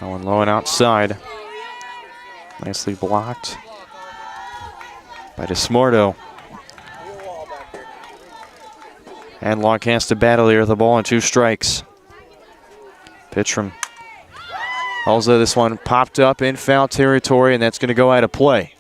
one low and outside. Nicely blocked by DeSmarto. Hadlock has to battle here with the ball and 2 strikes. Pitch from Halza. This one popped up in foul territory, and that's going to go out of play.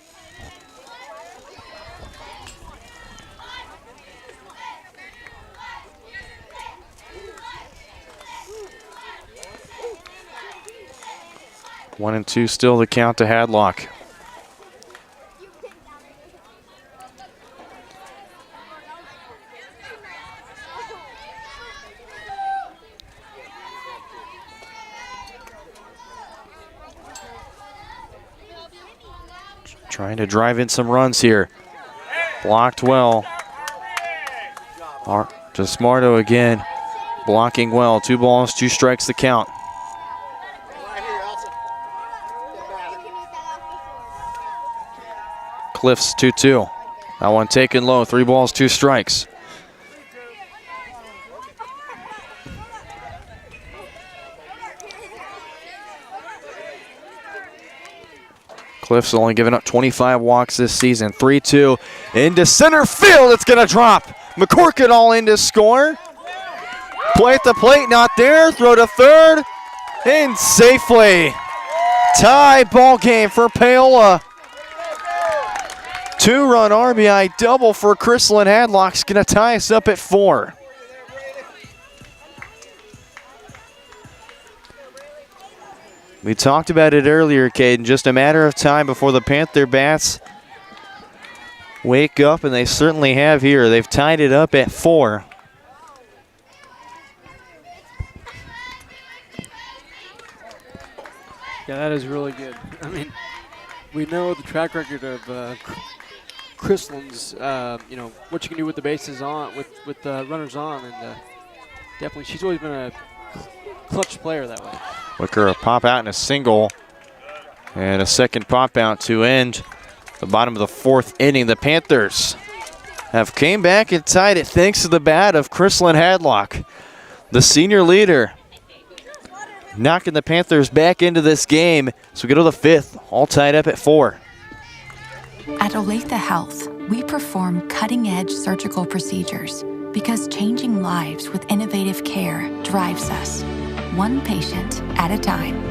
One and 2 still the count to Hadlock. Trying to drive in some runs here. Blocked well. DeSmarto again. Blocking well. 2 balls, 2 strikes the count. Cliffs 2-2. That one taken low. 3 balls, 2 strikes. Cliffs only given up 25 walks this season. 3-2 into center field. It's going to drop. McCorkin all in to score. Play at the plate, not there. Throw to third. And safely. Tie ball game for Paola. 2-run RBI double for Crystalline Hadlock's going to tie us up at 4. We talked about it earlier, Caden. Just a matter of time before the Panther bats wake up, and they certainly have here. They've tied it up at 4. Yeah, that is really good. I mean, we know the track record of Chrisland's, what you can do with the bases on, with runners on, and definitely she's always been a clutch player that way. Wicker a pop out in a single, and a second pop out to end the bottom of the 4th inning. The Panthers have came back and tied it thanks to the bat of Chrisland Hadlock, the senior leader, knocking the Panthers back into this game. So we go to the 5th, all tied up at 4. At Olathe Health, we perform cutting-edge surgical procedures because changing lives with innovative care drives us, one patient at a time.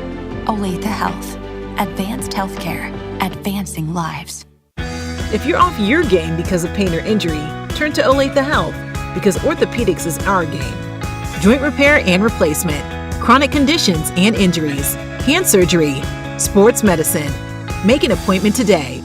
Olathe Health, advanced healthcare, advancing lives. If you're off your game because of pain or injury, turn to Olathe Health because orthopedics is our game. Joint repair and replacement, chronic conditions and injuries, hand surgery, sports medicine. Make an appointment today.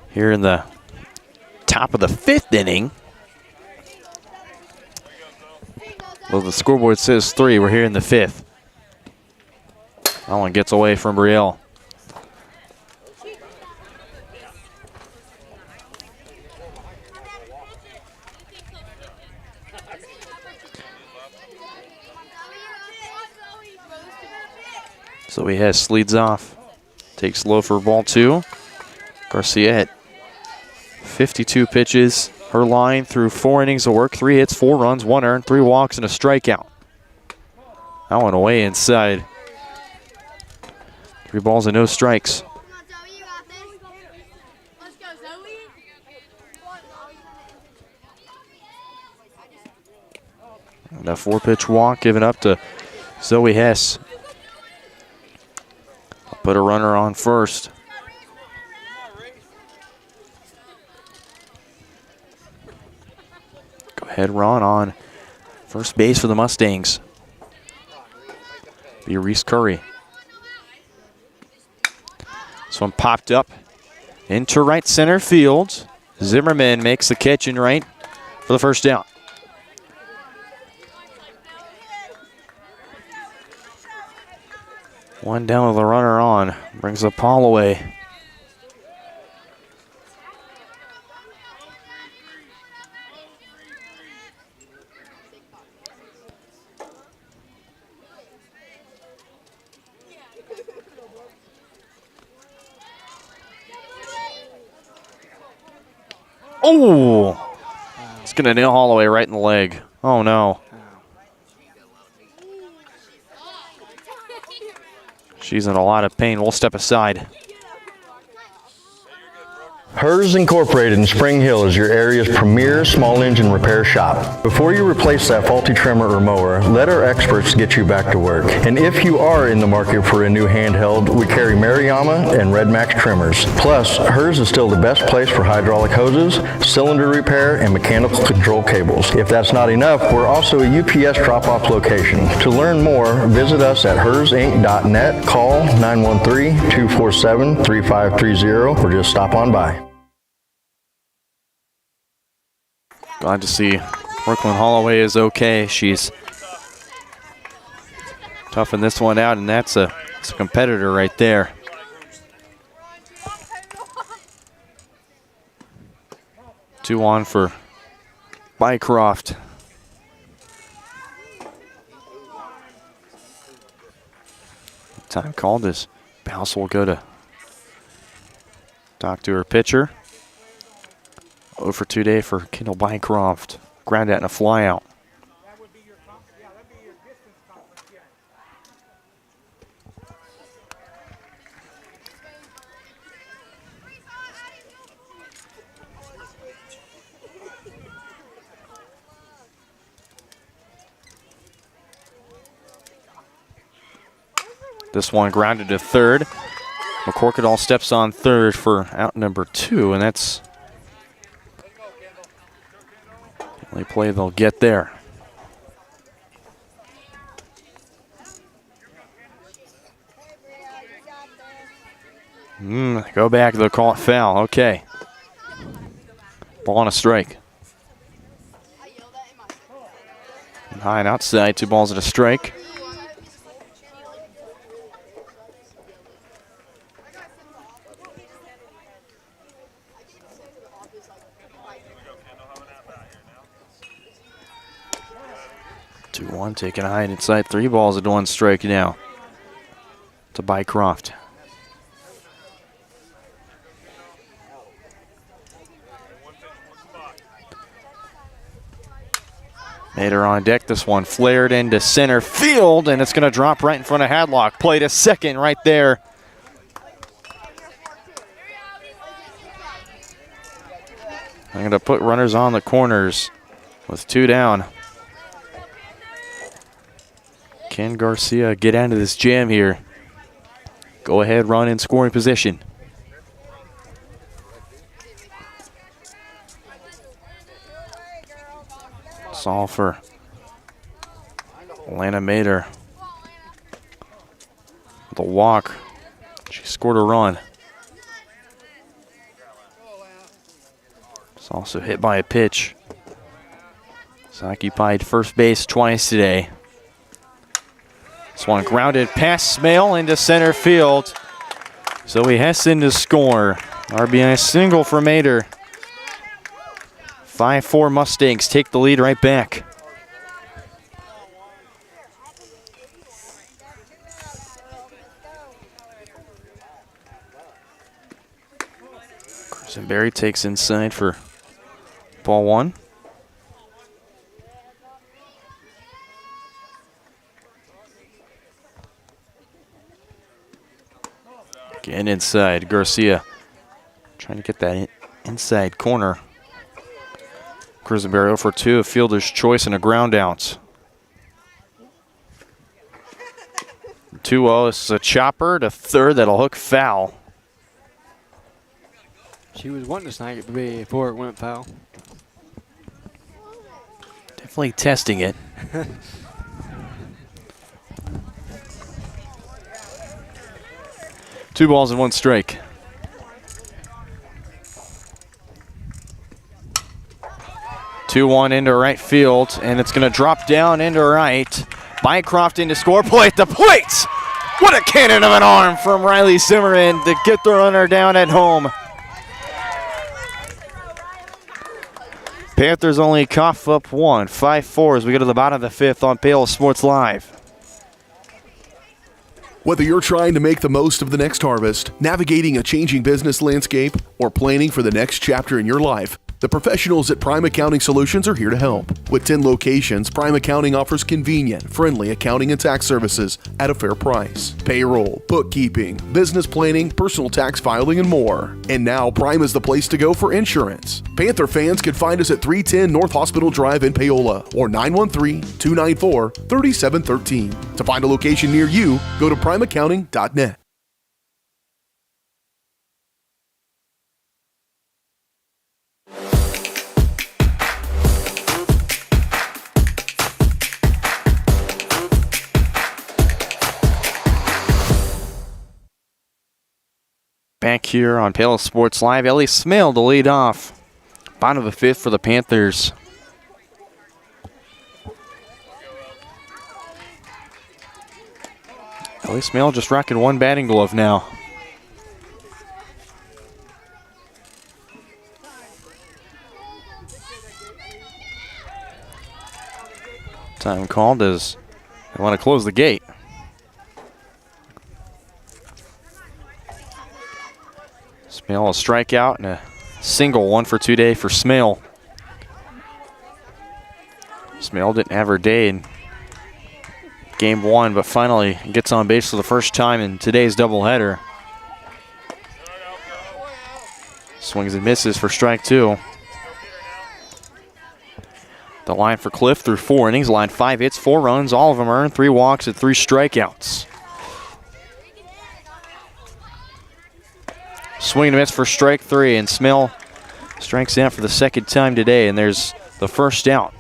Here in the top of the 5th inning. Well, the scoreboard says 3. We're here in the 5th. That one gets away from Brielle. So he has leads off. Takes low for ball 2. Garcia at 52 pitches. Her line through 4 innings of work, 3 hits, 4 runs, 1 earned, 3 walks, and a strikeout. That one away inside. 3 balls and no strikes. And a 4-pitch walk given up to Zoe Hess. Put a runner on first. Go ahead, run on first base for the Mustangs. Be Reese Curry. This one popped up into right center field. Zimmerman makes the catch in right for the first down. One down with the runner on. Brings the ball away. Oh! It's going to nail Holloway right in the leg. Oh, no. She's in a lot of pain. We'll step aside. Hers Incorporated in Spring Hill is your area's premier small engine repair shop. Before you replace that faulty trimmer or mower, let our experts get you back to work. And if you are in the market for a new handheld, we carry Maruyama and Red Max trimmers. Plus, Hers is still the best place for hydraulic hoses, cylinder repair, and mechanical control cables. If that's not enough, we're also a UPS drop-off location. To learn more, visit us at hersinc.net, call 913-247-3530, or just stop on by. Glad to see Brooklyn Holloway is okay. She's toughing this one out, and that's a competitor right there. Two on for Bycroft. Time called as Bounce will go to talk to her pitcher. 0 for 2 day for Kendall Bycroft. Ground out and a fly out. This one grounded to third. McCorkadall steps on third for out number 2, and that's the only play they'll get there. Go back, they'll call it foul. Okay. Ball on a strike. High and outside, 2 balls and a strike. Two one, taking a high and inside, 3 balls and 1 strike now to Bycroft. Mater on deck. This one flared into center field, and it's going to drop right in front of Hadlock. Play to second right there. I'm going to put runners on the corners with 2 down. Can Garcia get out of this jam here? Go ahead, run in scoring position. It's all for Alana Mater. The walk. She scored a run. It's also hit by a pitch. It's occupied first base twice today. This one grounded past Smale into center field. Zoe Hessen to score. RBI single for Mater. 5-4 Mustangs take the lead right back. Barry takes inside for ball 1. Again inside, Garcia trying to get that inside corner. Grisenberry 0 for 2, a fielder's choice and a ground out. 2-0, this is a chopper to third that'll hook foul. She was wanting to snag it before it went foul. Definitely testing it. Two balls and 1 strike. Two-one into right field, and it's going to drop down into right. Bycroft into score play at the plate. What a cannon of an arm from Riley Zimmerman to get the runner down at home. Panthers only cough up 1, 5-4 as we go to the bottom of the 5th on Paola Sports Live. Whether you're trying to make the most of the next harvest, navigating a changing business landscape, or planning for the next chapter in your life, the professionals at Prime Accounting Solutions are here to help. With 10 locations, Prime Accounting offers convenient, friendly accounting and tax services at a fair price. Payroll, bookkeeping, business planning, personal tax filing, and more. And now Prime is the place to go for insurance. Panther fans can find us at 310 North Hospital Drive in Paola or 913-294-3713. To find a location near you, go to primeaccounting.net. Back here on Paola Sports Live, Ellie Smale to lead off. Bottom of the 5th for the Panthers. Ellie Smale just rocking 1 batting glove now. Time called as they want to close the gate. Smale a strikeout and a single, 1 for 2 day for Smale. Smale didn't have her day in game 1, but finally gets on base for the first time in today's doubleheader. Swings and misses for strike 2. The line for Cliff through 4 innings, line 5 hits, 4 runs, all of them earned, 3 walks and 3 strikeouts. Swing and a miss for strike 3, and Smell strikes out for the second time today, and there's the first out.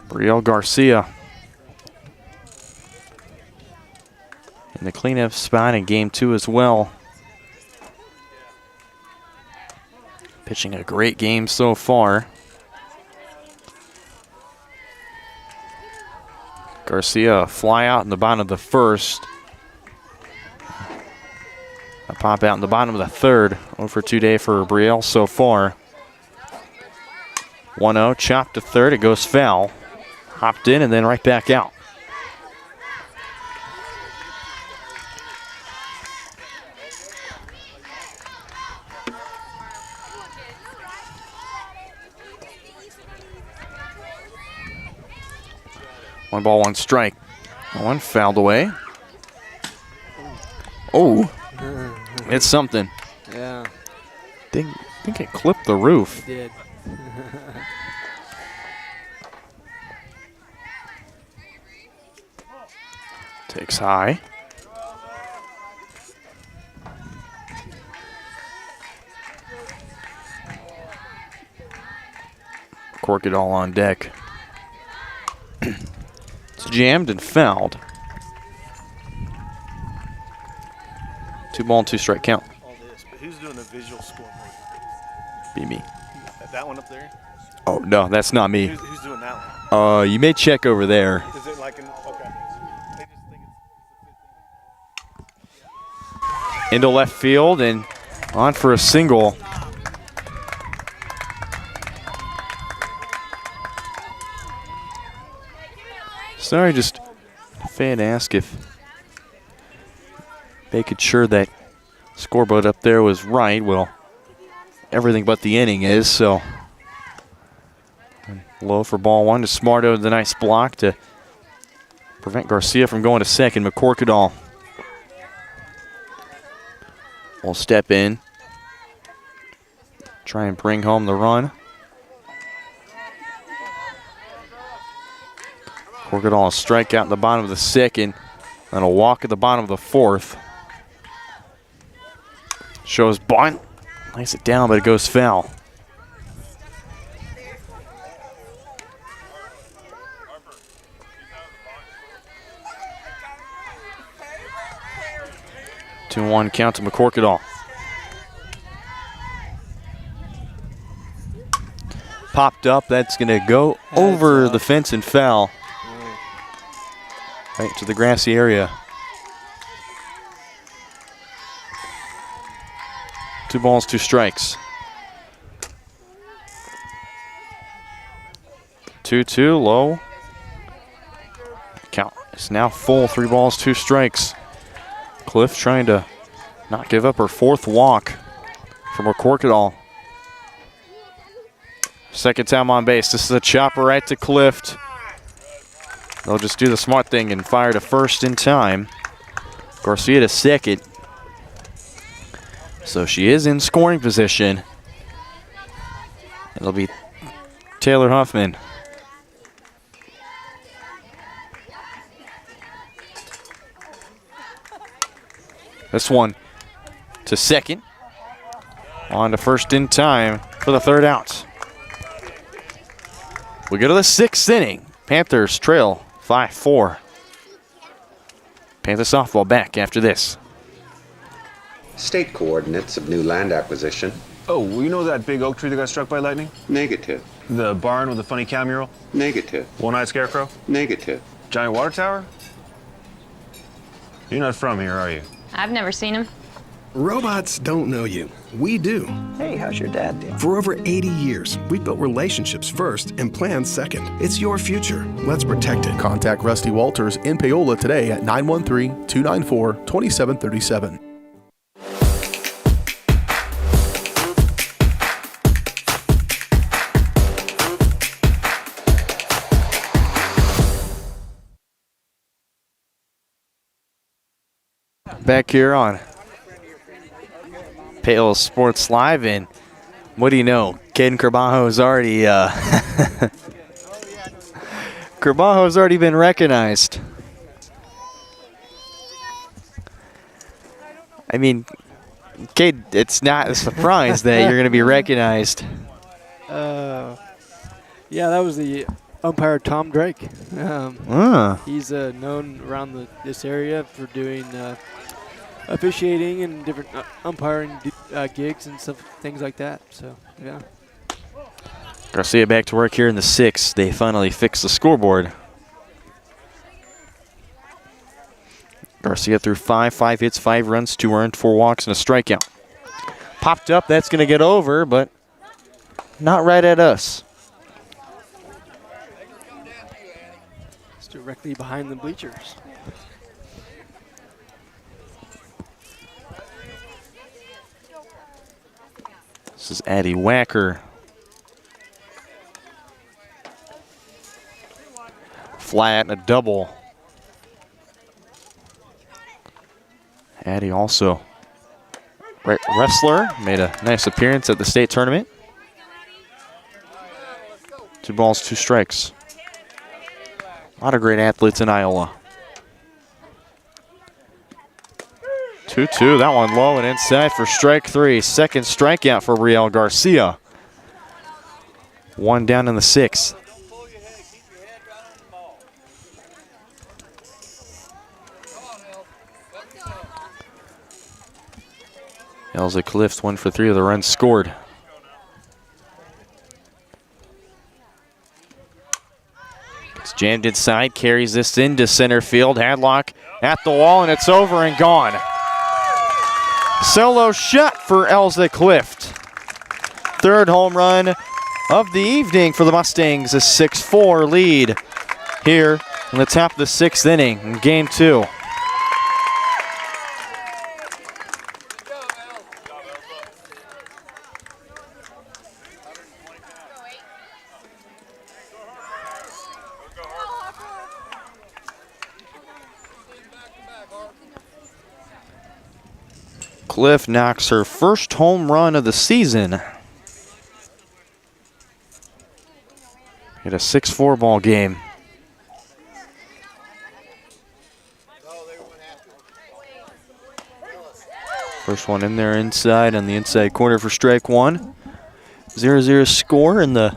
Brielle Garcia in the cleanup spot in game 2 as well. Pitching a great game so far. Garcia, fly out in the bottom of the first. A pop out in the bottom of the third. 0 for 2 day for Brielle so far. 1-0, chopped to third, it goes foul. Hopped in and then right back out. One ball, one strike. One fouled away. Oh, it's something. Yeah. Think it clipped the roof. It did. Takes high. Cork it all on deck. It's jammed and fouled. 2 ball and 2 strike count. All this, but who's doing the visual scoreboard? Be me. That one up there? Oh, no, that's not me. Who's doing that one? You may check over there. Is it like an, okay. They just think Into left field and on for a single. Sorry, just a fan asked if making sure that scoreboard up there was right. Well, everything but the inning is, so. Low for ball 1 to Smarto, the nice block to prevent Garcia from going to second. McCorkadall will step in, try and bring home the run. McCorkadall a strikeout in the bottom of the second, and a walk at the bottom of the fourth. Shows bunt, lays it down, but it goes foul. Two and 1 count to McCorkadall. Popped up, that's going to go over the fence and foul. Right to the grassy area. 2 balls, 2 strikes. 2-2, low. Count is now full, 3 balls, 2 strikes. Cliff trying to not give up her 4th walk from McCorkadall. Second time on base. This is a chopper right to Clift. They'll just do the smart thing and fire to first in time. Garcia to second. So she is in scoring position. It'll be Taylor Huffman. This one to second. On to first in time for the 3rd out. We go to the 6th inning. Panthers trail 5-4. Panther softball back after this. State coordinates of new land acquisition. Oh, well, you know that big oak tree that got struck by lightning? Negative. The barn with the funny cow mural? Negative. One-eyed scarecrow? Negative. Giant water tower? You're not from here, are you? I've never seen him. Robots don't know you. We do. Hey, how's your dad doing? For over 80 years, we've built relationships first and plans second. It's your future. Let's protect it. Contact Rusty Walters in Paola today at 913-294-2737. Back here on Paola Sports Live, and what do you know? Caden Carbajo's already Carbajo's already been recognized. I mean, Kate, it's not a surprise that you're going to be recognized. Yeah, that was the umpire Tom Drake. He's known around this area for doing officiating and different umpiring gigs and stuff, things like that. So, yeah. Garcia back to work here in the 6th. They finally fixed the scoreboard. Garcia threw 5 hits, 5 runs, 2 earned, 4 walks, and a strikeout. Popped up, that's going to get over, but not right at us. It's directly behind the bleachers. This is Addie Wacker. Flat and a double. Addie also wrestler, made a nice appearance at the state tournament. 2 balls, 2 strikes. A lot of great athletes in Iola. 2-2, that one low and inside for strike 3. Second strikeout for Riel Garcia. 1 down in the 6th. Elza Cliffs 1 for 3 of the runs scored. It's jammed inside, carries this into center field. Hadlock at the wall, and it's over and gone. Solo shot for Elza Clift. 3rd home run of the evening for the Mustangs. A 6-4 lead here in the top of the 6th inning in game 2. Cliff knocks her first home run of the season. Hit a 6-4 ball game. First one in there inside on the inside corner for strike 1. 0-0 score in the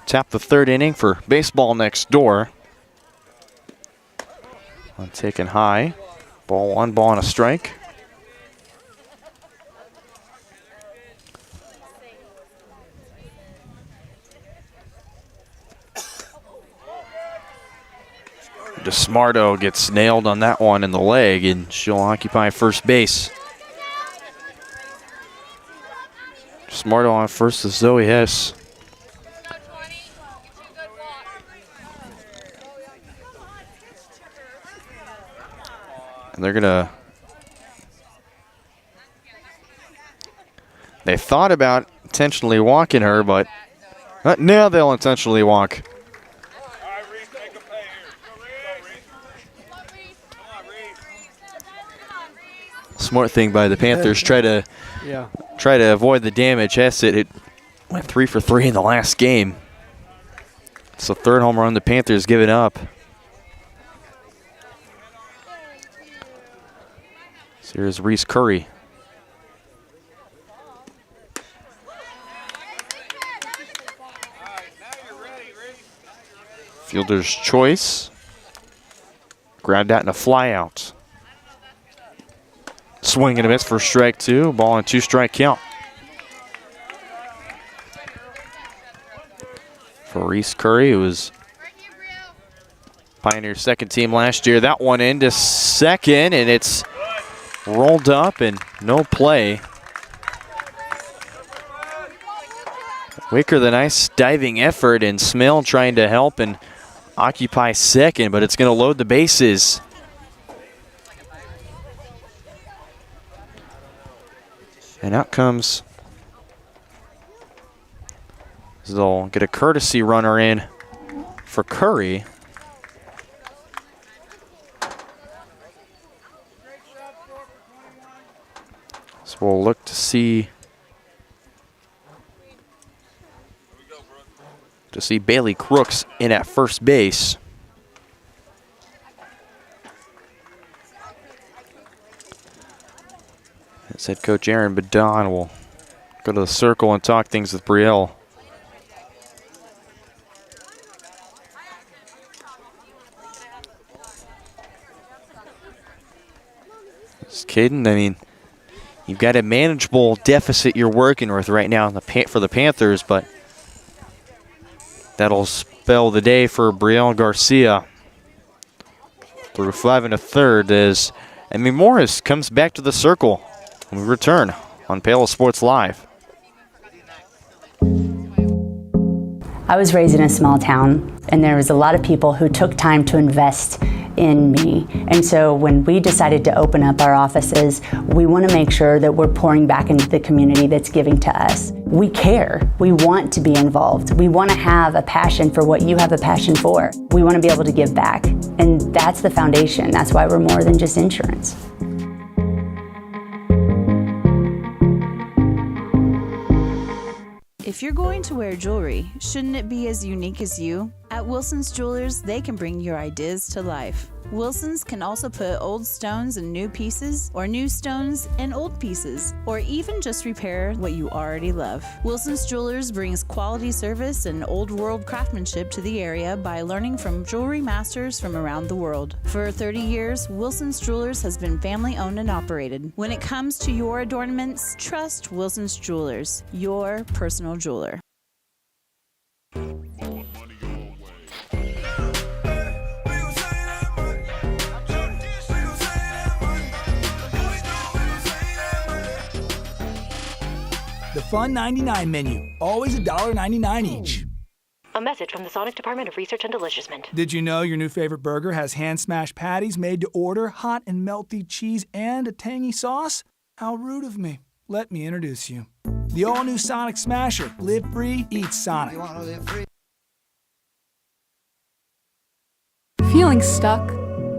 top of the 3rd inning for baseball next door. One taken high. Ball 1, ball and a strike. DeSmarto gets nailed on that one in the leg, and she'll occupy first base. DeSmarto on first is Zoe Hess. And they're gonna... They thought about intentionally walking her, but now they'll intentionally walk. Smart thing by the Panthers, try to avoid the damage. It went 3 for 3 in the last game. It's the 3rd home run the Panthers given up. So here's Reese Curry. Fielder's choice. Grabbed that in a fly out. Swing and a miss for strike 2. Ball and 2 strike count. For Reese Curry, who was Pioneer 2nd team last year. That one into second, and it's rolled up and no play. Wicker, the nice diving effort, and Smell trying to help and occupy second, but it's going to load the bases. And out comes, they'll get a courtesy runner in for Curry. So we'll look to see Bailey Crooks in at first base. As head coach Aaron Badon will go to the circle and talk things with Brielle. Caden, I mean, you've got a manageable deficit you're working with right now for the Panthers, but that'll spell the day for Brielle Garcia. Through 5 1/3 as Emmy Morris comes back to the circle when we return on Paola Sports Live. I was raised in a small town, and there was a lot of people who took time to invest in me. And so when we decided to open up our offices, we want to make sure that we're pouring back into the community that's giving to us. We care. We want to be involved. We want to have a passion for what you have a passion for. We want to be able to give back. And that's the foundation. That's why we're more than just insurance. If you're going to wear jewelry, shouldn't it be as unique as you? At Wilson's Jewelers, they can bring your ideas to life. Wilson's can also put old stones in new pieces, or new stones in old pieces, or even just repair what you already love. Wilson's Jewelers brings quality service and old world craftsmanship to the area by learning from jewelry masters from around the world. For 30 years, Wilson's Jewelers has been family owned and operated. When it comes to your adornments, trust Wilson's Jewelers, your personal jeweler. The Fun 99 menu, always $1.99 each. A message from the Sonic Department of Research and Deliciousment. Did you know your new favorite burger has hand-smashed patties made to order, hot and melty cheese, and a tangy sauce? How rude of me. Let me introduce you. The all-new Sonic Smasher. Live free, eat Sonic. Feeling stuck,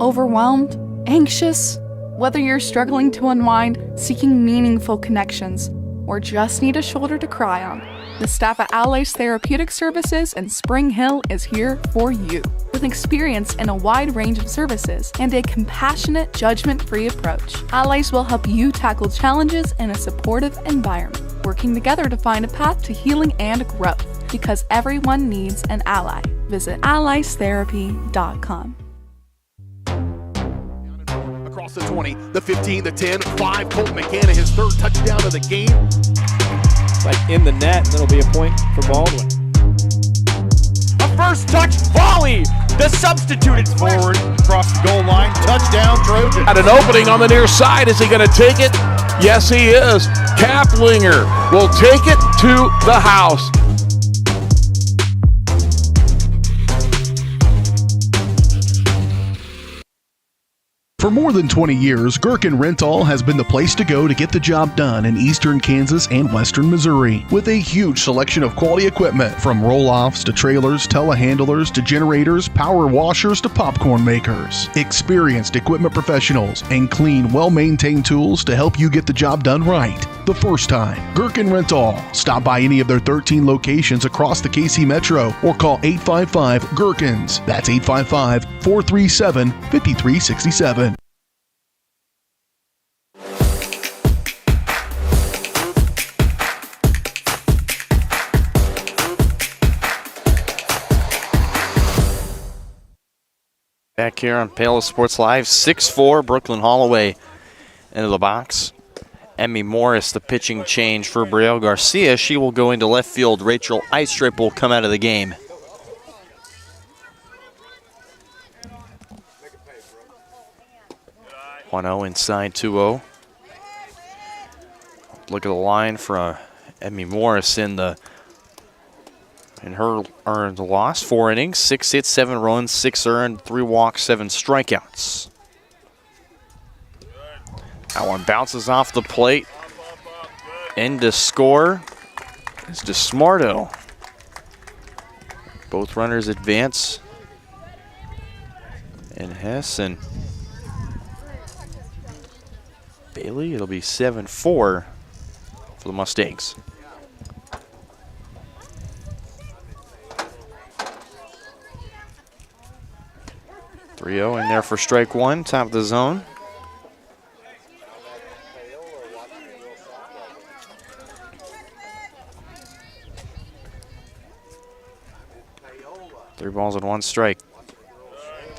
overwhelmed, anxious? Whether you're struggling to unwind, seeking meaningful connections, or just need a shoulder to cry on, the staff at Allies Therapeutic Services in Spring Hill is here for you. With experience in a wide range of services and a compassionate, judgment-free approach, Allies will help you tackle challenges in a supportive environment, working together to find a path to healing and growth, because everyone needs an ally. Visit alliestherapy.com. Across the 20, the 15, the 10, 5, Colton McCann, his third touchdown of the game. Like in the net, and it'll be a point for Baldwin. A first touch volley. The substituted forward across the goal line. Touchdown, Trojan. At an opening on the near side. Is he going to take it? Yes, he is. Kaplinger will take it to the house. For more than 20 years, Gherkin Rental has been the place to go to get the job done in eastern Kansas and western Missouri. With a huge selection of quality equipment, from roll-offs to trailers, telehandlers to generators, power washers to popcorn makers. Experienced equipment professionals and clean, well-maintained tools to help you get the job done right the first time. Gherkin Rental. Stop by any of their 13 locations across the KC Metro or call 855-GHERKINS. That's 855-437-5367. Back here on Paola Sports Live, 6'4", Brooklyn Holloway into the box. Emmy Morris, the pitching change for Brielle Garcia. She will go into left field. Rachel Eistrip will come out of the game. (1-0) inside 2-0. Look at the line for Emmy Morris in her earned loss. 4 innings, 6 hits, 7 runs, 6 earned, 3 walks, 7 strikeouts. That one bounces off the plate. In to score is DeSmarto. Both runners advance. And Hess and Bailey. It'll be 7-4 for the Mustangs. (3-0) in there for strike one, top of the zone. 3 balls and 1 strike.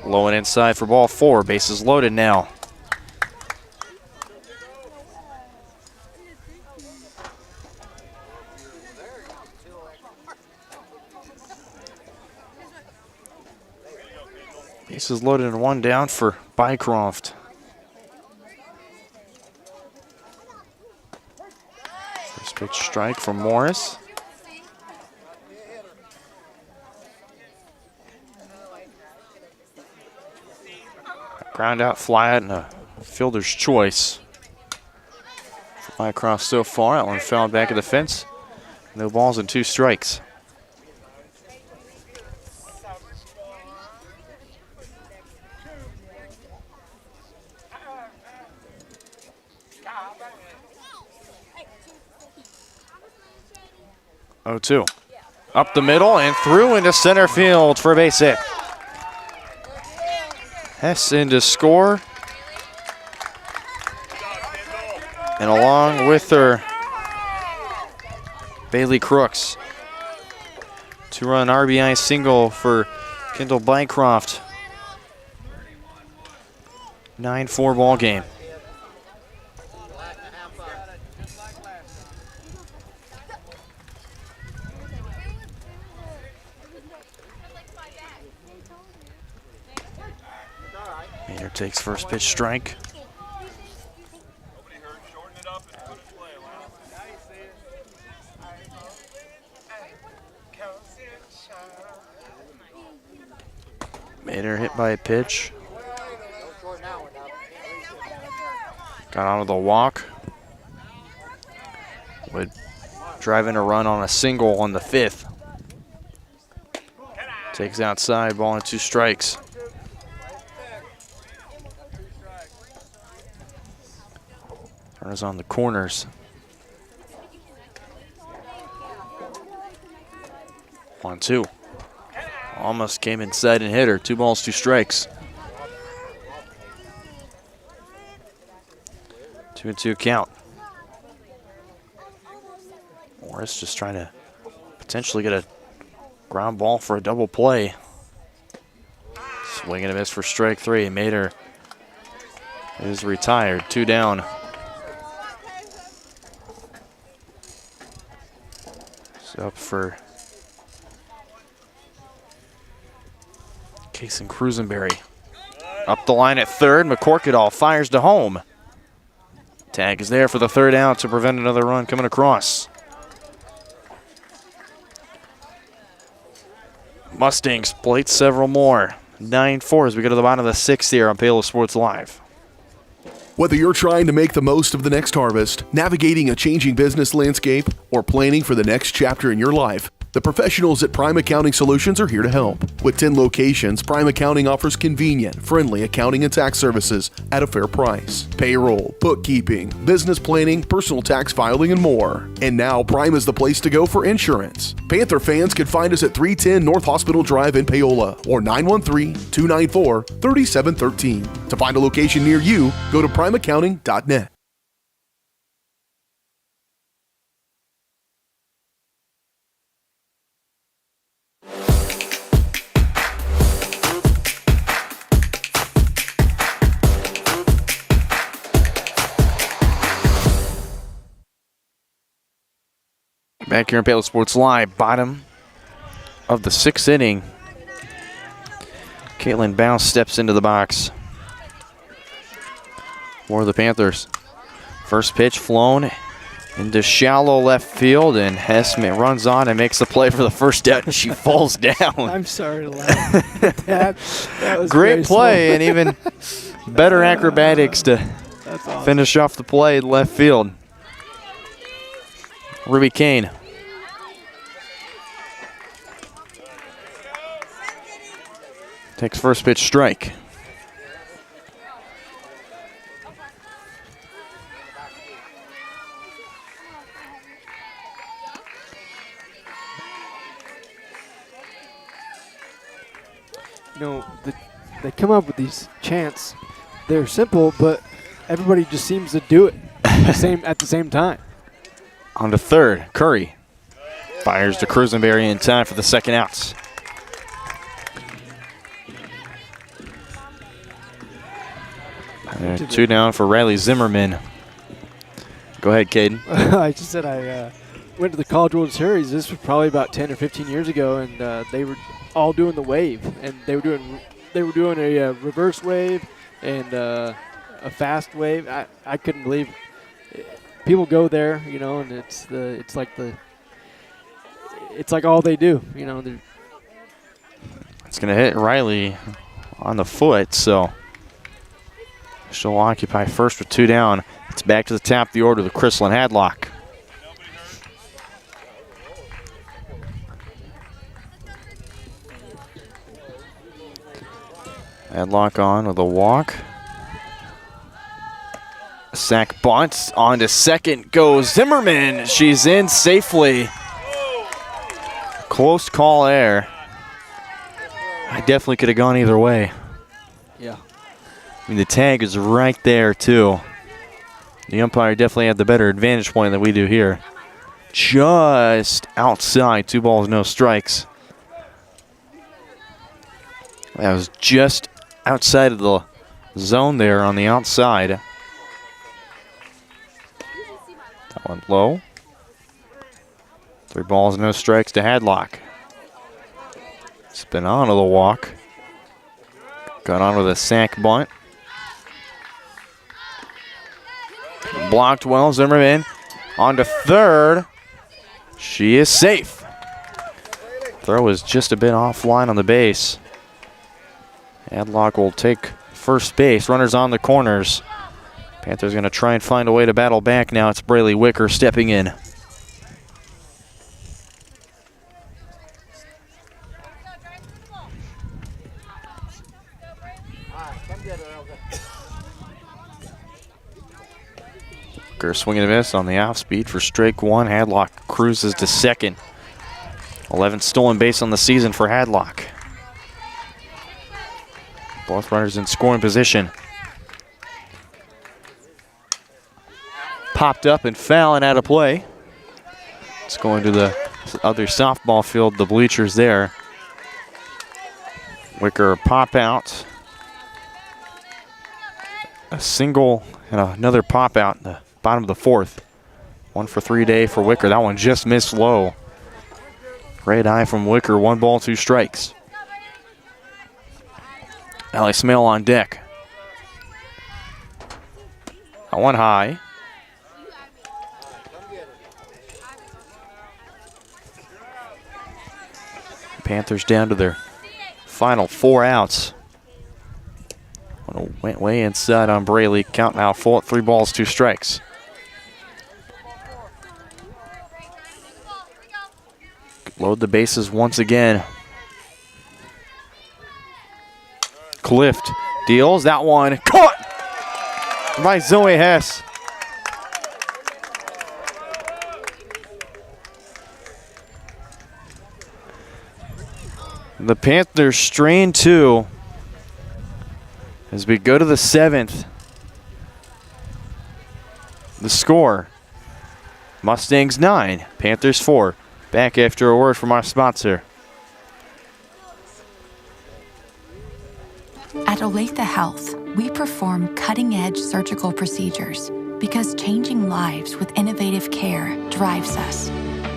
Low and inside for ball 4. Bases loaded now. Bases loaded and 1 down for Bycroft. First pitch strike from Morris. Ground out, fly out, and a fielder's choice for Bycroft so far. That one fouled back at the fence. No balls and 2 strikes. Oh, 2. Up the middle and through into center field for a base hit. Hess in to score. And along with her, Bailey Crooks. 2-run RBI single for Kendall Bycroft. 9-4 ball game. Maynard takes first pitch strike. Maynard hit by a pitch. Got onto the walk. Would drive in a run on a single on the 5th. Takes outside, ball and 2 strikes. Runners on the corners. 1-2. Almost came inside and hit her. 2 balls, 2 strikes. 2-2 count. Morris just trying to potentially get a ground ball for a double play. Swing and a miss for strike 3. Mater is retired. 2 down. So up for Kason Cruisenberry. Up the line at third. McCorkadall fires to home. Tag is there for the 3rd out to prevent another run coming across. Mustangs plate several more. 9-4 as we go to the bottom of the 6th here on Paola Sports Live. Whether you're trying to make the most of the next harvest, navigating a changing business landscape, or planning for the next chapter in your life, the professionals at Prime Accounting Solutions are here to help. With 10 locations, Prime Accounting offers convenient, friendly accounting and tax services at a fair price. Payroll, bookkeeping, business planning, personal tax filing, and more. And now Prime is the place to go for insurance. Panther fans can find us at 310 North Hospital Drive in Paola or 913-294-3713. To find a location near you, go to primeaccounting.net. Back here in Paola Sports Live, bottom of the 6th inning. Caitlin Bounce steps into the box for the Panthers. First pitch flown into shallow left field, and Hessman runs on and makes the play for the first out, and she falls down. I'm sorry to laugh. that was great play, and even better acrobatics to awesome. Finish off the play in left field. Ruby Kane. Takes first pitch strike. You know, they come up with these chants. They're simple, but everybody just seems to do it at the same time. On to third, Curry fires to Cruisenberry in time for the 2nd out. into 2 down for Riley Zimmerman. Go ahead, Caden. I just said I went to the College World Series. This was probably about 10 or 15 years ago, and they were all doing the wave, and they were doing a reverse wave and a fast wave. I couldn't believe people go there, you know, and it's like all they do, you know. It's going to hit Riley on the foot, so she'll occupy first with 2 down. It's back to the top of the order, the Chrysler Hadlock. Hadlock on with a walk. Sack bunt on to second goes Zimmerman. She's in safely. Close call there. I definitely could have gone either way. Yeah. I mean, the tag is right there, too. The umpire definitely had the better advantage point than we do here. Just outside, 2 balls, no strikes. That was just outside of the zone there on the outside. That one low. 3 balls, no strikes to Hadlock. Spin on to the walk. Got on with a sack bunt. Blocked well, Zimmerman on to third. She is safe. Throw was just a bit offline on the base. Hadlock will take first base. Runners on the corners. Panthers going to try and find a way to battle back now. It's Braylee Wicker stepping in. Wicker swinging a miss on the off speed for strike 1. Hadlock cruises to second. 11th stolen base on the season for Hadlock. Both runners in scoring position. Popped up and foul and out of play. It's going to the other softball field, the bleachers there. Wicker pop out. A single and another pop out in the bottom of the 4th. 1 for 3 day for Wicker. That one just missed low. Great eye from Wicker. 1 ball, 2 strikes. Allie Smale on deck. That one high. Panthers down to their final 4 outs. Went way inside on Braylee. Count now full at 3 balls, 2 strikes. Load the bases once again. Clift deals that one. Caught by Zoe Hess. The Panthers strain 2 as we go to the 7th. The score, Mustangs 9, Panthers 4. Back after a word from our sponsor. At Olathe Health, we perform cutting-edge surgical procedures because changing lives with innovative care drives us,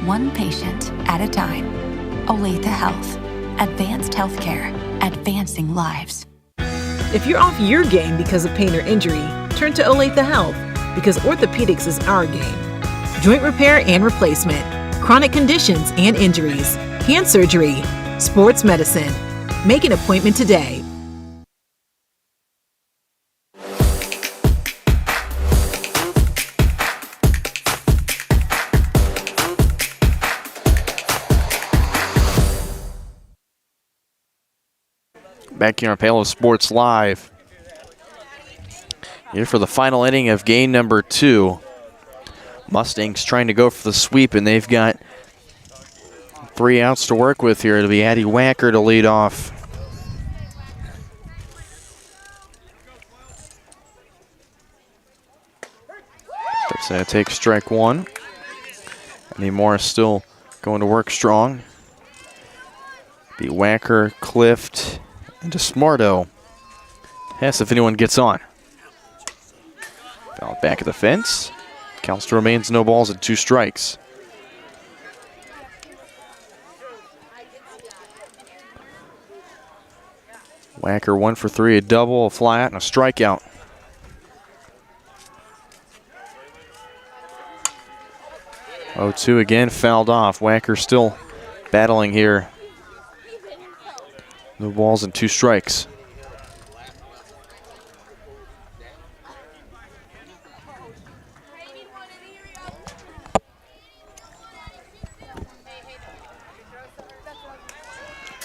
one patient at a time. Olathe Health. Advanced healthcare, advancing lives. If you're off your game because of pain or injury, turn to Olathe Health because orthopedics is our game. Joint repair and replacement, chronic conditions and injuries, hand surgery, sports medicine. Make an appointment today. Back here on Paola Sports Live. Here for the final inning of game number 2. Mustangs trying to go for the sweep, and they've got 3 outs to work with here. It'll be Addie Wacker to lead off. Steps in to take strike 1. Annie Morris still going to work strong. Be Wacker, Clift, into Smarto. Hess if anyone gets on. Foul back of the fence. Count still remains no balls and 2 strikes. Wacker 1 for 3, a double, a flat, and a strikeout. Oh, 2 again, fouled off. Wacker still battling here. No balls and 2 strikes.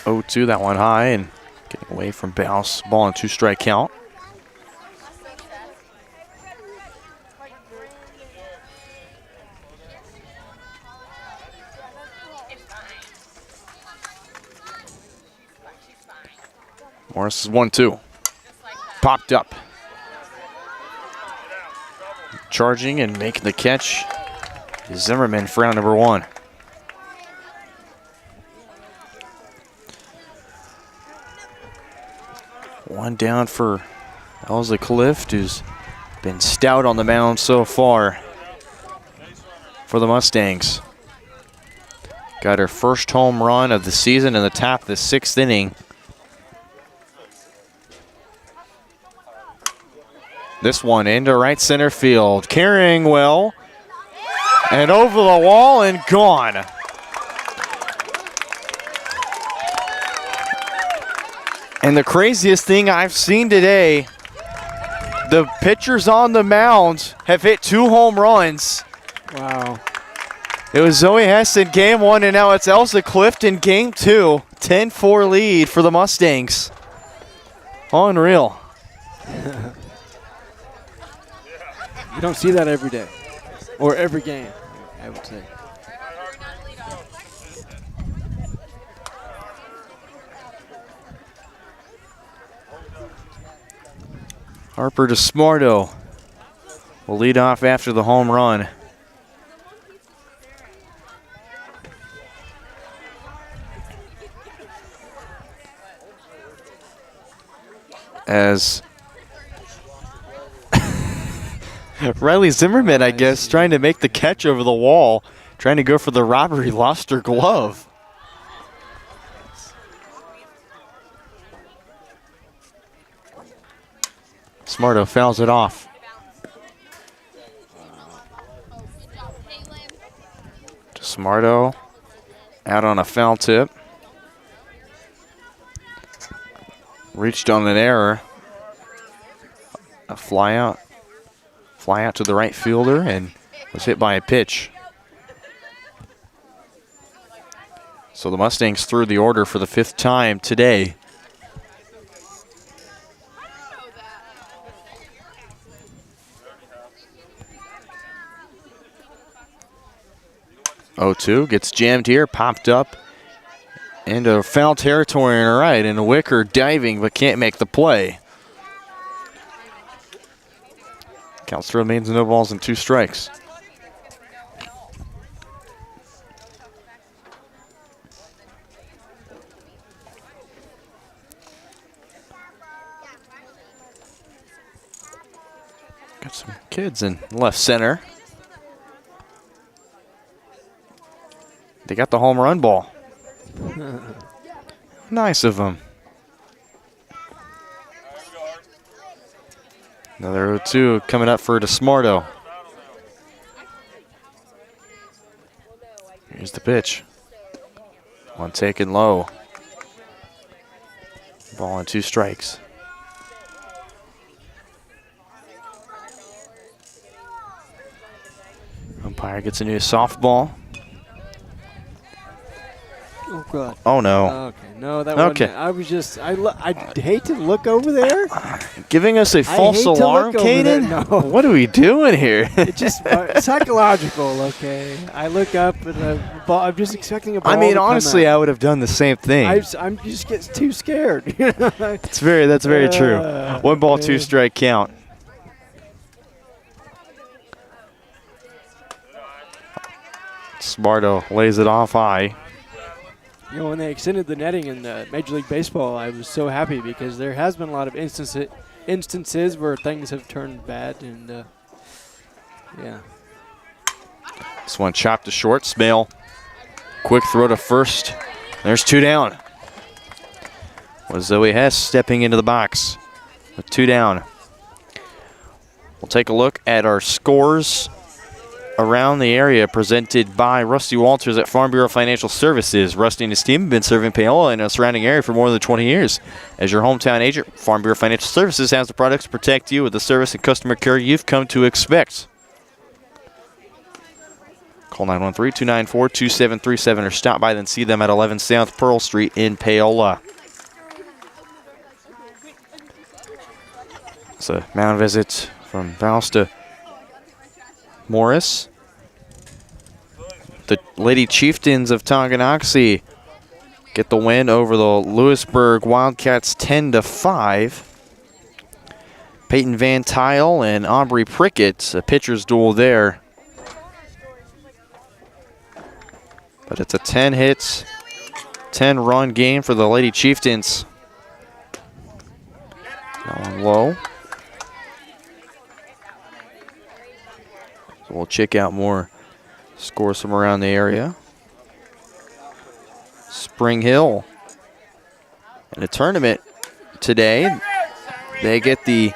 Oh, 2, that one high and getting away from bounce. Ball and 2 strike count. Morris is 1-2. Popped up. Charging and making the catch is Zimmerman for round number 1. One down for Elza Clift, who's been stout on the mound so far for the Mustangs. Got her first home run of the season in the top of the 6th inning. This one into right center field. Carrying well. And over the wall and gone. And the craziest thing I've seen today, the pitchers on the mound have hit 2 home runs. Wow. It was Zoe Hess in game 1, and now it's Elsa Clift in game 2. 10-4 lead for the Mustangs. Unreal. You don't see that every day. Or every game, I would say. Harper DeSmarto will lead off after the home run. As Riley Zimmerman, I guess, trying to make the catch over the wall, trying to go for the robbery, lost her glove. Smarto fouls it off. Smarto out on a foul tip. Reached on an error. A fly out to the right fielder and was hit by a pitch. So the Mustangs threw the order for the 5th time today. Oh-2 gets jammed here, popped up into foul territory on the right, and Wicker diving but can't make the play. Count still remains no balls and 2 strikes. Got some kids in left center. They got the home run ball. Nice of them. Another 0-2 coming up for DeSmarto. Here's the pitch. One taken low. Ball and 2 strikes. Umpire gets a new softball. Oh, God. Oh, no. Okay, no, that wasn't. I was just, I hate to look over there. Giving us a false alarm, Caden? No. What are we doing here? It's just psychological, okay? I look up and I'm just expecting a ball. I mean, to come honestly, out. I would have done the same thing. I'm just getting too scared. That's very true. 1 ball, 2 strike count. Smarto lays it off high. You know, when they extended the netting in Major League Baseball, I was so happy because there has been a lot of instances where things have turned bad, and Yeah. This one chopped to short. Smale, quick throw to first. There's 2 down. Was Zoe Hess stepping into the box with 2 down. We'll take a look at our scores around the area presented by Rusty Walters at Farm Bureau Financial Services. Rusty and his team have been serving Paola and a surrounding area for more than 20 years. As your hometown agent, Farm Bureau Financial Services has the products to protect you with the service and customer care you've come to expect. Call 913-294-2737 or stop by and see them at 11 South Pearl Street in Paola. It's a mound visit from Valsta Morris. The Lady Chieftains of Tonganoxie get the win over the Lewisburg Wildcats 10-5. Peyton Van Tile and Aubrey Prickett, a pitcher's duel there. But it's a 10 hits, 10 run game for the Lady Chieftains. That one low. So we'll check out more scores from around the area. Spring Hill in a tournament today. They get in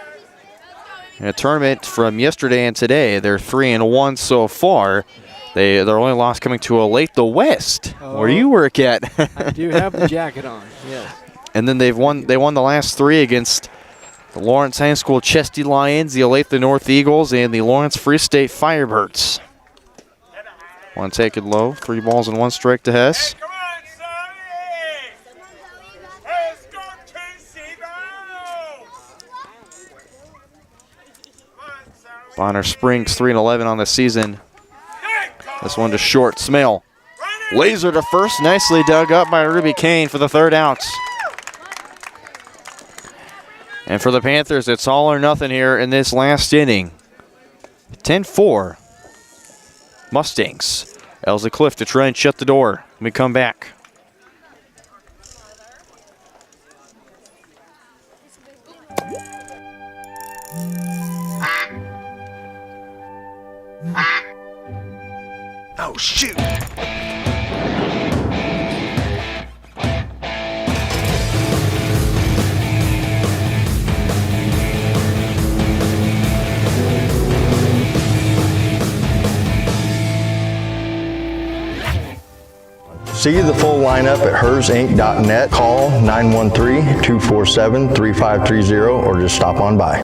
a tournament from yesterday and today. They're 3-1 so far. Their only loss coming to Olathe the West, where you work at. I do have the jacket on, yes. And then they won the last 3 against the Lawrence High School Chesty Lions, the Olathe North Eagles, and the Lawrence Free State Firebirds. One taken low, 3 balls and 1 strike to Hess. Bonner Springs 3-11 on the season. This one to short. Smale. Laser to first. Nicely dug up by Ruby Kane for the 3rd out. And for the Panthers, it's all or nothing here in this last inning. 10-4. Mustangs. Elsa Cliff to try and shut the door. Let me come back. Oh, shoot! See the full lineup at hersinc.net. Call 913-247-3530 or just stop on by.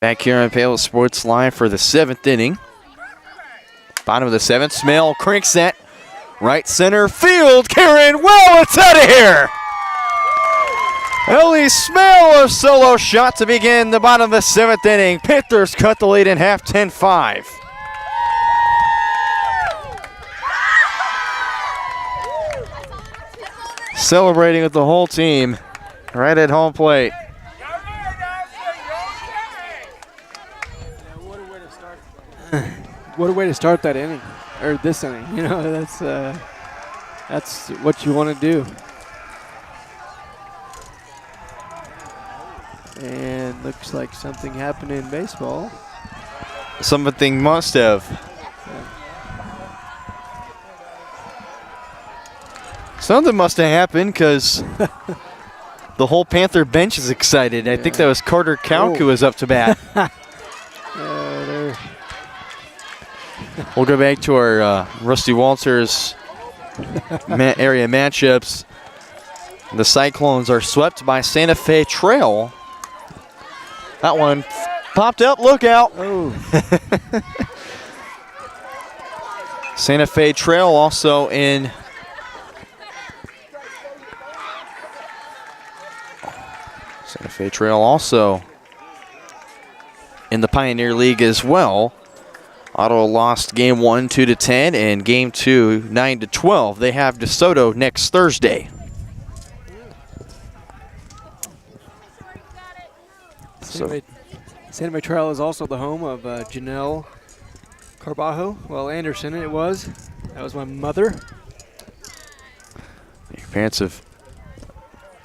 Back here on Paola Sports Live for the 7th inning. Bottom of the 7th, Smale cranks that. Right center field, Karen, well, it's out of here! Ellie Smale, a solo shot to begin the bottom of the 7th inning. Panthers cut the lead in half, 10-5. Celebrating with the whole team right at home plate. What a way to start that inning, or this inning. You know, that's what you want to do. And looks like something happened in baseball. Something must have. Something must have happened because the whole Panther bench is excited. I think that was Carter Kauk who was up to bat. We'll go back to our Rusty Walters area matchups. The Cyclones are swept by Santa Fe Trail. That one popped up, look out. Santa Fe Trail also in Santa Fe Trail also in the Pioneer League as well. Ottawa lost game 1 2-10 and game 2 9-12. They have DeSoto next Thursday. Santa Fe Trail is also the home of Janelle Carbajo. Well, Anderson it was. That was my mother. Your parents have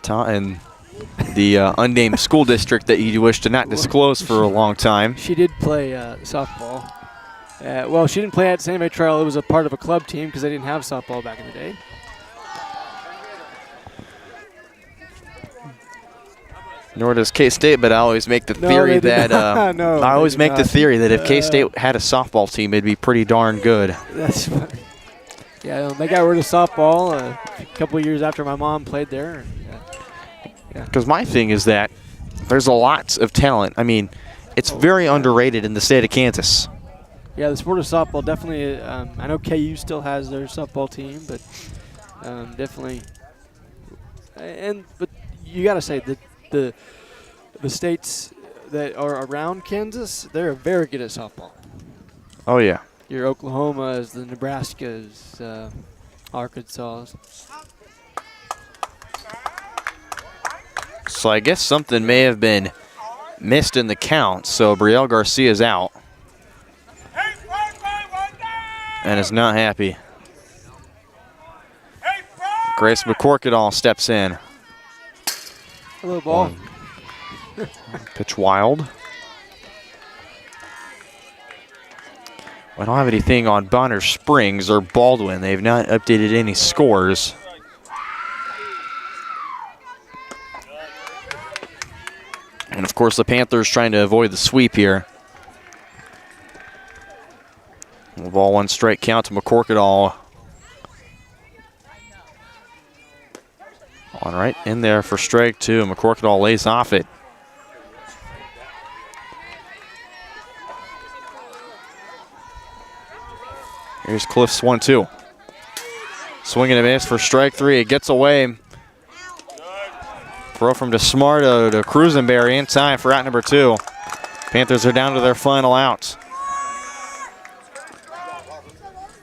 taught in the unnamed school district that you wish to not disclose for a long time. She did play softball. Well, she didn't play at San Fe Trail. It was a part of a club team because they didn't have softball back in the day. Nor does K-State, but I always make the theory that no, I always make the theory that if Uh, K-State had a softball team, it'd be pretty darn good. That's funny. Yeah, they got rid of softball a couple of years after my mom played there. Because my thing is that there's a lot of talent. I mean, it's very underrated in the state of Kansas. Yeah, the sport of softball definitely. I know KU still has their softball team, but definitely. But you got to say that the states that are around Kansas, they're very good at softball. Oh yeah. Your Oklahomas, the Nebraskas, Arkansas. So I guess something may have been missed in the count. So Brielle Garcia's out. And is not happy. Grace McCorkadall steps in. Hello, ball. Pitch wild. I don't have anything on Bonner Springs or Baldwin. They've not updated any scores. And of course the Panthers trying to avoid the sweep here. Ball 1 strike count to McCorkadall. On right in there for strike 2. McCorkadall lays off it. Here's Cliff's 1-2. Swing and a miss for strike 3. It gets away. Throw from DeSmarto to Cruisenberry in time for out number 2. Panthers are down to their final out.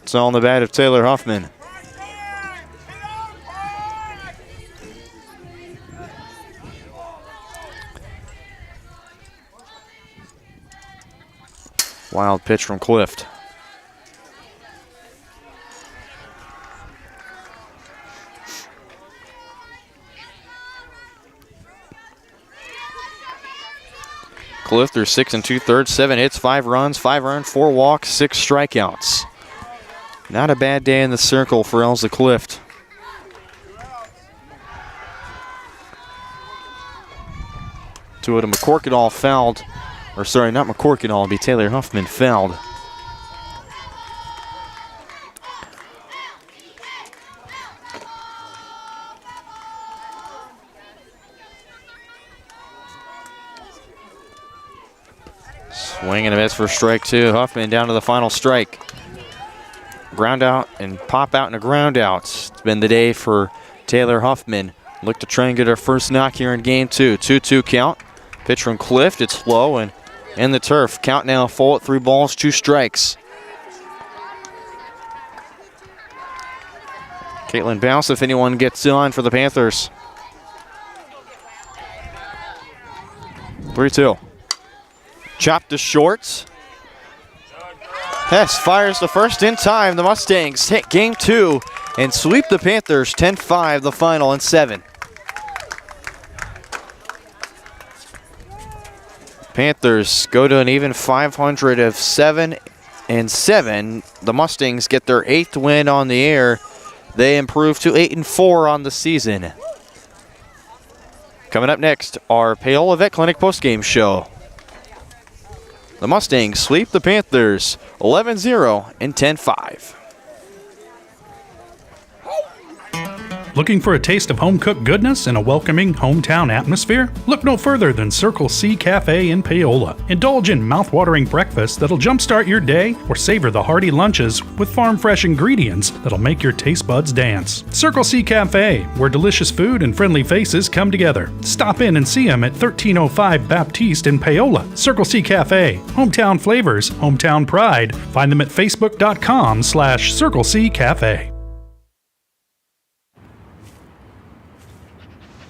It's all in the bat of Taylor Huffman. Wild pitch from Clift. Clift through 6 2/3, 7 hits, 5 runs, 5 earned, 4 walks, 6 strikeouts. Not a bad day in the circle for Elza Clift. Two to McCorkadall fouled. Or sorry, not McCorkadall, it'd be Taylor Huffman fouled. Swing and a miss for strike 2. Huffman down to the final strike. Ground out and pop out and a ground out. It's been the day for Taylor Huffman. Look to try and get our first knock here in game 2. 2-2 count. Pitch from Clift. It's low and in the turf. Count now full at 3 balls, 2 strikes. Caitlin Bounce if anyone gets on for the Panthers. 3-2. Chopped to short. Hess fires the first in time. The Mustangs take game 2 and sweep the Panthers 10-5, the final in 7. Panthers go to an even 500 of 7-7. The Mustangs get their 8th win on the air. They improve to 8-4 on the season. Coming up next, our Paola Vet Clinic postgame show. The Mustangs sweep the Panthers 11-0 and 10-5. Looking for a taste of home-cooked goodness and a welcoming hometown atmosphere? Look no further than Circle C Cafe in Paola. Indulge in mouth-watering breakfast that'll jumpstart your day, or savor the hearty lunches with farm-fresh ingredients that'll make your taste buds dance. Circle C Cafe, where delicious food and friendly faces come together. Stop in and see them at 1305 Baptiste in Paola. Circle C Cafe, hometown flavors, hometown pride. Find them at facebook.com/Circle C Cafe.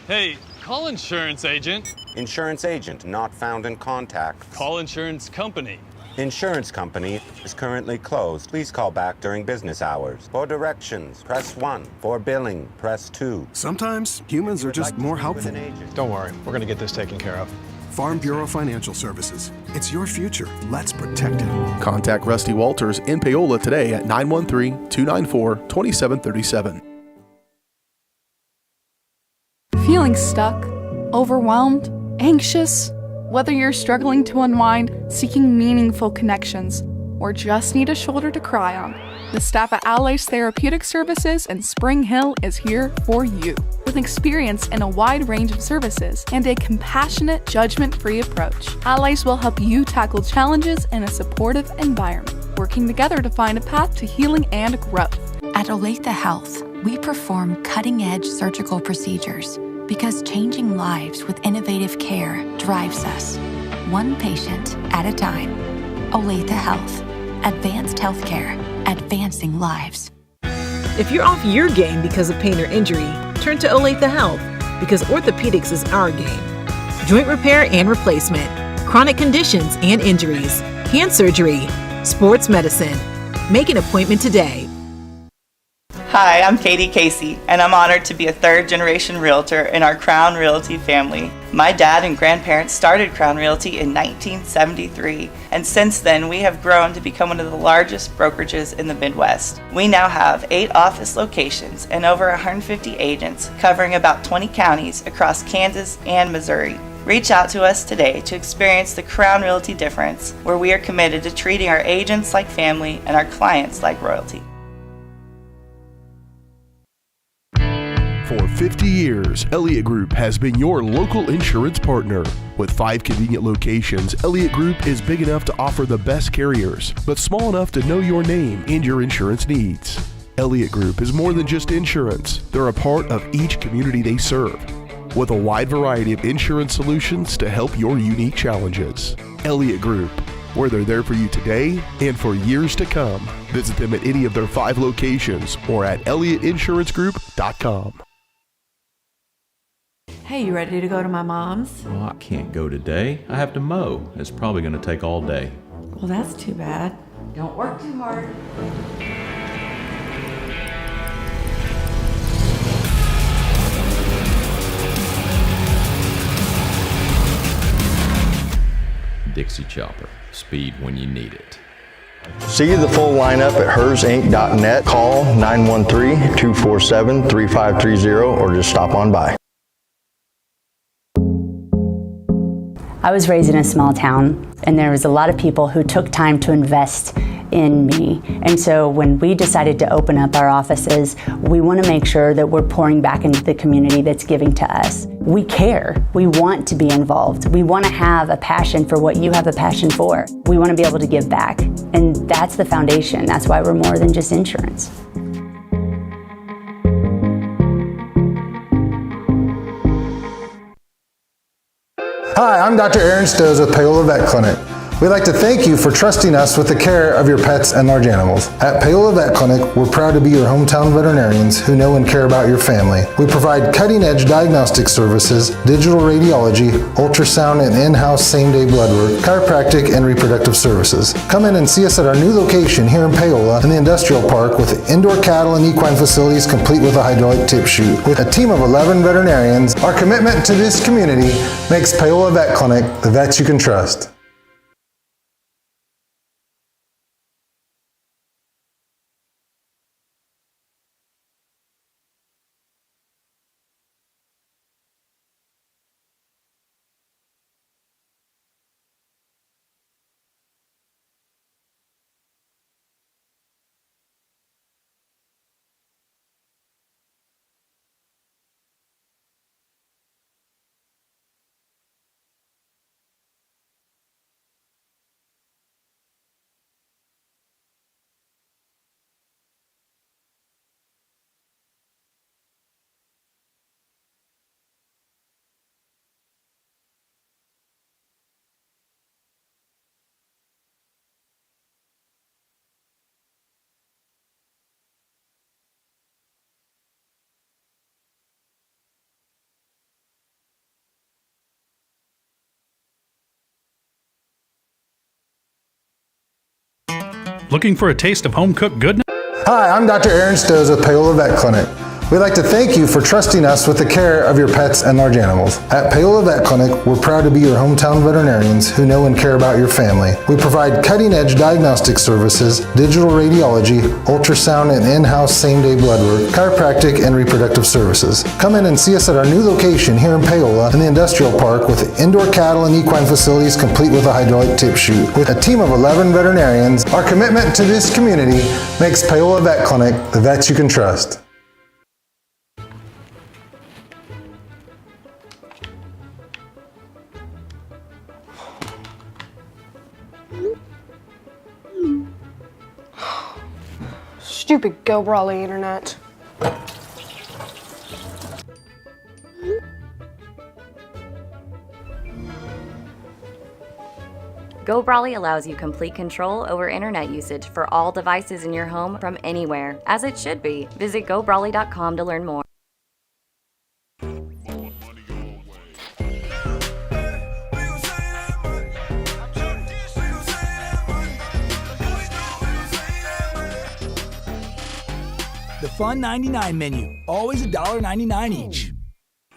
Hey, call insurance agent. Insurance agent not found in contact. Call insurance company. Insurance company is currently closed. Please call back during business hours. For directions, press 1. For billing, press 2. Sometimes humans are just more helpful. Don't worry, we're going to get this taken care of. Farm Bureau Financial Services. It's your future. Let's protect it. Contact Rusty Walters in Paola today at 913-294-2737. Feeling stuck, overwhelmed, anxious? Whether you're struggling to unwind, seeking meaningful connections, or just need a shoulder to cry on, the staff at Iola Therapeutic Services in Spring Hill is here for you. With experience in a wide range of services and a compassionate, judgment-free approach, Allies will help you tackle challenges in a supportive environment, working together to find a path to healing and growth. At Olathe Health, we perform cutting-edge surgical procedures because changing lives with innovative care drives us, one patient at a time. Olathe Health. Advanced healthcare. Advancing lives. If you're off your game because of pain or injury, turn to Olathe Health because orthopedics is our game. Joint repair and replacement, chronic conditions and injuries, hand surgery, sports medicine. Make an appointment today. Hi, I'm Katie Casey, and I'm honored to be a third-generation realtor in our Crown Realty family. My dad and grandparents started Crown Realty in 1973, and since then we have grown to become one of the largest brokerages in the Midwest. We now have 8 office locations and over 150 agents covering about 20 counties across Kansas and Missouri. Reach out to us today to experience the Crown Realty difference, where we are committed to treating our agents like family and our clients like royalty. For 50 years, Elliott Group has been your local insurance partner. With 5 convenient locations, Elliott Group is big enough to offer the best carriers, but small enough to know your name and your insurance needs. Elliott Group is more than just insurance. They're a part of each community they serve, with a wide variety of insurance solutions to help your unique challenges. Elliott Group, where they're there for you today and for years to come. Visit them at any of their 5 locations or at ElliottInsuranceGroup.com. Hey, you ready to go to my mom's? Well, I can't go today. I have to mow. It's probably going to take all day. Well, that's too bad. Don't work too hard. Dixie Chopper. Speed when you need it. See the full lineup at hersinc.net. Call 913-247-3530 or just stop on by. I was raised in a small town, and there was a lot of people who took time to invest in me. And so when we decided to open up our offices, we want to make sure that we're pouring back into the community that's giving to us. We care. We want to be involved. We want to have a passion for what you have a passion for. We want to be able to give back. And that's the foundation. That's why we're more than just insurance. Hi, I'm Dr. Aaron Stoes with Paola Vet Clinic. We'd like to thank you for trusting us with the care of your pets and large animals. At Paola Vet Clinic, we're proud to be your hometown veterinarians who know and care about your family. We provide cutting-edge diagnostic services, digital radiology, ultrasound, and in-house same-day blood work, chiropractic, and reproductive services. Come in and see us at our new location here in Paola in the Industrial Park with indoor cattle and equine facilities complete with a hydraulic tip chute. With a team of 11 veterinarians, our commitment to this community makes Paola Vet Clinic the vets you can trust. Looking for a taste of home-cooked goodness? Hi, I'm Dr. Aaron Stowe with Paola Vet Clinic. We'd like to thank you for trusting us with the care of your pets and large animals. At Paola Vet Clinic, we're proud to be your hometown veterinarians who know and care about your family. We provide cutting-edge diagnostic services, digital radiology, ultrasound, and in-house same-day blood work, chiropractic, and reproductive services. Come in and see us at our new location here in Paola in the Industrial Park with indoor cattle and equine facilities complete with a hydraulic tip chute. With a team of 11 veterinarians, our commitment to this community makes Paola Vet Clinic the vets you can trust. Stupid Go Brawly internet. Go Brawly allows you complete control over internet usage for all devices in your home from anywhere, as it should be. Visit gobrawly.com to learn more. The Fun 99 menu, always $1.99 each.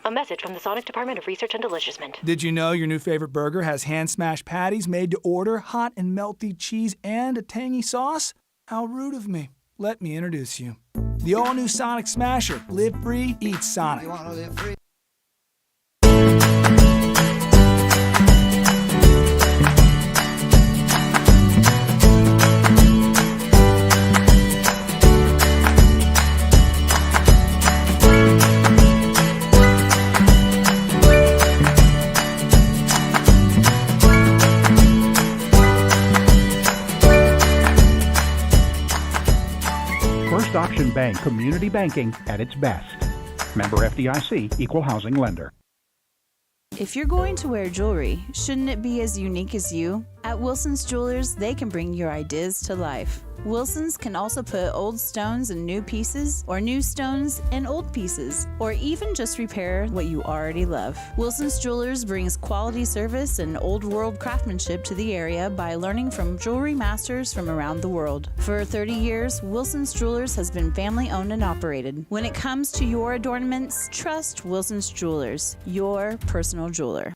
A message from the Sonic Department of Research and Deliciousment. Did you know your new favorite burger has hand-smashed patties made to order, hot and melty cheese, and a tangy sauce? How rude of me. Let me introduce you. The all-new Sonic Smasher. Live free, eat Sonic. First Option Bank, community banking at its best. Member FDIC, equal housing lender. If you're going to wear jewelry, shouldn't it be as unique as you? At Wilson's Jewelers, they can bring your ideas to life. Wilson's can also put old stones in new pieces, or new stones in old pieces, or even just repair what you already love. Wilson's Jewelers brings quality service and old world craftsmanship to the area by learning from jewelry masters from around the world. For 30 years, Wilson's Jewelers has been family owned and operated. When it comes to your adornments, trust Wilson's Jewelers, your personal jeweler.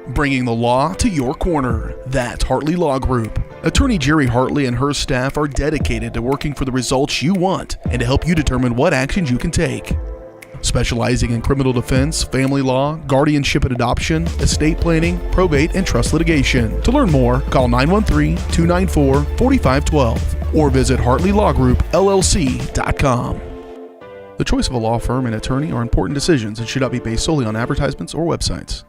Bringing the law to your corner. That's Hartley Law Group. Attorney Jerry Hartley and her staff are dedicated to working for the results you want and to help you determine what actions you can take. Specializing in criminal defense, family law, guardianship and adoption, estate planning, probate, and trust litigation. To learn more, call 913-294-4512 or visit HartleyLawGroupLLC.com. The choice of a law firm and attorney are important decisions and should not be based solely on advertisements or websites.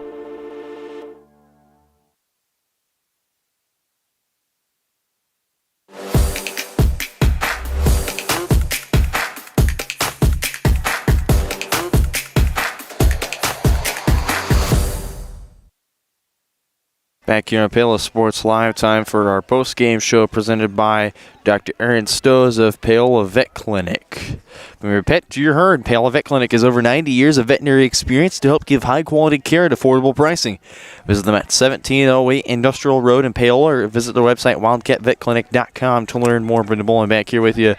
Back here on Paola Sports Live, time for our post-game show presented by Dr. Aaron Stowe of Paola Vet Clinic. Repeat, you heard, Paola Vet Clinic has over 90 years of veterinary experience to help give high-quality care at affordable pricing. Visit them at 1708 Industrial Road in Paola or visit their website, wildcatvetclinic.com, to learn more. Brendan Bolin back here with you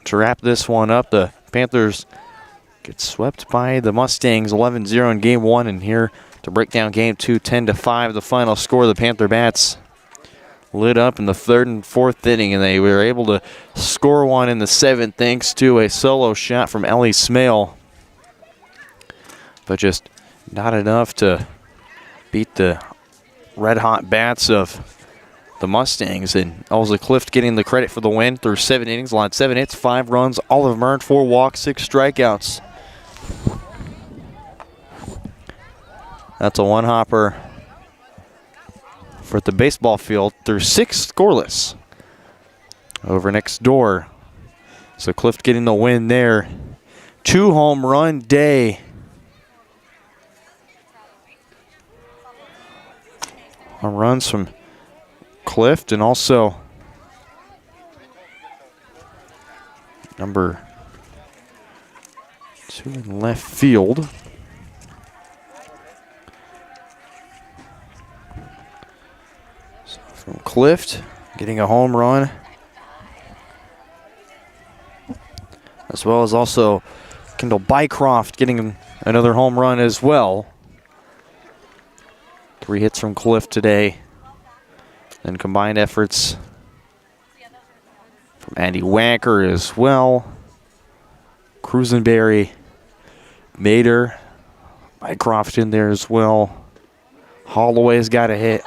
to wrap this one up. The Panthers get swept by the Mustangs 11-0 in Game 1, and here to break down Game 2, 10-5, the final score. The Panther Bats lit up in the third and fourth inning, and they were able to score one in the seventh thanks to a solo shot from Ellie Smale. But just not enough to beat the red-hot bats of the Mustangs. And Elza Clift getting the credit for the win through 7 innings, allowed 7 hits, 5 runs, all of them earned, 4 walks, 6 strikeouts. That's a one-hopper for the baseball field through 6 scoreless. Over next door. So Clift getting the win there. 2-home run day. Runs from Clift and also number 2 in left field. From Clift getting a home run, as well as also Kendall Bycroft getting another home run as well. 3 hits from Cliff today. Then combined efforts from Andy Wanker as well. Cruisenberry, Mater, Bycroft in there as well. Holloway's got a hit.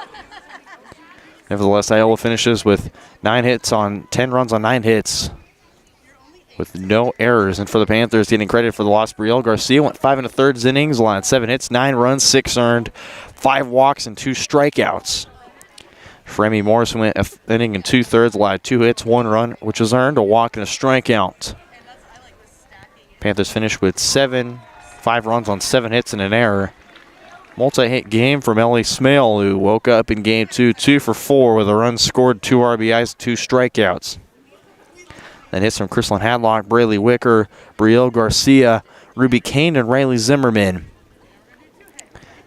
Nevertheless, Iola finishes with 10 runs on 9 hits with no errors. And for the Panthers, getting credit for the loss, Brielle Garcia went 5 1/3 innings, allowed 7 hits, 9 runs, 6 earned, 5 walks, and 2 strikeouts. Remy Morrison went an inning and 2/3, allowed 2 hits, 1 run, which was earned, a walk and a strikeout. Panthers finished with 5 runs on 7 hits and an error. Multi-hit game from Ellie Smale, who woke up in game 2, 2 for 4 with a run scored, 2 RBIs, 2 strikeouts. Then hits from Chrislyn Hadlock, Braylee Wicker, Brielle Garcia, Ruby Kane, and Riley Zimmerman.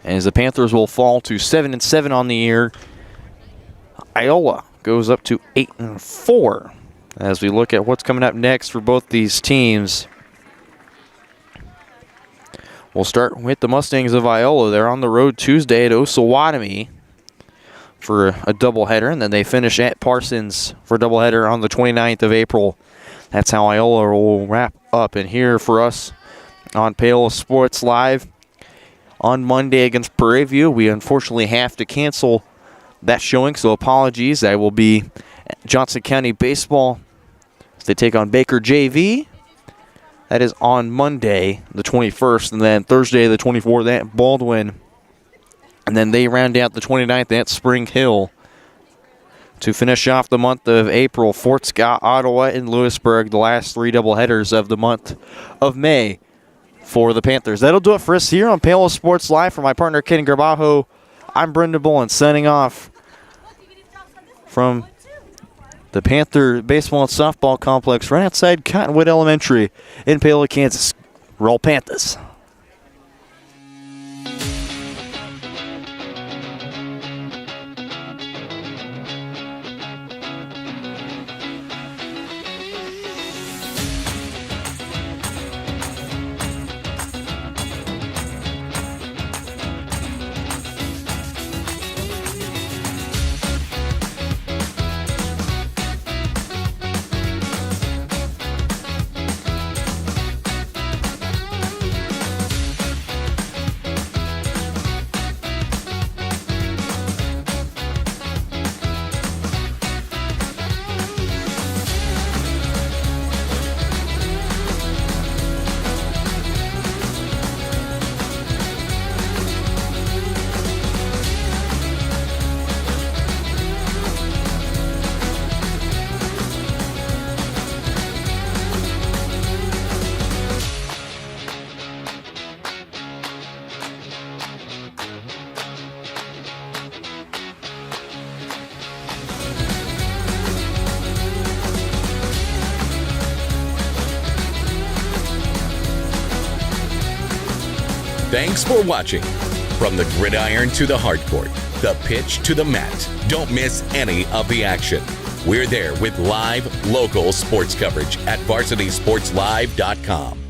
As the Panthers will fall to 7-7 on the year, Iola goes up to 8-4. As we look at what's coming up next for both these teams, we'll start with the Mustangs of Iola. They're on the road Tuesday at Osawatomie for a doubleheader, and then they finish at Parsons for a doubleheader on the 29th of April. That's how Iola will wrap up. And here for us on Paola Sports Live on Monday against Prairie View, we unfortunately have to cancel that showing, so apologies. I will be at Johnson County Baseball as they take on Baker JV. That is on Monday, the 21st, and then Thursday, the 24th, at Baldwin. And then they round out the 29th at Spring Hill. To finish off the month of April, Fort Scott, Ottawa, and Lewisburg, the last 3 doubleheaders of the month of May for the Panthers. That'll do it for us here on Paola Sports Live. For my partner, Ken Garbajo, I'm Brendan Bullen, signing off from the Panther Baseball and Softball Complex right outside Cottonwood Elementary in Paola, Kansas. Roll Panthers. Thanks for watching. From the gridiron to the hardcourt, the pitch to the mat, don't miss any of the action. We're there with live, local sports coverage at varsitysportslive.com.